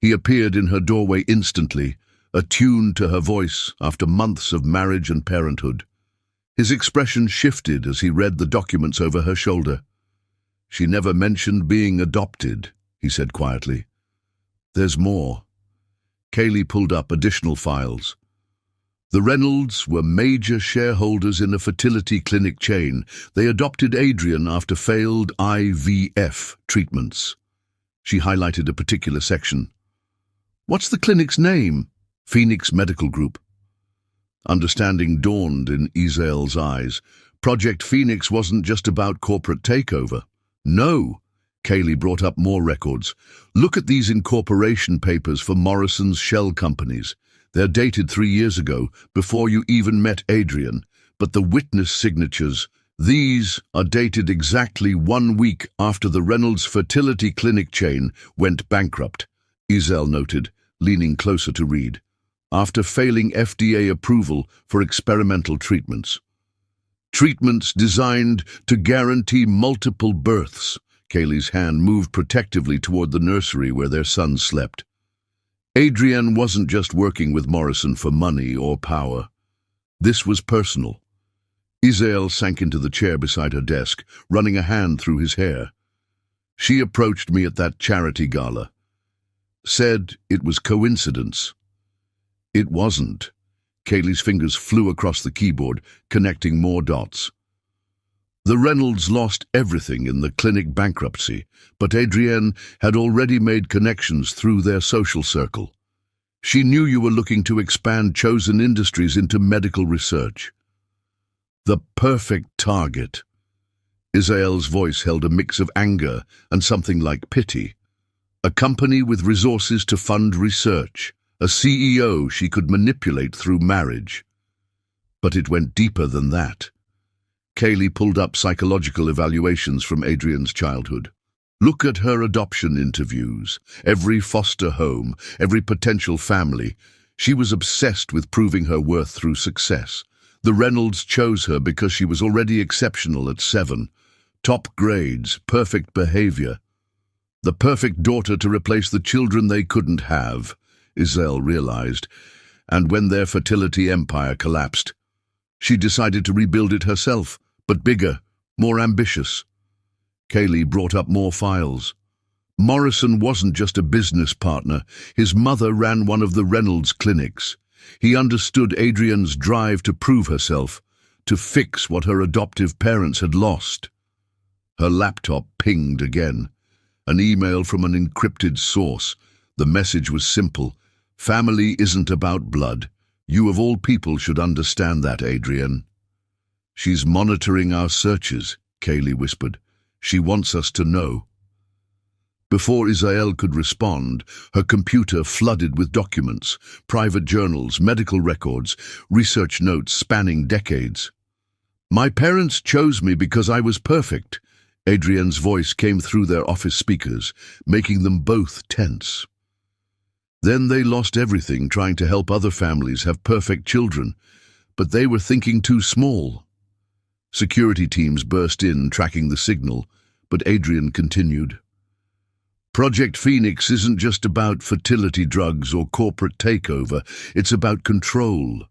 He appeared in her doorway instantly, attuned to her voice after months of marriage and parenthood. His expression shifted as he read the documents over her shoulder. "She never mentioned being adopted," he said quietly. "There's more." Kaylee pulled up additional files. The Reynolds were major shareholders in a fertility clinic chain. They adopted Adrienne after failed IVF treatments. She highlighted a particular section. "What's the clinic's name?" "Phoenix Medical Group." Understanding dawned in Isael's eyes. Project Phoenix wasn't just about corporate takeover. No, Kaylee brought up more records. "Look at these incorporation papers for Morrison's shell companies. They're dated 3 years ago, before you even met Adrienne. But the witness signatures, these are dated exactly 1 week after the Reynolds fertility clinic chain went bankrupt," Isael noted, leaning closer to read. "After failing FDA approval for experimental treatments. Treatments designed to guarantee multiple births." Kaylee's hand moved protectively toward the nursery where their son slept. Adrienne wasn't just working with Morrison for money or power. This was personal. Isael sank into the chair beside her desk, running a hand through his hair. "She approached me at that charity gala. Said it was coincidence. It wasn't." Kaylee's fingers flew across the keyboard, connecting more dots. The Reynolds lost everything in the clinic bankruptcy, but Adrienne had already made connections through their social circle. She knew you were looking to expand chosen industries into medical research. The perfect target. Israel's voice held a mix of anger and something like pity. A company with resources to fund research. A CEO she could manipulate through marriage. But it went deeper than that. Kaylee pulled up psychological evaluations from Adrian's childhood. Look at her adoption interviews, every foster home, every potential family. She was obsessed with proving her worth through success. The Reynolds chose her because she was already exceptional at 7. Top grades, perfect behavior. The perfect daughter to replace the children they couldn't have, Israel realized. And when their fertility empire collapsed, she decided to rebuild it herself, but bigger, more ambitious. Kaylee brought up more files. Morrison wasn't just a business partner. His mother ran one of the Reynolds clinics. He understood Adrian's drive to prove herself, to fix what her adoptive parents had lost. Her laptop pinged again. An email from an encrypted source. The message was simple. Family isn't about blood. You of all people should understand that, Adrian. She's monitoring our searches, Kaylee whispered. She wants us to know. Before Israel could respond, her computer flooded with documents, private journals, medical records, research notes spanning decades. My parents chose me because I was perfect. Adrian's voice came through their office speakers, making them both tense. Then they lost everything trying to help other families have perfect children, but they were thinking too small. Security teams burst in, tracking the signal, but Adrian continued. Project Phoenix isn't just about fertility drugs or corporate takeover. It's about control,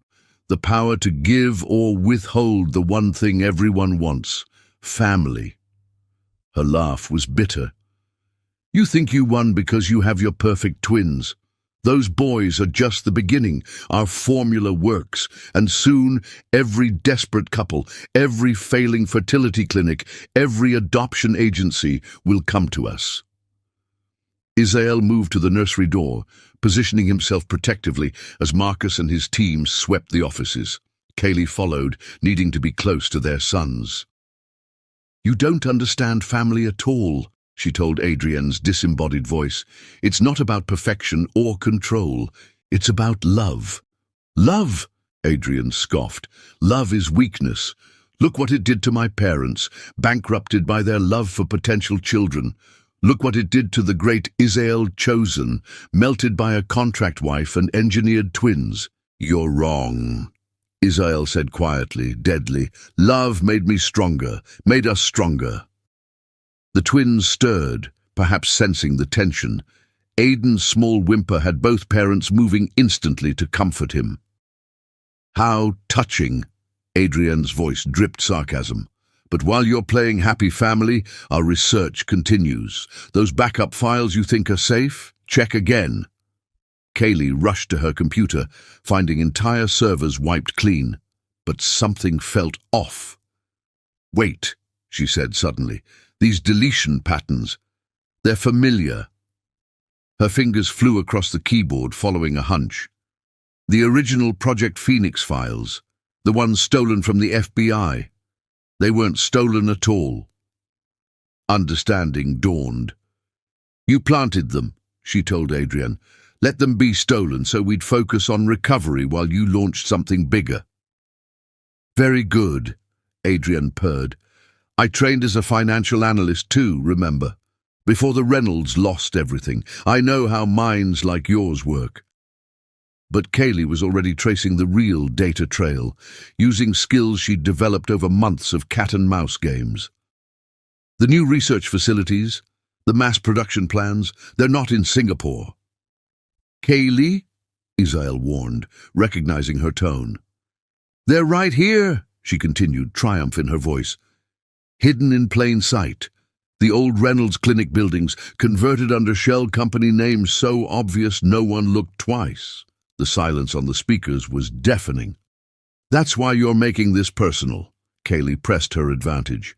the power to give or withhold the one thing everyone wants, family. Her laugh was bitter. You think you won because you have your perfect twins. Those boys are just the beginning. Our formula works, and soon every desperate couple, every failing fertility clinic, every adoption agency will come to us. Israel moved to the nursery door, positioning himself protectively as Marcus and his team swept the offices. Kaylee followed, needing to be close to their sons. You don't understand family at all, she told Adrian's disembodied voice. It's not about perfection or control. It's about love. Love, Adrian scoffed. Love is weakness. Look what it did to my parents, bankrupted by their love for potential children. Look what it did to the great Israel chosen, melted by a contract wife and engineered twins. You're wrong, Israel said quietly, deadly. Love made me stronger, made us stronger. The twins stirred, perhaps sensing the tension. Aidan's small whimper had both parents moving instantly to comfort him. How touching, Adrian's voice dripped sarcasm. But while you're playing happy family, our research continues. Those backup files you think are safe? Check again. Kaylee rushed to her computer, finding entire servers wiped clean. But something felt off. Wait, she said suddenly. These deletion patterns, they're familiar. Her fingers flew across the keyboard, following a hunch. The original Project Phoenix files, the ones stolen from the FBI. They weren't stolen at all. Understanding dawned. You planted them, she told Adrian. Let them be stolen so we'd focus on recovery while you launched something bigger. Very good, Adrian purred. I trained as a financial analyst too, remember? Before the Reynolds lost everything. I know how minds like yours work. But Kaylee was already tracing the real data trail, using skills she'd developed over months of cat-and-mouse games. The new research facilities, the mass production plans, they're not in Singapore. Kaylee, Israel warned, recognizing her tone. They're right here, she continued, triumph in her voice. Hidden in plain sight. The old Reynolds Clinic buildings, converted under shell company names so obvious no one looked twice. The silence on the speakers was deafening. That's why you're making this personal, Kaylee pressed her advantage.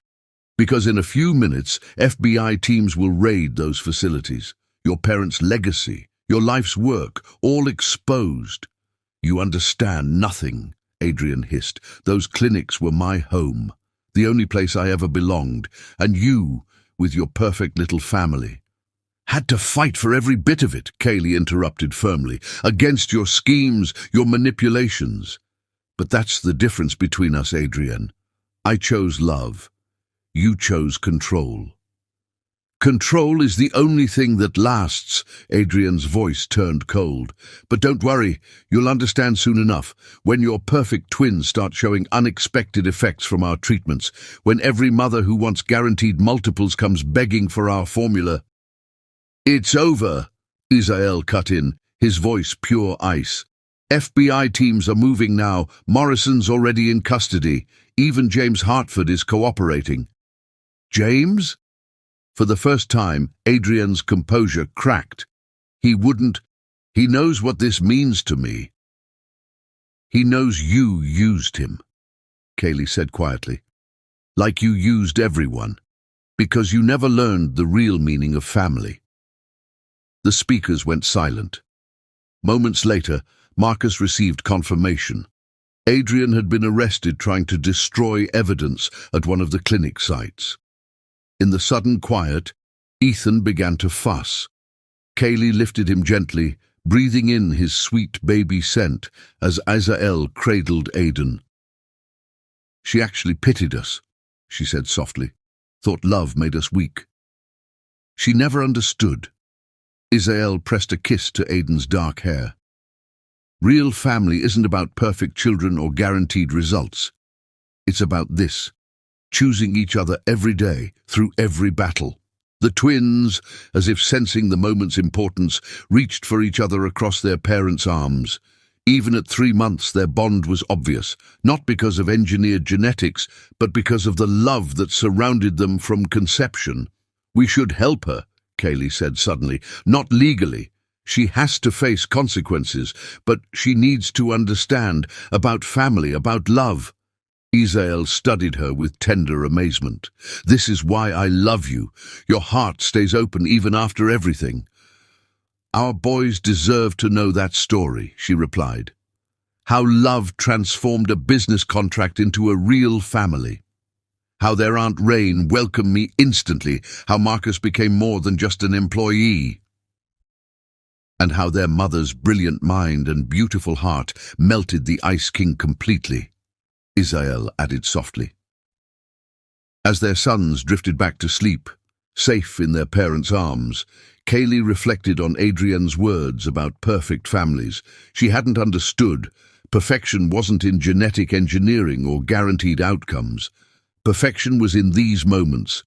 Because in a few minutes, FBI teams will raid those facilities. Your parents' legacy, Your life's work, all exposed. You understand nothing, Adrian hissed. Those clinics were my home, the only place I ever belonged, and you, with your perfect little family, had to fight for every bit of it, Kaylee interrupted firmly, against your schemes, your manipulations. But that's the difference between us, Adrian. I chose love. You chose control. Control is the only thing that lasts, Adrian's voice turned cold. But don't worry, you'll understand soon enough, when your perfect twins start showing unexpected effects from our treatments, when every mother who wants guaranteed multiples comes begging for our formula. It's over, Isael cut in, his voice pure ice. FBI teams are moving now. Morrison's already in custody. Even James Hartford is cooperating. James? For the first time, Adrian's composure cracked. He knows what this means to me. He knows you used him, Kaylee said quietly. Like you used everyone. Because you never learned the real meaning of family. The speakers went silent. Moments later, Marcus received confirmation. Adrian had been arrested trying to destroy evidence at one of the clinic sites. In the sudden quiet, Ethan began to fuss. Kaylee lifted him gently, breathing in his sweet baby scent as Isael cradled Aiden. She actually pitied us, she said softly, thought love made us weak. She never understood. Isael pressed a kiss to Aiden's dark hair. Real family isn't about perfect children or guaranteed results. It's about this. Choosing each other every day, through every battle. The twins, as if sensing the moment's importance, reached for each other across their parents' arms. Even at 3 months, their bond was obvious, not because of engineered genetics, but because of the love that surrounded them from conception. We should help her, Kaylee said suddenly, not legally. She has to face consequences, but she needs to understand about family, about love. Isael studied her with tender amazement. This is why I love you. Your heart stays open even after everything. Our boys deserve to know that story, she replied. How love transformed a business contract into a real family. How their Aunt Rain welcomed me instantly. How Marcus became more than just an employee. And how their mother's brilliant mind and beautiful heart melted the Ice King completely. Isael added softly. As their sons drifted back to sleep, safe in their parents' arms, Kaylee reflected on Adrian's words about perfect families. She hadn't understood. Perfection wasn't in genetic engineering or guaranteed outcomes. Perfection was in these moments.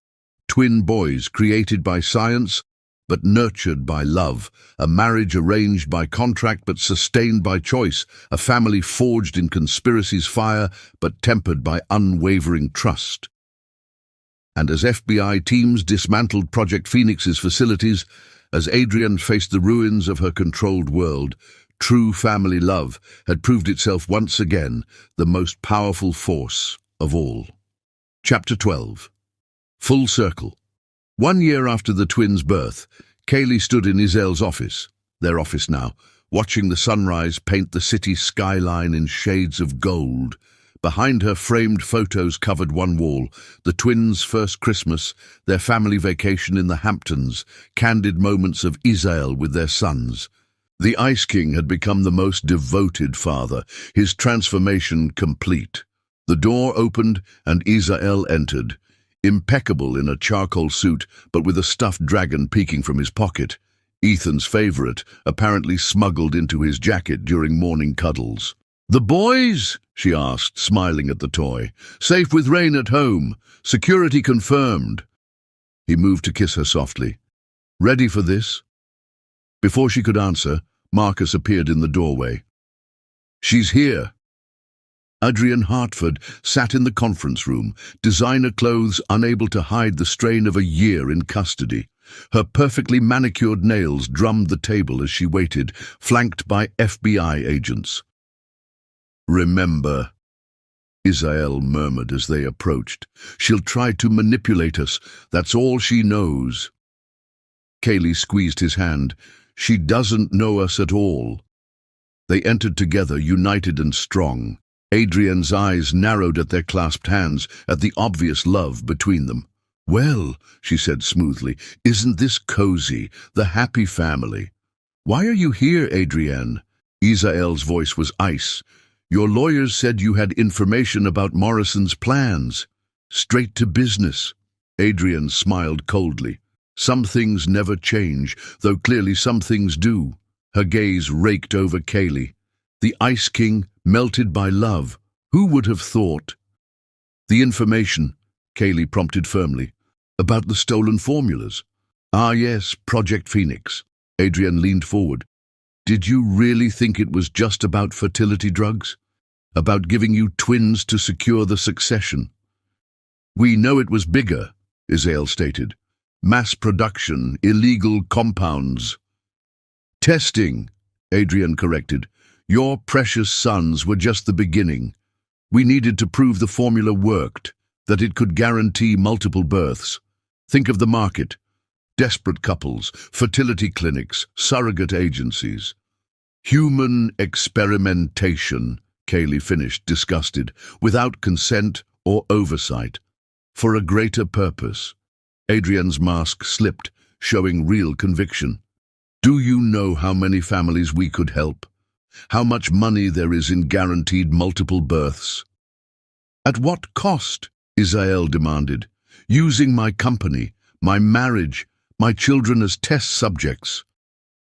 Twin boys created by science, but nurtured by love, a marriage arranged by contract but sustained by choice, a family forged in conspiracy's fire but tempered by unwavering trust. And as FBI teams dismantled Project Phoenix's facilities, as Adrian faced the ruins of her controlled world, true family love had proved itself once again the most powerful force of all. Chapter 12. Full Circle. 1 year after the twins' birth, Kaylee stood in Isael's office, their office now, watching the sunrise paint the city skyline in shades of gold. Behind her, framed photos covered one wall, the twins' first Christmas, their family vacation in the Hamptons, candid moments of Isael with their sons. The Ice King had become the most devoted father, his transformation complete. The door opened and Isael entered. Impeccable in a charcoal suit, but with a stuffed dragon peeking from his pocket. Ethan's favorite, apparently smuggled into his jacket during morning cuddles. "The boys?" she asked, smiling at the toy. "Safe with Rain at home. Security confirmed." He moved to kiss her softly. "Ready for this?" Before she could answer, Marcus appeared in the doorway. "She's here." Adrian Hartford sat in the conference room, designer clothes unable to hide the strain of a year in custody. Her perfectly manicured nails drummed the table as she waited, flanked by FBI agents. "Remember," Isael murmured as they approached. "She'll try to manipulate us. That's all she knows." Kaylee squeezed his hand. She doesn't know us at all." They entered together, united and strong. Adrian's eyes narrowed at their clasped hands, at the obvious love between them. "Well," she said smoothly, "isn't this cozy, the happy family?" "Why are you here, Adrian?" Isael's voice was ice. "Your lawyers said you had information about Morrison's plans. Straight to business." Adrian smiled coldly. "Some things never change, though clearly some things do." Her gaze raked over Kaylee. The Ice King melted by love. Who would have thought? "The information," Kaylee prompted firmly. "About the stolen formulas." "Ah yes, Project Phoenix." Adrian leaned forward. "Did you really think it was just about fertility drugs? About giving you twins to secure the succession?" "We know it was bigger," Isael stated. "Mass production, illegal compounds." "Testing," Adrian corrected. "Your precious sons were just the beginning. We needed to prove the formula worked, that it could guarantee multiple births. Think of the market. Desperate couples, fertility clinics, surrogate agencies. Human experimentation," Kaylee finished, disgusted, "without consent or oversight. For a greater purpose." Adrian's mask slipped, showing real conviction. "Do you know how many families we could help? How much money there is in guaranteed multiple births?" "At what cost?" Isael demanded. "Using my company, my marriage, my children as test subjects."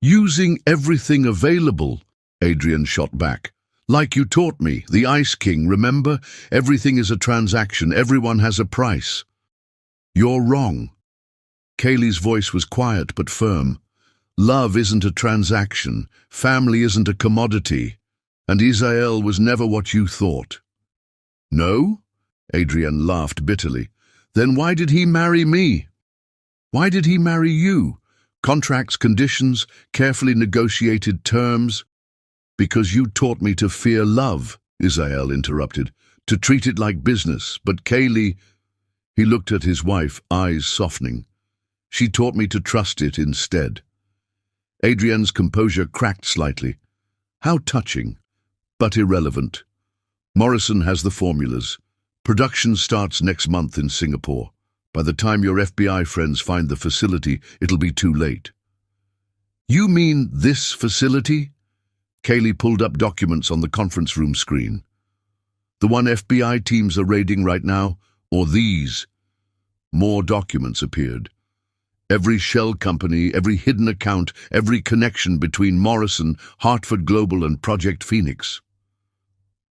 "Using everything available," Adrian shot back. "Like you taught me, the Ice King, remember? Everything is a transaction, everyone has a price." "You're wrong." Kaylee's voice was quiet but firm. "Love isn't a transaction, family isn't a commodity, and Isael was never what you thought." "No?" Adrian laughed bitterly. "Then why did he marry me? Why did he marry you? Contracts, conditions, carefully negotiated terms." "Because you taught me to fear love," Isael interrupted, "to treat it like business. But Kaylee—" He looked at his wife, eyes softening. "She taught me to trust it instead." Adrian's composure cracked slightly. "How touching, but irrelevant. Morrison has the formulas. Production starts next month in Singapore. By the time your FBI friends find the facility, it'll be too late." "You mean this facility?" Kaylee pulled up documents on the conference room screen. "The one FBI teams are raiding right now, or these?" More documents appeared. Every shell company, every hidden account, every connection between Morrison, Hartford Global and Project Phoenix.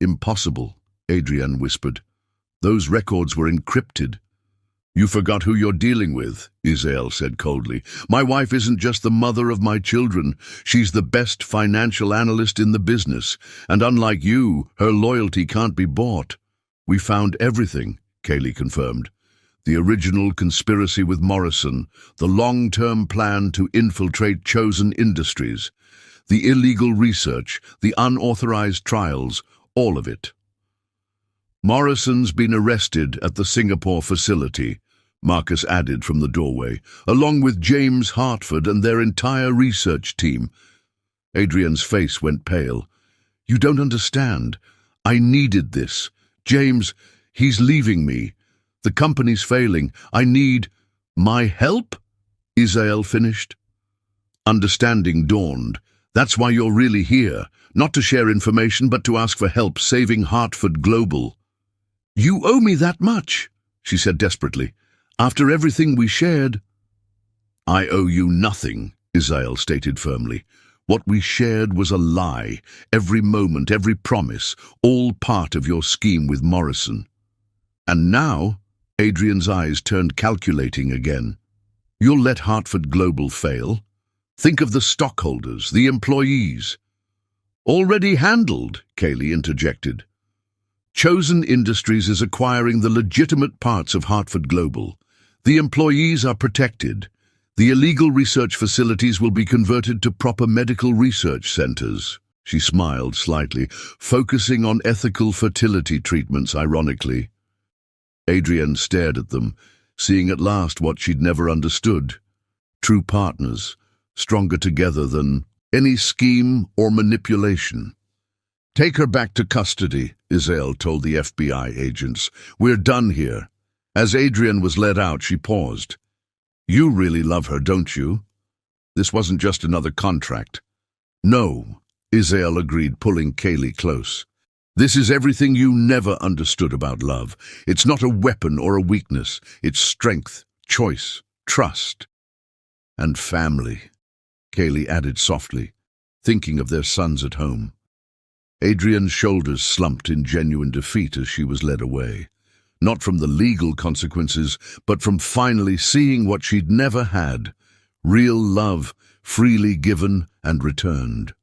"Impossible," Adrian whispered. "Those records were encrypted." "You forgot who you're dealing with," Isael said coldly. "My wife isn't just the mother of my children. She's the best financial analyst in the business, and unlike you, her loyalty can't be bought." "We found everything," Kaylee confirmed. "The original conspiracy with Morrison, the long-term plan to infiltrate chosen industries, the illegal research, the unauthorized trials, all of it." "Morrison's been arrested at the Singapore facility," Marcus added from the doorway, "along with James Hartford and their entire research team." Adrian's face went pale. "You don't understand. I needed this. James, he's leaving me. The company's failing. I need my help," Isael finished. Understanding dawned. "That's why you're really here. Not to share information, but to ask for help saving Hartford Global." "You owe me that much," she said desperately. "After everything we shared." "I owe you nothing," Isael stated firmly. "What we shared was a lie. Every moment, every promise, all part of your scheme with Morrison." "And now," Adrian's eyes turned calculating again, "you'll let Hartford Global fail? Think of the stockholders, the employees." "Already handled," Kaylee interjected. "Chosen Industries is acquiring the legitimate parts of Hartford Global. The employees are protected. The illegal research facilities will be converted to proper medical research centers." She smiled slightly, focusing on ethical fertility treatments, ironically. Adrian stared at them, seeing at last what she'd never understood. True partners, stronger together than any scheme or manipulation. "Take her back to custody," Israel told the FBI agents. "We're done here." As Adrian was led out, she paused. "You really love her, don't you? This wasn't just another contract." "No," Israel agreed, pulling Kaylee close. "This is everything you never understood about love. It's not a weapon or a weakness. It's strength, choice, trust, and family," Kaylee added softly, thinking of their sons at home. Adrian's shoulders slumped in genuine defeat as she was led away. Not from the legal consequences, but from finally seeing what she'd never had: real love, freely given and returned.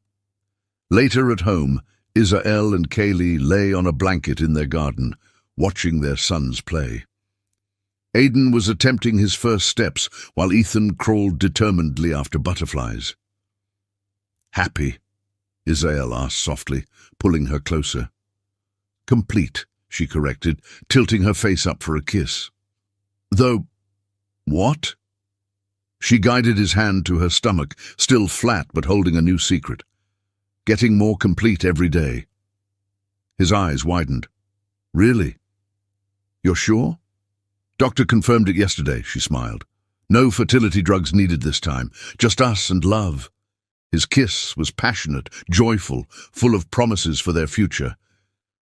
Later at home, Israel and Kaylee lay on a blanket in their garden, watching their sons play. Aiden was attempting his first steps, while Ethan crawled determinedly after butterflies. "Happy?" Israel asked softly, pulling her closer. "Complete," she corrected, tilting her face up for a kiss. "Though, what?" She guided his hand to her stomach, still flat but holding a new secret. "Getting more complete every day." His eyes widened. "Really? You're sure?" "Doctor confirmed it yesterday," she smiled. "No fertility drugs needed this time, just us and love." His kiss was passionate, joyful, full of promises for their future.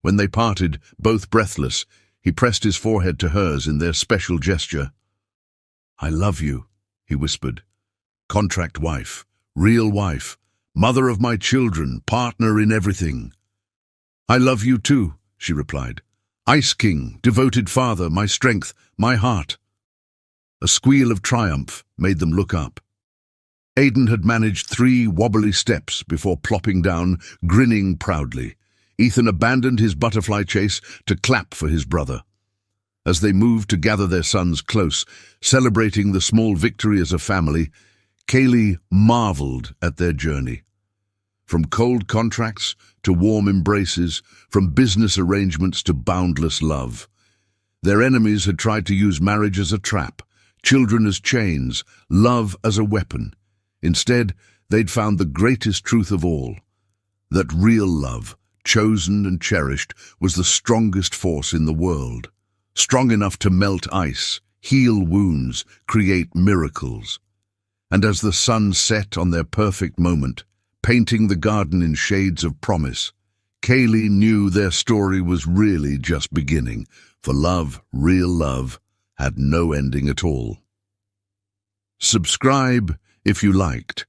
When they parted, both breathless, he pressed his forehead to hers in their special gesture. "I love you," he whispered. "Contract wife, real wife, mother of my children, partner in everything." "I love you too," she replied. "Ice King, devoted father, my strength, my heart." A squeal of triumph made them look up. Aiden had managed 3 wobbly steps before plopping down, grinning proudly. Ethan abandoned his butterfly chase to clap for his brother. As they moved to gather their sons close, celebrating the small victory as a family, Kaylee marveled at their journey. From cold contracts to warm embraces, from business arrangements to boundless love. Their enemies had tried to use marriage as a trap, children as chains, love as a weapon. Instead, they'd found the greatest truth of all, that real love, chosen and cherished, was the strongest force in the world, strong enough to melt ice, heal wounds, create miracles. And as the sun set on their perfect moment, painting the garden in shades of promise, Kaylee knew their story was really just beginning, for love, real love, had no ending at all. Subscribe if you liked.